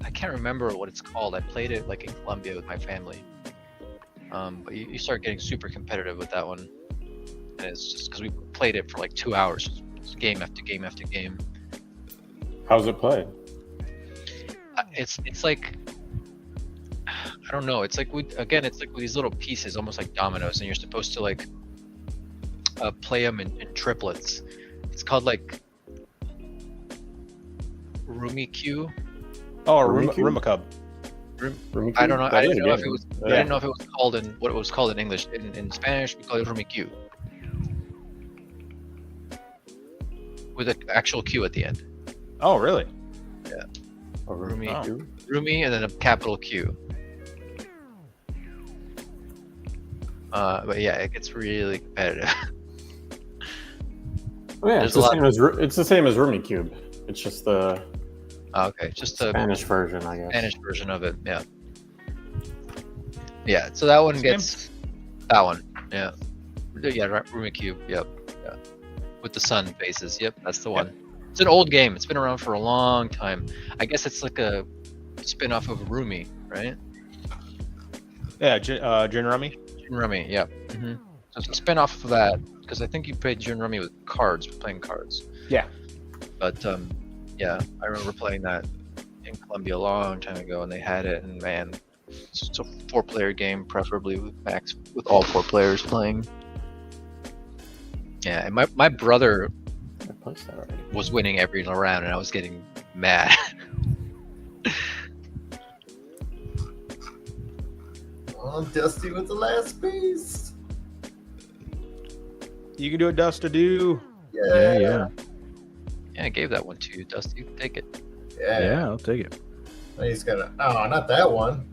I can't remember what it's called. I played it like in Colombia with my family. But you start getting super competitive with that one, and it's just because we played it for like 2 hours, game after game after game. How's it play? It's like, I don't know. It's like it's like with these little pieces, almost like dominoes, and you're supposed to like play them in triplets. It's called like Rumikyu. Oh, Rumikyu? Rumikub. I don't know. That I is didn't a know if game. it was. Yeah. I didn't know if it was called in what it was called in English. In Spanish, we call it Rumikyu, with an actual Q at the end. Oh, really? Oh, Rumikyu. Rumi and then a capital Q. But yeah, it gets really competitive. Oh, yeah, There's it's a the same as Rumikube. It's just the Okay, just the Spanish version, I guess. Spanish version of it. Yeah. Yeah. So that one gets that one. Yeah. Yeah. Right. Rumikube. Yep. Yeah. With the sun faces. Yep. That's the one. It's an old game. It's been around for a long time. I guess it's like a spin-off of Rumi, right? Yeah, Jin Rummy. Rumi. Yeah. So it's a spin-off of that because I think you played Jin Rumi with cards, playing cards. Yeah. But yeah, I remember playing that in Colombia a long time ago, and they had it, and man, it's a 4-player game, preferably with all 4 players playing. Yeah, and my brother I punched that already. was winning every round, and I was getting mad. Oh, Dusty with the last piece. You can do it, Dust to do. Yeah. Yeah, I gave that one to you, Dusty. You can take it. Yeah, I'll take it. Now he's gonna. Oh, not that one.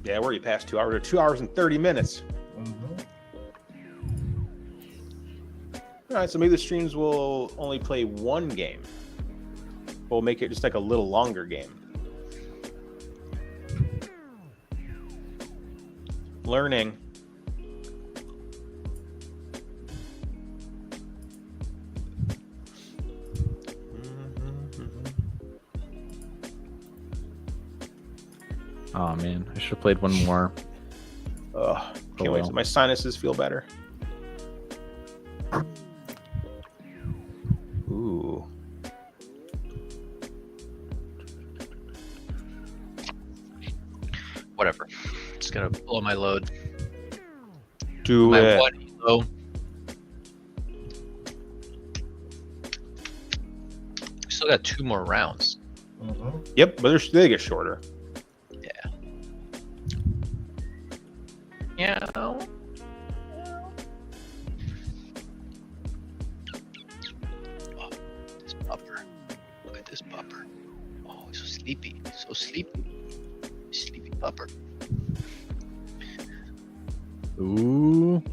Yeah, we're already past 2 hours. 2 hours and 30 minutes. All right, so maybe the streams will only play one game. We'll make it just like a little longer game. Learning. Oh man, I should have played one more. Ugh, can't wait till my sinuses feel better. Ooh. Whatever. Just gonna blow my load. Do My it. one elo. Still got 2 more rounds. Yep, but they get shorter. Yeah. Oh, this pupper. Look at this pupper. Oh, he's so sleepy. So sleepy. Sleepy pupper. Ooh,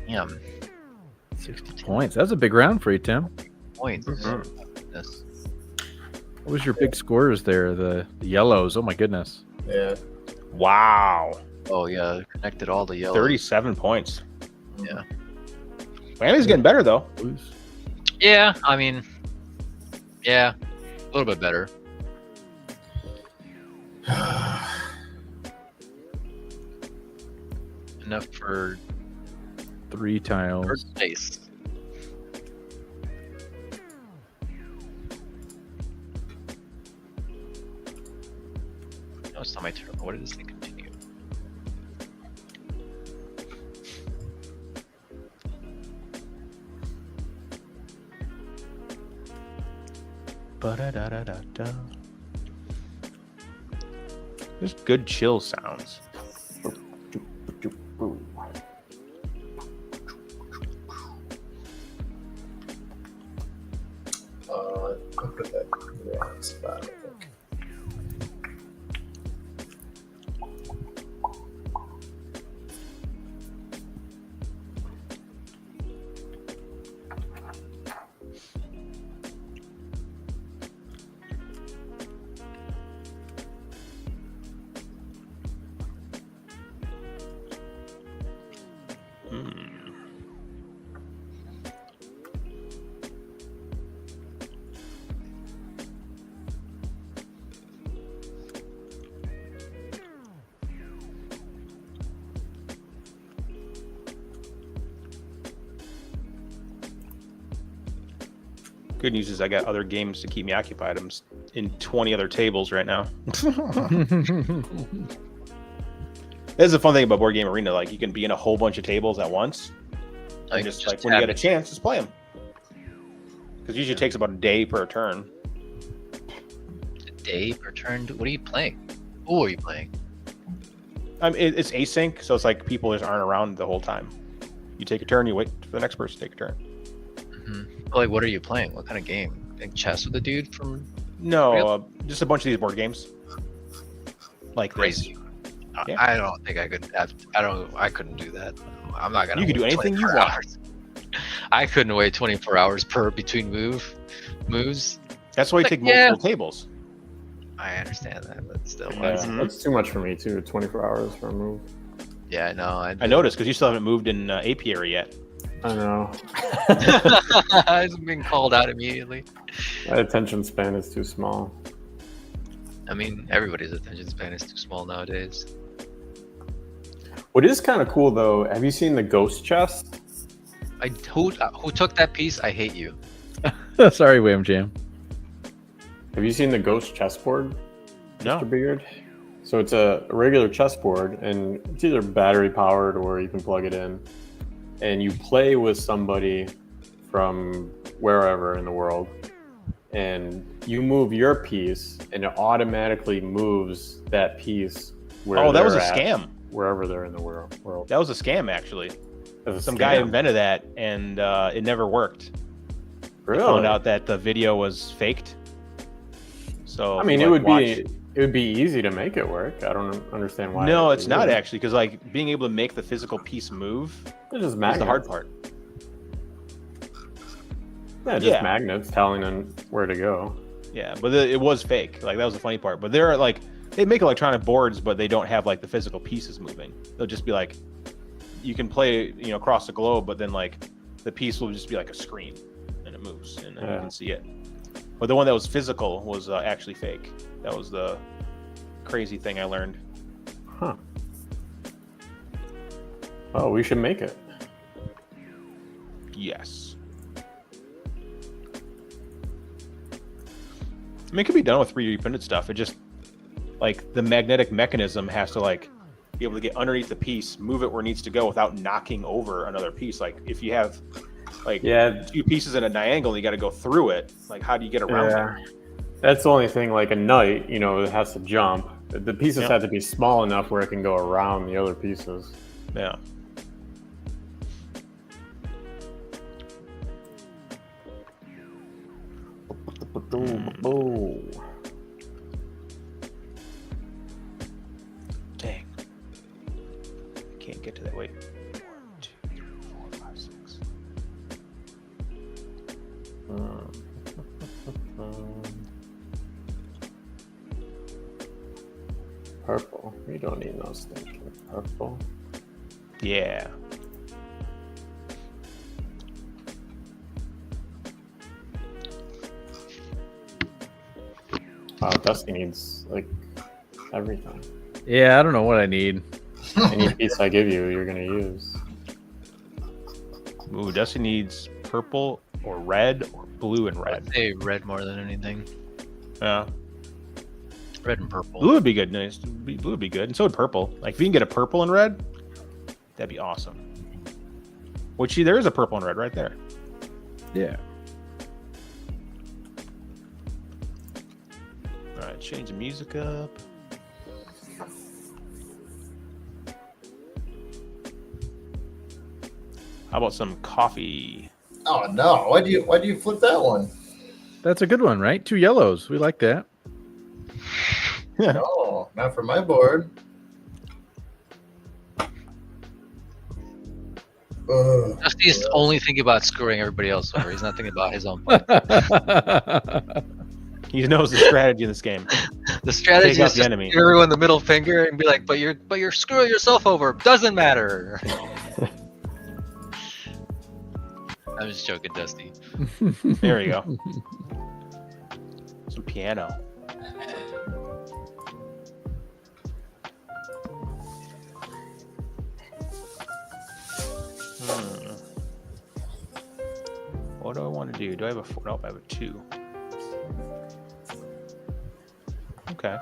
Damn. 60 points. That's a big round for you, Tim. Points. Mhm. Goodness. What was your big scores there? The yellows. Oh my goodness. Yeah. Wow. Oh yeah, connected all the yellows. 37 points. Yeah. Miami's getting better though. Blues. Yeah, I mean, yeah, a little bit better. Enough for 3 tiles. first place. No, it's not my turn. What did this thing continue? Ba-da-da-da-da-da. Just good chill sounds. I'll put that in the wrong spot, I think. Good news is I got other games to keep me occupied. I'm in 20 other tables right now. That's the fun thing about Board Game Arena. Like, you can be in a whole bunch of tables at once. And just like when you get a chance, just play them. Because usually it takes about a day per turn. A day per turn? What are you playing? Who are you playing? It's async, so it's like people just aren't around the whole time. You take a turn, you wait for the next person to take a turn. Mm-hmm. Like, what are you playing? What kind of game? Like chess with a dude from? No, just a bunch of these board games. Like Crazy. Yeah. I don't think I could. I couldn't do that. I'm not gonna. You can do anything you want. Hours. I couldn't wait 24 hours between moves. That's why you take multiple tables. I understand that, but still. Yeah, that's too much for me too. 24 hours for a move. Yeah, I know. I noticed because you still haven't moved in apiary yet. I know. I've been called out immediately. My attention span is too small. I mean, everybody's attention span is too small nowadays. What is kind of cool though, have you seen the ghost chest? Who took that piece? I hate you. Sorry, Wham Jam. Have you seen the ghost chessboard, No. Mr. Beard? So it's a regular chessboard, and it's either battery powered or you can plug it in. And you play with somebody from wherever in the world, and you move your piece, and it automatically moves that piece where That was a they're at, scam. wherever they're in the world. That was a scam, actually. That's a Some scam. guy invented that, and it never worked. Really? Found out that the video was faked. So I mean, it would be easy to make it work. I don't understand why. No, it's not actually, because like being able to make the physical piece move It's just is magnets. the hard part. Yeah, just Yeah. magnets telling them where to go. Yeah, but it was fake. Like that was the funny part. But they're like, they make electronic boards, but they don't have like the physical pieces moving. They'll just be like, you can play, across the globe, but then like the piece will just be like a screen, and it moves, and you can see it. But the one that was physical was actually fake. That was the crazy thing I learned. Huh. Oh, we should make it. Yes. I mean, it could be done with 3D printed stuff. It just, like, the magnetic mechanism has to, like, be able to get underneath the piece, move it where it needs to go without knocking over another piece. Like, if you have, like, two pieces in a diagonal, you got to go through it. Like, how do you get around it? That's the only thing, like a knight, it has to jump. The pieces have to be small enough where it can go around the other pieces. Yeah. Dang. Can't get to that. Wait. 1, 2, 3, 4, 5, 6. Purple. We don't need those things. Purple. Yeah. Wow, Dusty needs like everything. Yeah, I don't know what I need. Any piece I give you, you're gonna use. Ooh, Dusty needs purple or red or blue and red. I'd say red more than anything. Yeah. Red and purple. Blue would be good. Nice. Blue would be good, and so would purple. Like if you can get a purple and red, that'd be awesome. Which there is a purple and red right there. Yeah. All right, change the music up. How about some coffee? Oh no! Why do you flip that one? That's a good one, right? 2 yellows. We like that. No, not for my board. Dusty's only thinking about screwing everybody else over. He's not thinking about his own part. He knows the strategy in this game. The strategy Take out is the just enemy. give everyone the middle finger and be like, but you're screwing yourself over. Doesn't matter. I'm just joking, Dusty. There you go. Some piano. What do I want to do? Do I have a 4? Nope, I have a 2. Okay.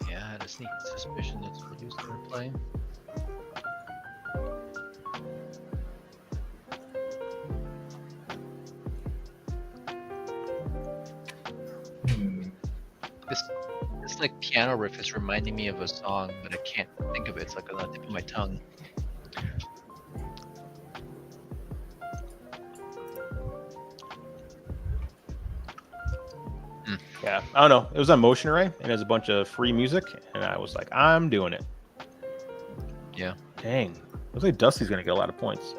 Yeah, I had a sneaking suspicion that's what he was going to play. This like piano riff is reminding me of a song, but I can't think of it. It's like on the tip of my tongue. Yeah, I don't know. It was on Motion Array, and there's a bunch of free music, and I was like, I'm doing it. Yeah. Dang. Looks like Dusty's going to get a lot of points.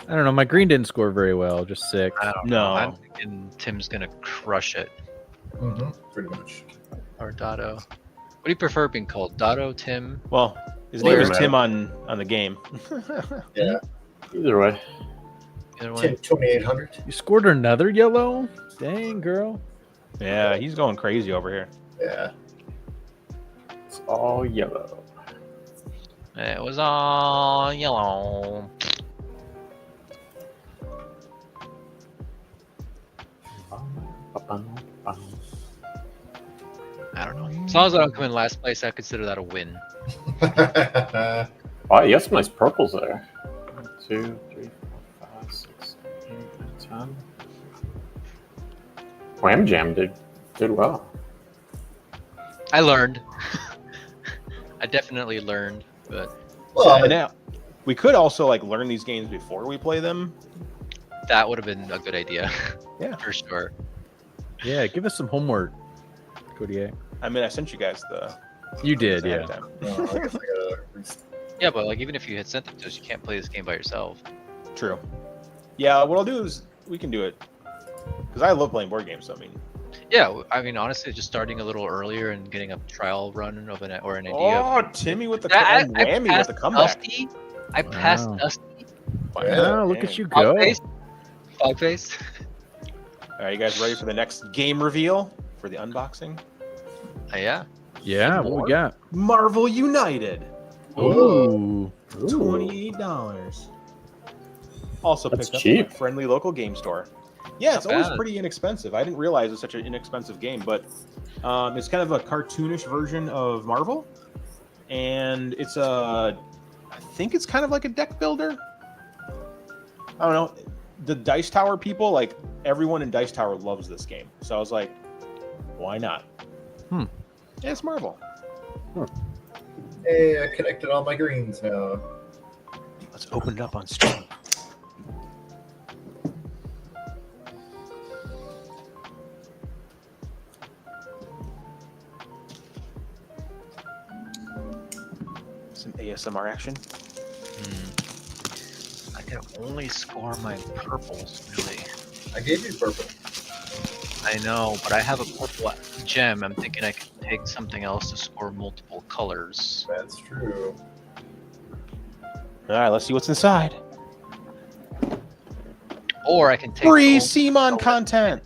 I don't know. My green didn't score very well. Just 6. I don't know. I'm thinking Tim's gonna crush it. Pretty much. Or Dotto. What do you prefer being called? Dotto, Tim? Well, his Well, name is man. Tim on the game. Yeah. Either way. Either way. Tim 2800. You scored another yellow? Dang, girl. Yeah, he's going crazy over here. Yeah. It's all yellow. It was all yellow. I don't know. As long as I don't come in last place, I consider that a win. Oh, you got some nice purples there. 1, 2, 3, 4, 5, 6, 7, 8, 9, 10. Wham Jam did well. I learned. I definitely learned, but Well, Now, we could also like learn these games before we play them. that would have been a good idea. Yeah. For sure. Yeah, give us some homework, Kodiak. I mean, I sent you guys the. You did, ahead yeah. of time. I guess I gotta rest- Yeah, but like even if you had sent it to us, you can't play this game by yourself. True. Yeah, what I'll do is we can do it because I love playing board games. So I mean, Yeah, I mean honestly, just starting a little earlier and getting a trial run of an or an idea. oh, Timmy with the I whammy with passed the comeback. Dusty. I passed Wow. Dusty. Wow, look at Dang. you go. Fog face. All right, you guys ready for the next game reveal for the unboxing? Yeah. Yeah, what we got? Marvel United, Ooh. $28. Also That's picked up cheap. at a friendly local game store. Yeah, it's Not always bad. pretty inexpensive. I didn't realize it's such an inexpensive game, but it's kind of a cartoonish version of Marvel, and it's I think it's kind of like a deck builder. I don't know. The Dice Tower people, like everyone in Dice Tower loves this game, so I was like, why not? Hmm. Yeah, it's Marvel. Hey, I connected all my greens now. Let's open it up on stream. Some ASMR action. I can only score my purples, really. I gave you purple. I know, but I have a purple gem. I'm thinking I could take something else to score multiple colors. That's true. All right, let's see what's inside. Or I can take Free the CMON content.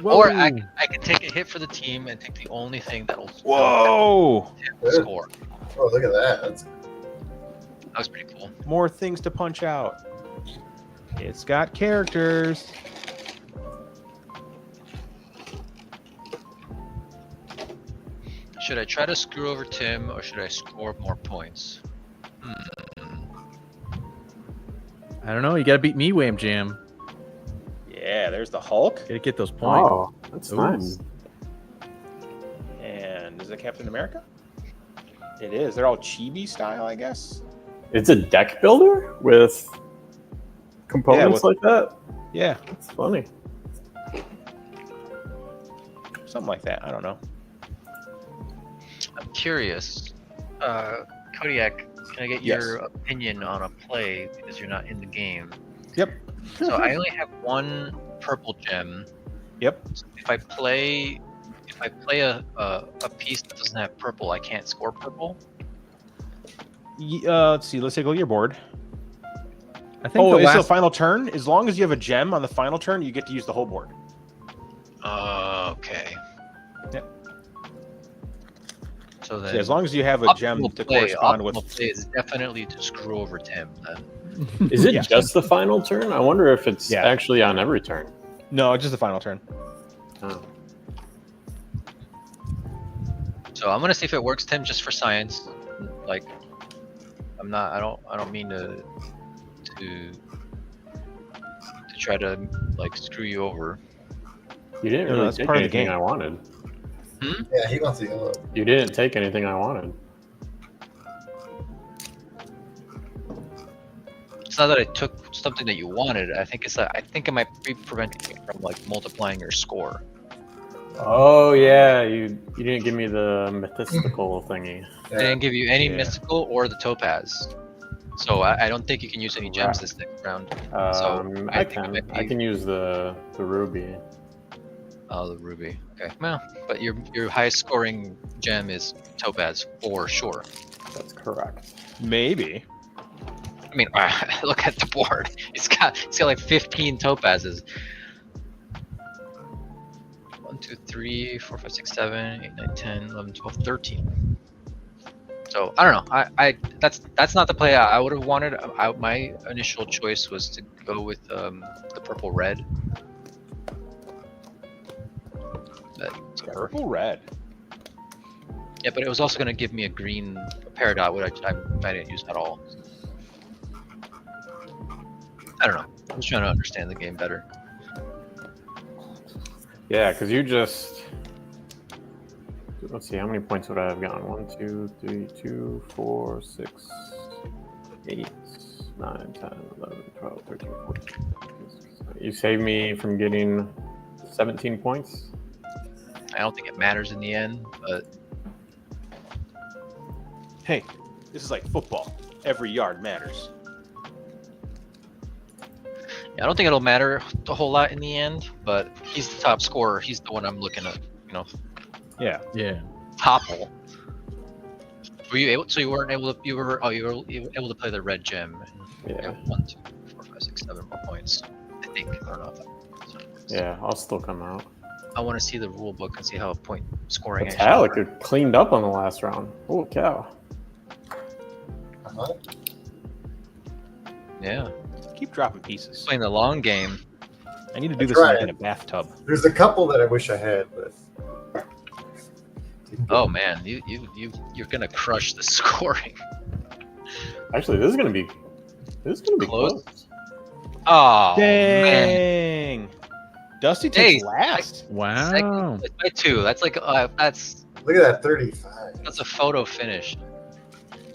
Or I can take a hit for the team and take the only thing that'll Whoa! score. Oh, look at that. That's That was pretty cool. More things to punch out. It's got characters. Should I try to screw over Tim or should I score more points? I don't know. You got to beat me, Wham Jam. Yeah, there's the Hulk. Got to get those points. Oh, that's Ooh. nice. And is it Captain America? It is. They're all chibi style, I guess. It's a deck builder with components like that. Yeah, That's funny. something like that. I don't know. I'm curious. Kodiak, can I get your opinion on a play because you're not in the game? Yep. So I only have one purple gem. Yep. So if I play a piece that doesn't have purple, I can't score purple. Let's see. Let's take a look at your board. I think Oh, the it's the last final turn. As long as you have a gem on the final turn, you get to use the whole board. Okay. Yep. So So then, as long as you have a gem to correspond with. optimal play is definitely to screw over Tim. Then. Is it Yeah. just the final turn? I wonder if it's Yeah. actually on every turn. No, just the final turn. Oh. So I'm gonna see if it works, Tim, just for science. Like, I don't mean to try to like screw you over. You didn't No, really that's take part of the anything game. I wanted. Yeah, he wants the yellow. You didn't take anything I wanted. It's not that I took something that you wanted. I think it's that I think it might be preventing you from like multiplying your score. Oh yeah, you didn't give me the mythical thingy. I didn't give you any Yeah. mystical or the topaz. So I don't think you can use any gems this next round. So I think it might I be- can use the ruby. Oh, the ruby. Okay. Well, but your highest scoring gem is topaz for sure. That's correct. Maybe. I mean, look at the board. It's got like 15 topazes. 1, 2, 3, 4, 5, 6, 7, 8, 9, 10, 11, 12, 13. So I don't know. I that's not the play I would have wanted. My initial choice was to go with the purple red. But, Purple red. yeah, but it was also going to give me a green Peridot, which I didn't use at all. I don't know. I'm just trying to understand the game better. Yeah, because you just. Let's see, how many points would I have gotten? 1, 2, 3, 2, 4, 6, 8, 9, 10, 11, 12, 13, 14. You saved me from getting 17 points. I don't think it matters in the end, but Hey, this is like football. Every yard matters. yeah, I don't think it'll matter a whole lot in the end. But he's the top scorer. He's the one I'm looking at. You know, Yeah. yeah. topple. Were you able? So you weren't able to. You were able to play the red gem. And Yeah. get 1, 2, 3, 4, 5, 6, 7 more points. I think. I don't know. Yeah, I'll still come out. I want to see the rule book and see how point scoring Metallic it cleaned up on the last round. Oh cow. Uh-huh. Yeah, Keep dropping pieces. playing the long game. I need to do I this like tried. in a bathtub. There's a couple that I wish I had, but Oh man, you're gonna crush the scoring. Actually, this is gonna be Close. close. Oh man, Dang. Dusty takes Hey, last. Wow. second it's by 2. That's like that's look at that 35. a photo finish.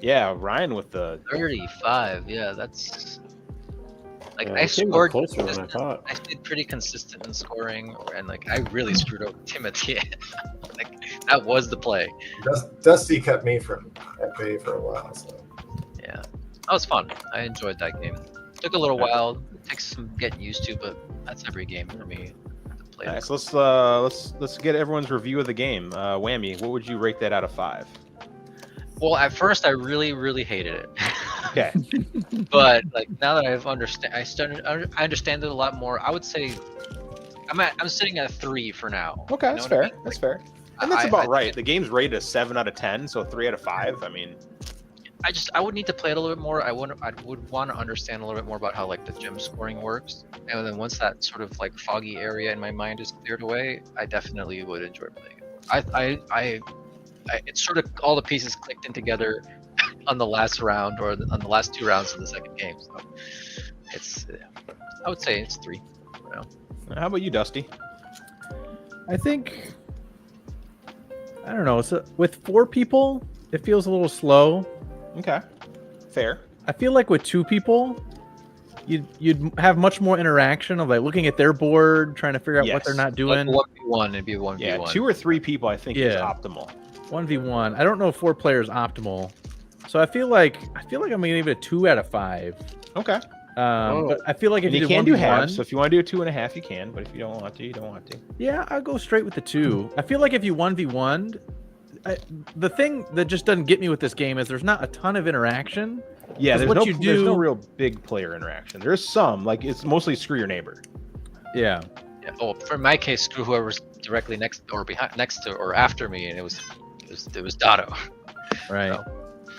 Yeah, Ryan with the 35. Yeah, that's like Yeah, I it came up scored. closer than I thought. I stayed pretty consistent in scoring, and like I really screwed up Tim at the end. Like that was the play. Dusty kept me from at bay for a while. So Yeah, that was fun. I enjoyed that game. Took a little while. It takes some getting used to, but that's every game for me to play. Nice. Let's get everyone's review of the game. Whammy, what would you rate that out of 5? Well, at first I really hated it. Okay. But like now that I understand it a lot more. I would say I'm sitting at 3 for now. Okay, You know that's what I fair. mean? That's Like, fair. And that's I about think right. The game's rated a 7 out of 10, so 3 out of 5. I mean, I would need to play it a little bit more. I would want to understand a little bit more about how like the gem scoring works, and then once that sort of like foggy area in my mind is cleared away, I definitely would enjoy playing it. I it's sort of all the pieces clicked in together on the last round or on the last 2 rounds of the second game. So it's I would say it's 3. How about you, Dusty? I think I don't know. So with 4 people, it feels a little slow. Okay, fair. I feel like with 2 people, you'd have much more interaction of like looking at their board, trying to figure out what they're not doing. 1v1, it'd be 1v1. Yeah, 2 or 3 people, I think, is optimal. 1v1. I don't know if 4 players optimal. So I feel like I'm gonna give it a 2 out of 5. Okay. But I feel like if you you can do do half, 1v1, so if you want to do a 2.5, you can. But if you don't want to, you don't want to. yeah, I'll go straight with the 2. I feel like if you 1v1, the thing that just doesn't get me with this game is there's not a ton of interaction. Yeah, there's there's no real big player interaction. There's some, like it's mostly screw your neighbor. Yeah. Oh, for my case, screw whoever's directly next to or after me, and it was Dotto. Right. So,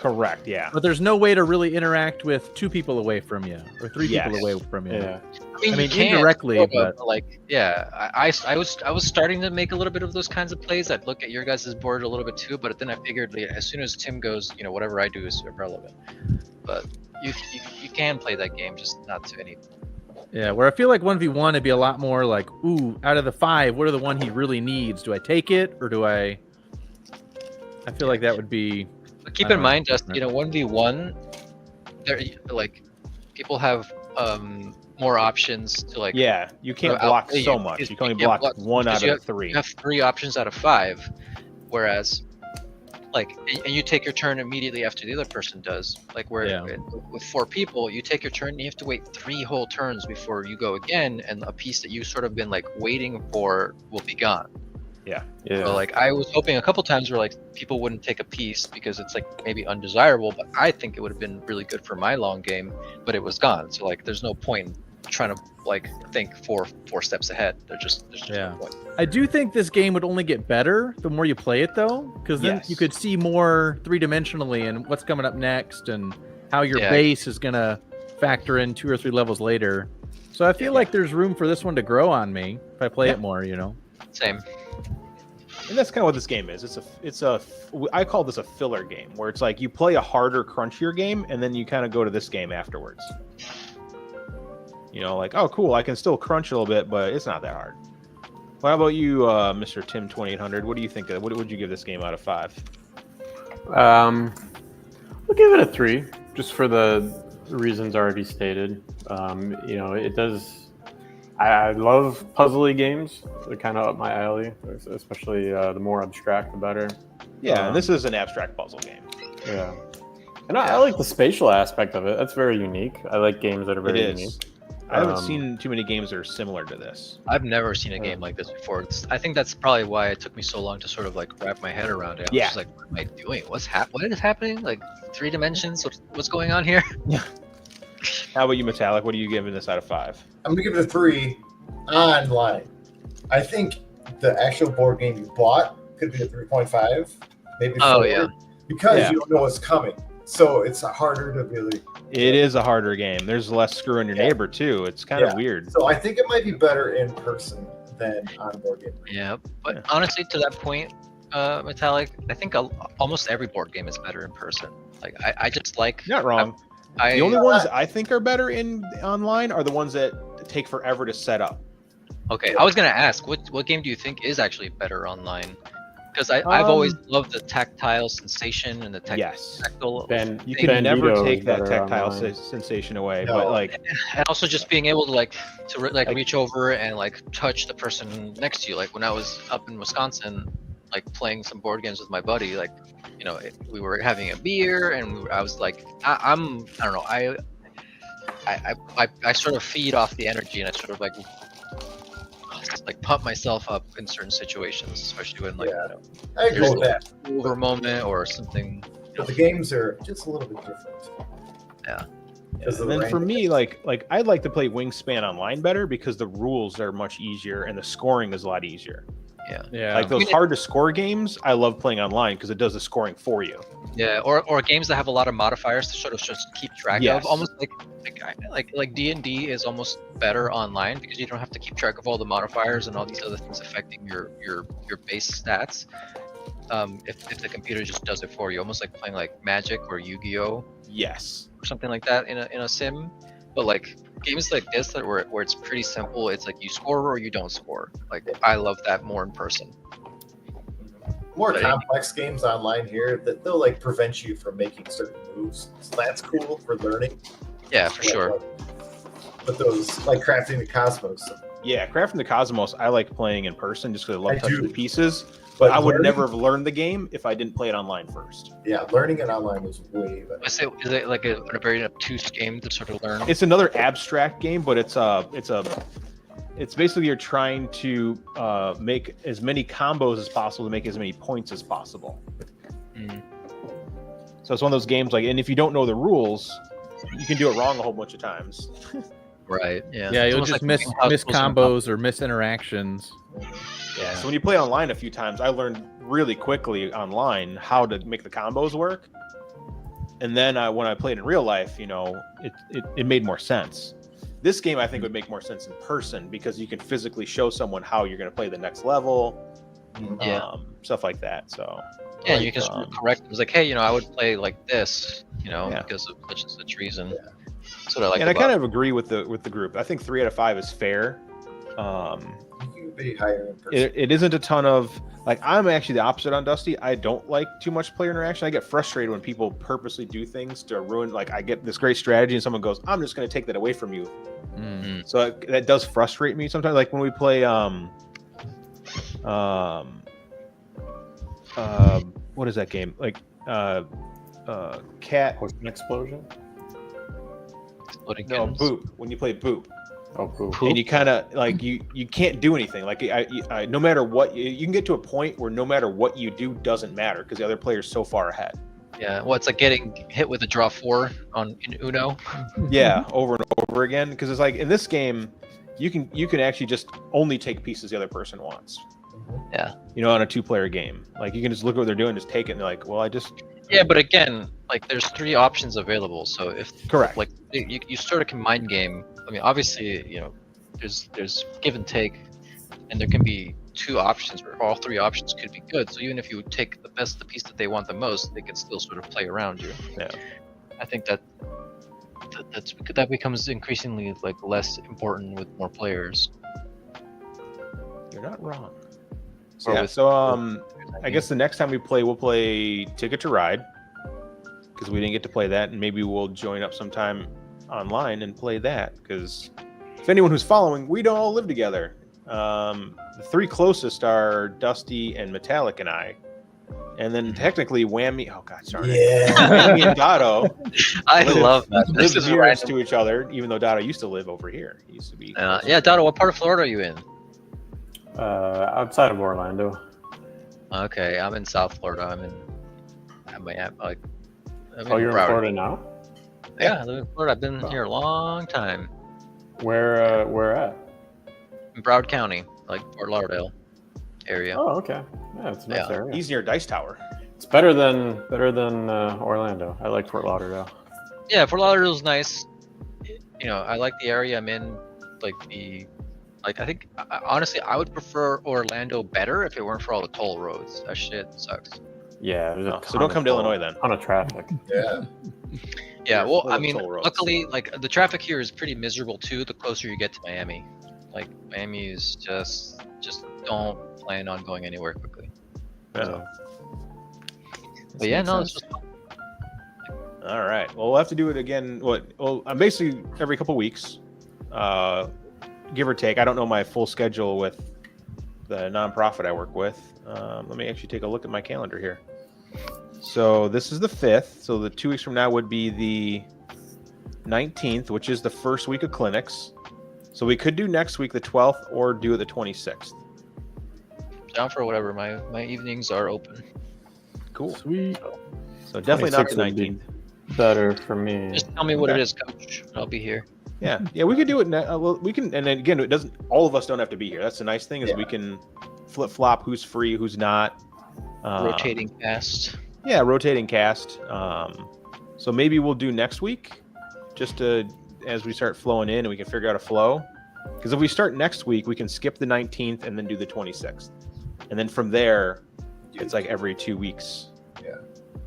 Correct. Yeah. But there's no way to really interact with 2 people away from you or 3 people away from you. Yeah. I mean, you can, indirectly, but like, yeah, I was starting to make a little bit of those kinds of plays. I'd look at your guys' board a little bit too, but then I figured as soon as Tim goes, whatever I do is irrelevant. But you can play that game, just not to any. yeah, where I feel like 1v1 it'd be a lot more like, ooh, out of the 5, what are the one he really needs? Do I take it or do I feel like that would be. But keep in mind, just 1v1, there like people have more options to like. Yeah, you can't block so much. You can only block 1 out of 3. You have 3 options out of 5, whereas like, and you take your turn immediately after the other person does. Like with 4 people, you take your turn and you have to wait 3 whole turns before you go again, and a piece that you sort of been like waiting for will be gone. Yeah. So like I was hoping a couple times where like people wouldn't take a piece because it's like maybe undesirable, but I think it would have been really good for my long game, but it was gone. So like there's no point in trying to like think four steps ahead. There's just no point. I do think this game would only get better the more you play it though, because then you could see more 3-dimensionally and what's coming up next and how your base is gonna factor in 2 or 3 levels later. So I feel like there's room for this one to grow on me if I play it more, Same. And that's kind of what this game is. I call this a filler game, where it's like you play a harder, crunchier game, and then you kind of go to this game afterwards. Like, oh, cool, I can still crunch a little bit, but it's not that hard. Well, how about you, Mr. Tim 2800? What do you think? What would you give this game out of 5? I'll give it a 3, just for the reasons already stated. It does. I love puzzly games. They're kind of up my alley, especially the more abstract, the better. Yeah, and this is an abstract puzzle game. Yeah. And I like the spatial aspect of it. That's very unique. I like games that are very unique. I haven't seen too many games that are similar to this. I've never seen a game like this before. I think that's probably why it took me so long to sort of like wrap my head around it. I was just like, what am I doing? What is happening? Like 3 dimensions? What's going on here? Yeah. How about you, Metallic? What are you giving this out of 5? I'm gonna give it a 3 online. I think the actual board game you bought could be a 3.5, maybe 4, because you don't know what's coming. So it's harder to really. It is a harder game. There's less screwing your neighbor too. It's kind of weird. So I think it might be better in person than on board game. Yeah, but honestly, to that point, Metallic, I think almost every board game is better in person. Like I just like. Not wrong. The only ones I think are better in online are the ones that take forever to set up. Okay, I was gonna ask, what game do you think is actually better online? Because I've always loved the tactile sensation and the tactile. You can never take that tactile sensation away, but like, and also just being able to reach over and like touch the person next to you. Like when I was up in Wisconsin, like playing some board games with my buddy, like we were having a beer and I was like, I don't know, I sort of feed off the energy and I sort of like pump myself up in certain situations, especially when I agree with that. Over moment or something. But the games are just a little bit different. Yeah. And then for me, like I'd like to play Wingspan Online better because the rules are much easier and the scoring is a lot easier. Yeah. Like those hard to score games, I love playing online because it does the scoring for you. Yeah, or games that have a lot of modifiers to sort of just keep track of. Almost like D&D is almost better online because you don't have to keep track of all the modifiers and all these other things affecting your base stats. If the computer just does it for you, almost like playing like Magic or Yu-Gi-Oh. Yes. Or something like that in a sim. But like games like this where it's pretty simple, it's like you score or you don't score. Like I love that more in person. More complex games online here that they'll like prevent you from making certain moves. So that's cool for learning. Yeah, for sure. But those like Crafting the Cosmos. Yeah, Crafting the Cosmos, I like playing in person just because I love touching the pieces. But I would never have learned the game if I didn't play it online first. Yeah, learning it online is way better. Is it like a very obtuse game to sort of learn? It's another abstract game, but it's basically you're trying to make as many combos as possible to make as many points as possible. So it's one of those games like, and if you don't know the rules, you can do it wrong a whole bunch of times. Right. Yeah. Yeah, you'll just miss combos or miss interactions. Yeah. So when you play online a few times, I learned really quickly online how to make the combos work. And then when I played in real life, it made more sense. This game, I think, would make more sense in person because you can physically show someone how you're going to play the next level, stuff like that. So yeah, you can correct. It was like, hey, I would play like this, because of such and such reason. Yeah. That's what I like. And I kind of agree with the group. I think 3 out of 5 is fair. You be higher in person. It isn't a ton of like. I'm actually the opposite on Dusty. I don't like too much player interaction. I get frustrated when people purposely do things to ruin. Like I get this great strategy and someone goes, "I'm just going to take that away from you." Mm-hmm. So that does frustrate me sometimes. Like when we play what is that game? Like Cat Poison Explosion. No, Boop. When you play Boop. Oh, Boop. And you kind of like you can't do anything. Like I no matter what you can get to a point where no matter what you do doesn't matter because the other player's so far ahead. Yeah, well, it's like getting hit with a draw 4 in Uno. Yeah, over and over again. Because it's like in this game, you can actually just only take pieces the other person wants. Yeah. On a 2-player game, like you can just look at what they're doing, just take it, and they're like, well, I just. Yeah, but again, like there's 3 options available. So if correct, like you sort of can mind game. I mean, obviously, there's give and take, and there can be 2 options or all 3 options could be good. So even if you take the piece that they want the most, they can still sort of play around you. Yeah. I think that becomes increasingly like less important with more players. You're not wrong. So I guess the next time we play, we'll play Ticket to Ride because we didn't get to play that, and maybe we'll join up sometime online and play that because if anyone who's following, we don't all live together. The 3 closest are Dusty and Metallic and I, and then technically Whammy. Oh God, sorry. Yeah. Whammy and Dotto. I love that. This is near to each other, even though Dotto used to live over here. He used to be. Yeah, Dotto. What part of Florida are you in? Outside of Orlando. Okay, I'm in South Florida. I'm in you're in Florida now? Yeah, I live in Florida. I've been here a long time. Where at? In Broward County, like Fort Lauderdale area. Oh, okay. Yeah, it's a nice area. He's near Dice Tower. It's better than Orlando. I like Fort Lauderdale. Yeah, Fort Lauderdale's nice. I like the area I'm in. I think honestly, I would prefer Orlando better if it weren't for all the toll roads. That shit sucks. Yeah. So don't come to Illinois then. On a traffic. Yeah. Yeah. Well, I mean, luckily, like the traffic here is pretty miserable too. The closer you get to Miami, like Miami is just don't plan on going anywhere quickly. Yeah. So. But yeah, no, it's just. All right. Well, we'll have to do it again. I'm basically every couple weeks. Give or take. I don't know my full schedule with the nonprofit I work with. Let me actually take a look at my calendar here. So this is the 5th. So the 2 weeks from now would be the 19th, which is the first week of clinics. So we could do next week, the 12th, or do it the 26th. Down for whatever. My evenings are open. Cool. Sweet. So definitely not the 19th. Better for me. Just tell me what it is, Coach. I'll be here. Yeah, we could do it. Well, we can, and then again, it doesn't. All of us don't have to be here. That's the nice thing is we can flip flop who's free, who's not. Rotating cast. Yeah, rotating cast. So maybe we'll do next week, just as we start flowing in, and we can figure out a flow. Because if we start next week, we can skip the 19th and then do the 26th, and then from there, it's like every 2 weeks. Yeah.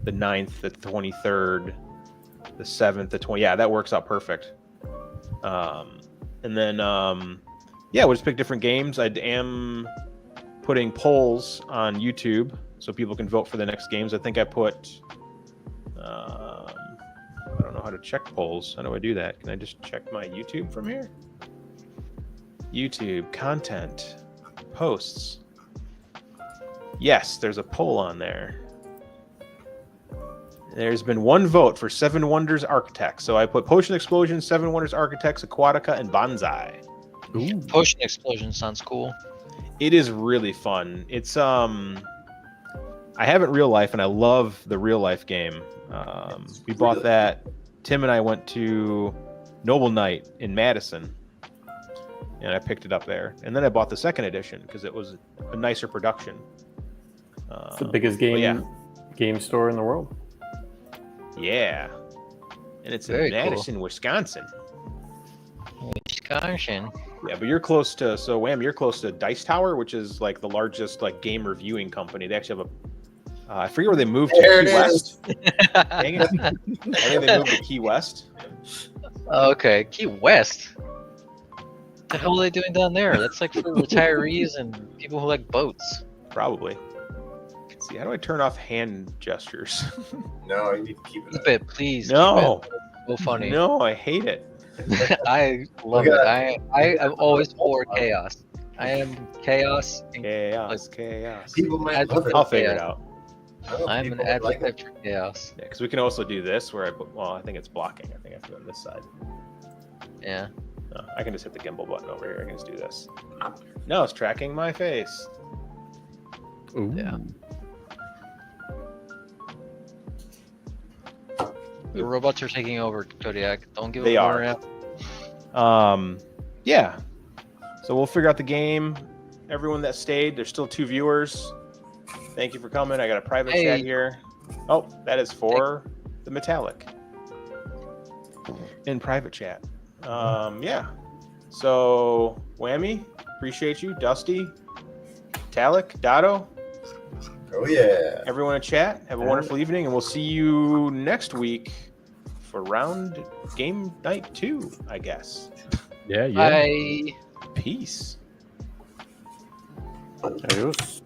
The 9th, the 23rd, the 7th, the 20th. Yeah, that works out perfect. And then we'll just pick different games. I am putting polls on YouTube so people can vote for the next games. I think I put. I don't know how to check polls. How do I do that? Can I just check my YouTube from here? YouTube content posts. Yes, there's a poll on there. There's been one vote for Seven Wonders Architects. So I put Potion Explosion, Seven Wonders Architects, Aquatica, and Bonsai. Ooh. Potion Explosion sounds cool. It is really fun. It's I have it in real life, and I love the real life game. We bought that. Tim and I went to Noble Night in Madison, and I picked it up there. And then I bought the second edition because it was a nicer production. It's the biggest game store in the world. Yeah, and it's in Madison, Wisconsin. Wisconsin. Yeah, but you're close to Wham. You're close to Dice Tower, which is like the largest like game reviewing company. They actually have a. I forget where they moved to. Key West. Dang it! I think they moved to Key West. Okay, Key West. What the hell are they doing down there? That's like for retirees and people who like boats. Probably. Let's see, how do I turn off hand gestures? No, you need to keep it. Keep it, please. No. Keep it. So funny. No, I hate it. I love it. I am always for chaos. I am chaos. Chaos. People might love it. I'll figure it out. I'm an advocate for chaos. Yeah, because we can also do this where I think it's blocking. I think I have to go on this side. Yeah. I can just hit the gimbal button over here. I can just do this. No, it's tracking my face. Ooh. Yeah. The robots are taking over, Kodiak. Don't give They up. are. Yeah. So we'll figure out the game. Everyone that stayed, there's still 2 viewers. Thank you for coming. I got a private chat here. Oh, that is for the Metallic. In private chat. Yeah. So, Whammy, appreciate you. Dusty, Metallic, Dotto. Oh, yeah. Everyone in chat, have a wonderful evening, and we'll see you next week for round game night 2, I guess. Yeah. Bye. Peace. Adios.